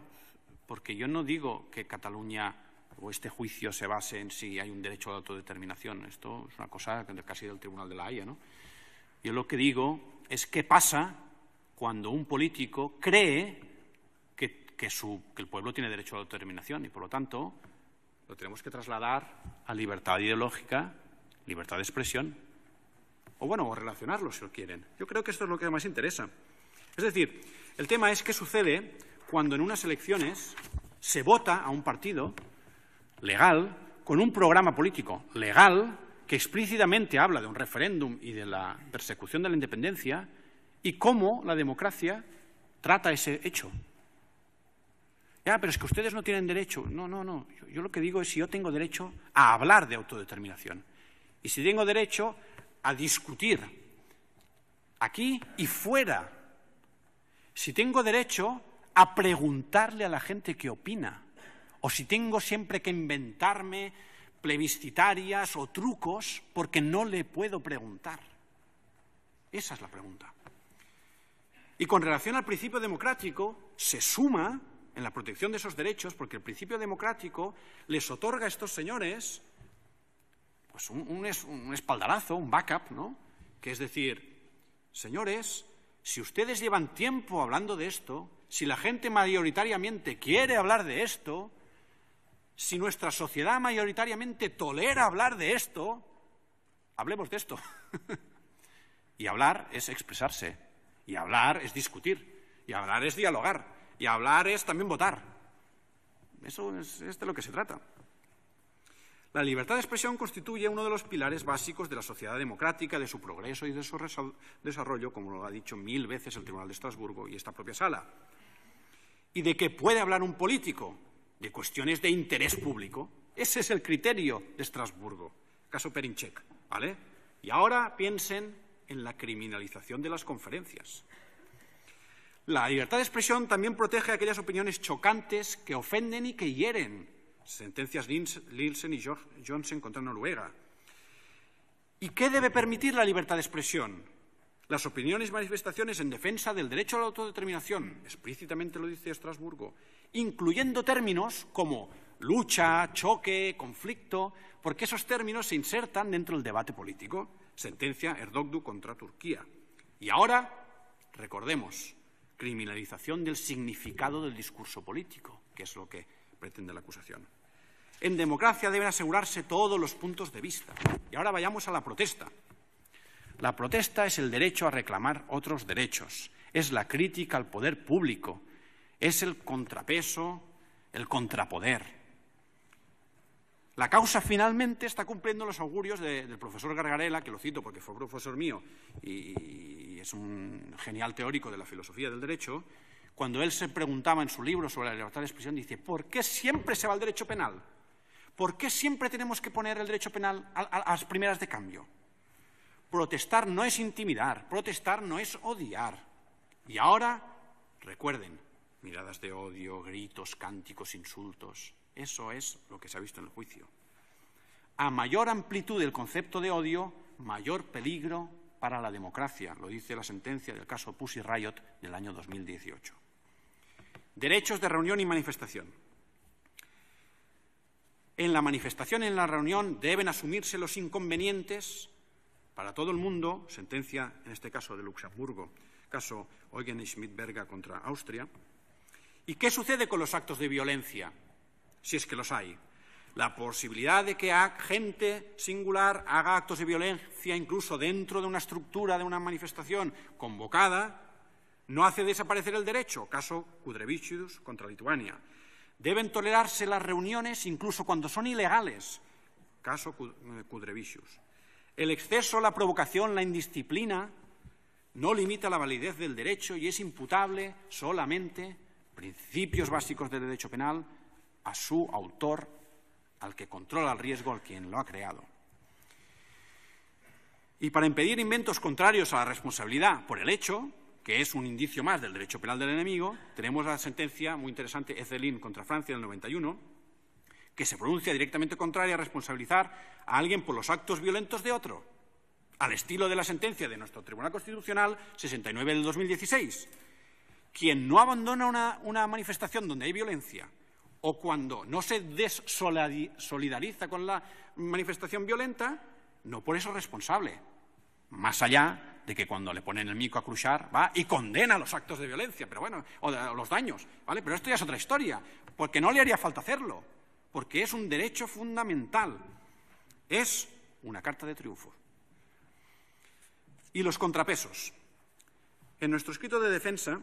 porque yo no digo que Cataluña o este juicio se base en si hay un derecho a la autodeterminación. Esto es una cosa casi del Tribunal de la Haya, ¿no? Yo lo que digo es qué pasa cuando un político cree que el pueblo tiene derecho a la autodeterminación y, por lo tanto, lo tenemos que trasladar a libertad ideológica, libertad de expresión, o relacionarlo si lo quieren. Yo creo que esto es lo que más interesa. Es decir, el tema es qué sucede cuando en unas elecciones se vota a un partido legal, con un programa político legal, que explícitamente habla de un referéndum y de la persecución de la independencia, y cómo la democracia trata ese hecho. Ya, pero es que ustedes no tienen derecho. No. Yo lo que digo es si yo tengo derecho a hablar de autodeterminación y si tengo derecho a discutir aquí y fuera. Si tengo derecho a preguntarle a la gente qué opina o si tengo siempre que inventarme plebiscitarias o trucos porque no le puedo preguntar. Esa es la pregunta. Y con relación al principio democrático se suma en la protección de esos derechos, porque el principio democrático les otorga a estos señores pues un espaldarazo, un backup, ¿no? Que es decir, señores, si ustedes llevan tiempo hablando de esto, si la gente mayoritariamente quiere hablar de esto, si nuestra sociedad mayoritariamente tolera hablar de esto, hablemos de esto. Y hablar es expresarse, y hablar es discutir, y hablar es dialogar. Y hablar es también votar. Eso es de lo que se trata. La libertad de expresión constituye uno de los pilares básicos de la sociedad democrática, de su progreso y de su desarrollo, como lo ha dicho 1000 veces el Tribunal de Estrasburgo y esta propia sala. ¿Y de qué puede hablar un político? De cuestiones de interés público. Ese es el criterio de Estrasburgo, caso Perinchek, ¿vale? Y ahora piensen en la criminalización de las conferencias. La libertad de expresión también protege aquellas opiniones chocantes que ofenden y que hieren. Sentencias Nielsen y Johnson contra Noruega. ¿Y qué debe permitir la libertad de expresión? Las opiniones y manifestaciones en defensa del derecho a la autodeterminación, explícitamente lo dice Estrasburgo, incluyendo términos como lucha, choque, conflicto, porque esos términos se insertan dentro del debate político. Sentencia Erdoğan contra Turquía. Y ahora, recordemos, criminalización del significado del discurso político, que es lo que pretende la acusación. En democracia deben asegurarse todos los puntos de vista. Y ahora vayamos a la protesta. La protesta es el derecho a reclamar otros derechos, es la crítica al poder público, es el contrapeso, el contrapoder. La causa finalmente está cumpliendo los augurios del profesor Gargarella, que lo cito porque fue profesor mío y es un genial teórico de la filosofía del derecho. Cuando él se preguntaba en su libro sobre la libertad de expresión, dice, ¿por qué siempre se va al derecho penal? ¿Por qué siempre tenemos que poner el derecho penal a las primeras de cambio? Protestar no es intimidar, protestar no es odiar. Y ahora, recuerden, miradas de odio, gritos, cánticos, insultos. Eso es lo que se ha visto en el juicio. A mayor amplitud del concepto de odio, mayor peligro para la democracia, lo dice la sentencia del caso Pussy Riot del año 2018. Derechos de reunión y manifestación. En la manifestación y en la reunión deben asumirse los inconvenientes para todo el mundo, sentencia en este caso de Luxemburgo, caso Eugen Schmidt-Berger contra Austria. ¿Y qué sucede con los actos de violencia, si es que los hay? La posibilidad de que gente singular haga actos de violencia incluso dentro de una estructura de una manifestación convocada no hace desaparecer el derecho, caso Kudrevicius contra Lituania. Deben tolerarse las reuniones incluso cuando son ilegales, caso Kudrevicius. El exceso, la provocación, la indisciplina no limita la validez del derecho y es imputable solamente, principios básicos del derecho penal, a su autor, al que controla el riesgo, al quien lo ha creado. Y para impedir inventos contrarios a la responsabilidad por el hecho, que es un indicio más del derecho penal del enemigo, tenemos la sentencia muy interesante Ezelin contra Francia del 91, que se pronuncia directamente contraria a responsabilizar a alguien por los actos violentos de otro, al estilo de la sentencia de nuestro Tribunal Constitucional 69 del 2016. Quien no abandona una manifestación donde hay violencia o cuando no se desolidariza con la manifestación violenta, no por eso es responsable. Más allá de que cuando le ponen el mico a Cruchar va y condena los actos de violencia, pero bueno, o los daños, ¿vale? Pero esto ya es otra historia, porque no le haría falta hacerlo, porque es un derecho fundamental, es una carta de triunfo. Y los contrapesos. En nuestro escrito de defensa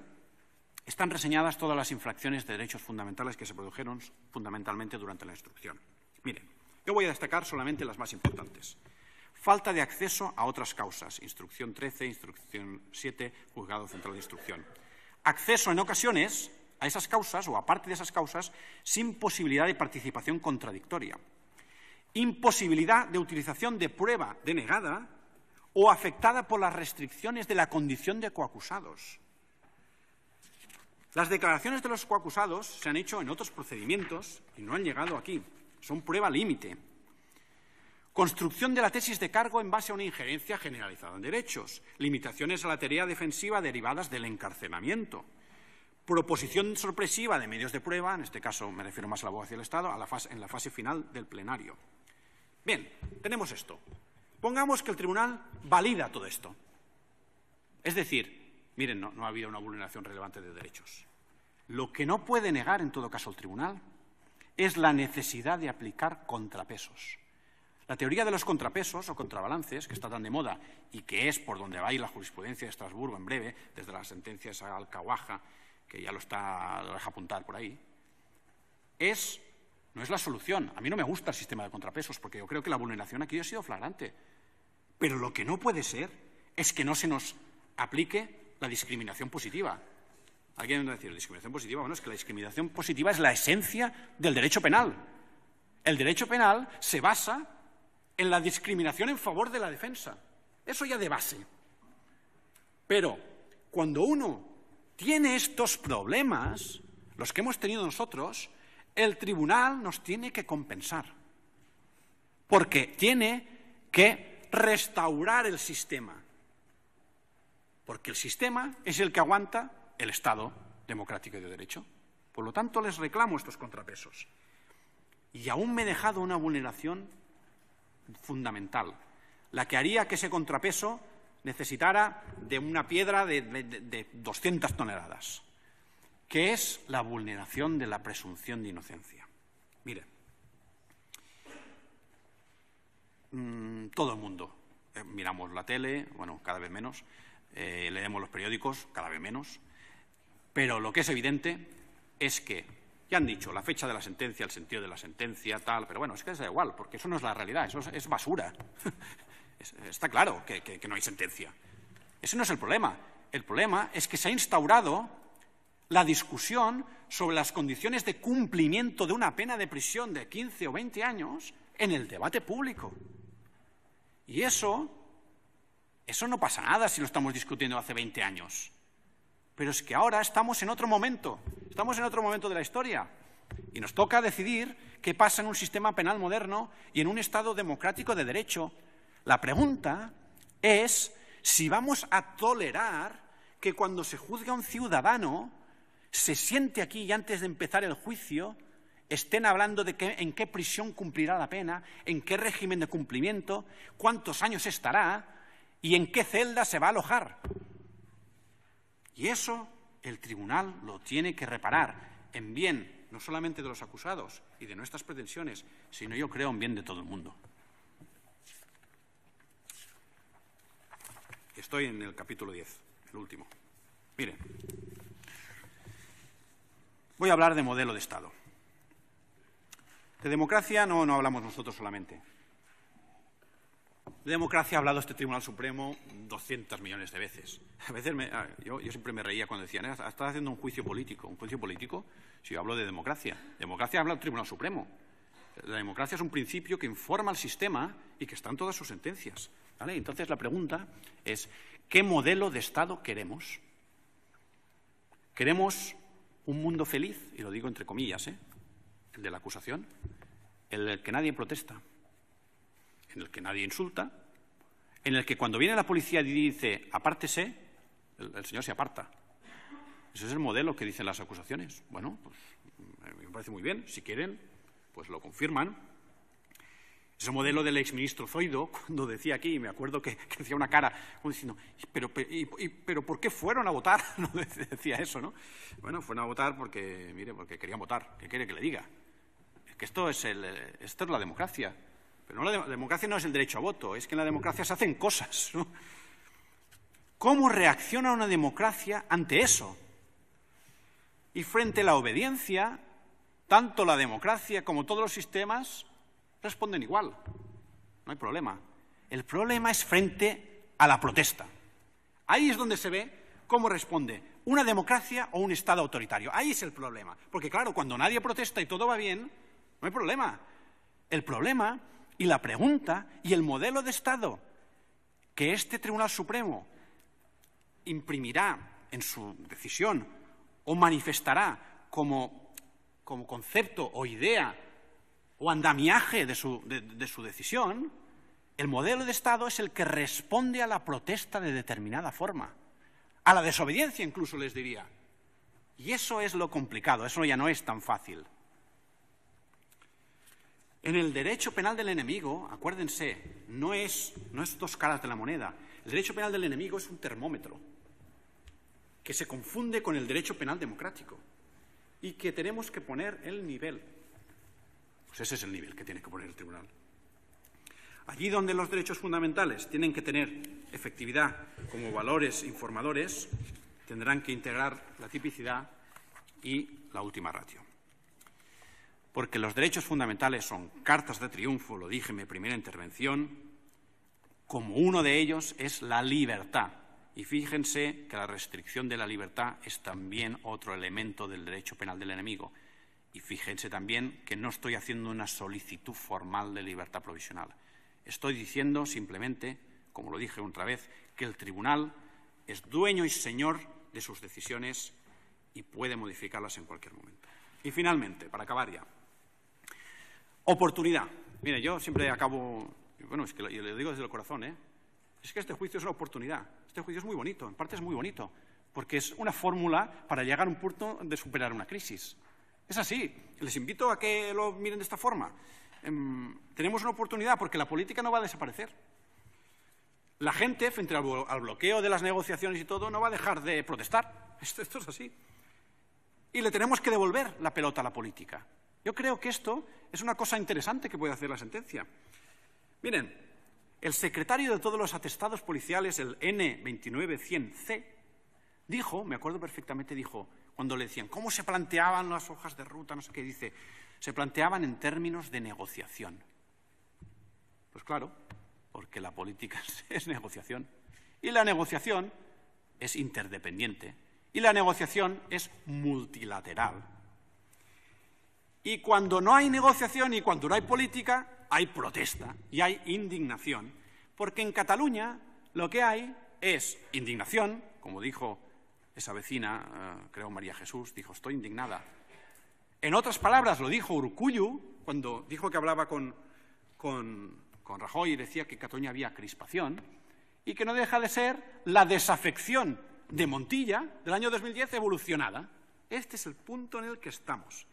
están reseñadas todas las infracciones de derechos fundamentales que se produjeron fundamentalmente durante la instrucción. Miren, yo voy a destacar solamente las más importantes. Falta de acceso a otras causas, instrucción 13, instrucción 7, juzgado central de instrucción. Acceso en ocasiones a esas causas o a parte de esas causas sin posibilidad de participación contradictoria. Imposibilidad de utilización de prueba denegada o afectada por las restricciones de la condición de coacusados. Las declaraciones de los coacusados se han hecho en otros procedimientos y no han llegado aquí. Son prueba límite. Construcción de la tesis de cargo en base a una injerencia generalizada en derechos. Limitaciones a la tarea defensiva derivadas del encarcelamiento. Proposición sorpresiva de medios de prueba, en este caso me refiero más a la abogacía del Estado, en la fase final del plenario. Bien, tenemos esto. Pongamos que el tribunal valida todo esto. Es decir, miren, no ha habido una vulneración relevante de derechos. Lo que no puede negar, en todo caso, el tribunal es la necesidad de aplicar contrapesos. La teoría de los contrapesos o contrabalances, que está tan de moda y que es por donde va a ir la jurisprudencia de Estrasburgo en breve, desde las sentencias a Alcahuaja, que ya lo deja apuntar por ahí, no es la solución. A mí no me gusta el sistema de contrapesos porque yo creo que la vulneración aquí ha sido flagrante. Pero lo que no puede ser es que no se nos aplique la discriminación positiva. Alguien va a decir, discriminación positiva, bueno, es que la discriminación positiva es la esencia del derecho penal. El derecho penal se basa en la discriminación en favor de la defensa. Eso ya de base. Pero cuando uno tiene estos problemas, los que hemos tenido nosotros, el tribunal nos tiene que compensar. Porque tiene que restaurar el sistema. Porque el sistema es el que aguanta el Estado democrático y de derecho. Por lo tanto, les reclamo estos contrapesos. Y aún me he dejado una vulneración fundamental, la que haría que ese contrapeso necesitara de una piedra de 200 toneladas, que es la vulneración de la presunción de inocencia. Mire, todo el mundo miramos la tele, bueno, cada vez menos, leemos los periódicos, cada vez menos, pero lo que es evidente es que ya han dicho la fecha de la sentencia, el sentido de la sentencia, tal, pero bueno, es que da igual, porque eso no es la realidad, eso es basura. Está claro que no hay sentencia. Ese no es el problema. El problema es que se ha instaurado la discusión sobre las condiciones de cumplimiento de una pena de prisión de 15 o 20 años en el debate público. Y eso no pasa nada si lo estamos discutiendo hace 20 años. Pero es que ahora estamos en otro momento. Estamos en otro momento de la historia y nos toca decidir qué pasa en un sistema penal moderno y en un Estado democrático de derecho. La pregunta es si vamos a tolerar que cuando se juzga a un ciudadano se siente aquí y antes de empezar el juicio estén hablando de en qué prisión cumplirá la pena, en qué régimen de cumplimiento, cuántos años estará y en qué celda se va a alojar. Y eso el tribunal lo tiene que reparar en bien no solamente de los acusados y de nuestras pretensiones, sino yo creo en bien de todo el mundo. Estoy en el capítulo 10, el último. Miren, voy a hablar de modelo de Estado. De democracia no hablamos nosotros solamente. De democracia ha hablado este Tribunal Supremo 200 millones de veces. A veces yo siempre me reía cuando decían, estás haciendo un juicio político. ¿Un juicio político? Si yo hablo de democracia. Democracia habla el Tribunal Supremo. La democracia es un principio que informa al sistema y que está en todas sus sentencias. ¿Vale? Entonces la pregunta es, ¿qué modelo de Estado queremos? ¿Queremos un mundo feliz? Y lo digo entre comillas, el de la acusación, el que nadie protesta, en el que nadie insulta, en el que cuando viene la policía y dice apártese, el señor se aparta. Ese es el modelo que dicen las acusaciones. Bueno, pues me parece muy bien. Si quieren, pues lo confirman. Ese modelo del exministro Zoido, cuando decía aquí, me acuerdo que decía una cara como diciendo, pero ¿por qué fueron a votar? No decía eso, ¿no? Bueno, fueron a votar porque, mire, porque querían votar. ¿Qué quiere que le diga? Es que esto es la democracia. Pero no, la democracia no es el derecho a voto, es que en la democracia se hacen cosas, ¿no? ¿Cómo reacciona una democracia ante eso? Y frente a la obediencia, tanto la democracia como todos los sistemas responden igual. No hay problema. El problema es frente a la protesta. Ahí es donde se ve cómo responde una democracia o un Estado autoritario. Ahí es el problema. Porque claro, cuando nadie protesta y todo va bien, no hay problema. El problema y la pregunta y el modelo de Estado que este Tribunal Supremo imprimirá en su decisión o manifestará como concepto o idea o andamiaje de su decisión, el modelo de Estado es el que responde a la protesta de determinada forma, a la desobediencia incluso les diría. Y eso es lo complicado, eso ya no es tan fácil. En el derecho penal del enemigo, acuérdense, no es dos caras de la moneda. El derecho penal del enemigo es un termómetro que se confunde con el derecho penal democrático y que tenemos que poner el nivel. Pues ese es el nivel que tiene que poner el tribunal. Allí donde los derechos fundamentales tienen que tener efectividad como valores informadores, tendrán que integrar la tipicidad y la última ratio. Porque los derechos fundamentales son cartas de triunfo, lo dije en mi primera intervención, como uno de ellos es la libertad. Y fíjense que la restricción de la libertad es también otro elemento del derecho penal del enemigo. Y fíjense también que no estoy haciendo una solicitud formal de libertad provisional. Estoy diciendo simplemente, como lo dije otra vez, que el tribunal es dueño y señor de sus decisiones y puede modificarlas en cualquier momento. Y finalmente, para acabar ya, oportunidad. Mire, yo siempre acabo, bueno, es que lo digo desde el corazón, es que este juicio es una oportunidad. Este juicio es muy bonito, en parte es muy bonito, porque es una fórmula para llegar a un punto de superar una crisis. Es así. Les invito a que lo miren de esta forma. Tenemos una oportunidad porque la política no va a desaparecer. La gente, frente al bloqueo de las negociaciones y todo, no va a dejar de protestar. Esto es así. Y le tenemos que devolver la pelota a la política. Yo creo que esto es una cosa interesante que puede hacer la sentencia. Miren, el secretario de todos los atestados policiales, el N29100C, dijo, me acuerdo perfectamente, dijo, cuando le decían, ¿cómo se planteaban las hojas de ruta? No sé qué, dice, se planteaban en términos de negociación. Pues claro, porque la política es negociación. Y la negociación es interdependiente. Y la negociación es multilateral. Y cuando no hay negociación y cuando no hay política, hay protesta y hay indignación. Porque en Cataluña lo que hay es indignación, como dijo esa vecina, creo María Jesús, dijo: estoy indignada. En otras palabras, lo dijo Urkullu cuando dijo que hablaba con Rajoy y decía que en Cataluña había crispación, y que no deja de ser la desafección de Montilla del año 2010 evolucionada. Este es el punto en el que estamos.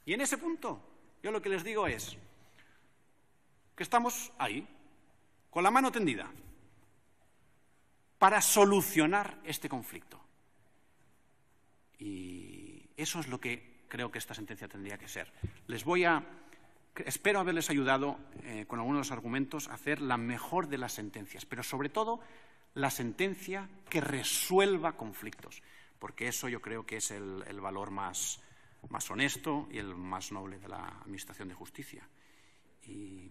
Y en ese punto, yo lo que les digo es que estamos ahí, con la mano tendida, para solucionar este conflicto. Y eso es lo que creo que esta sentencia tendría que ser. Espero haberles ayudado con algunos de los argumentos a hacer la mejor de las sentencias, pero sobre todo la sentencia que resuelva conflictos, porque eso yo creo que es el valor más honesto y el más noble de la Administración de Justicia. Y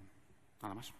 nada más.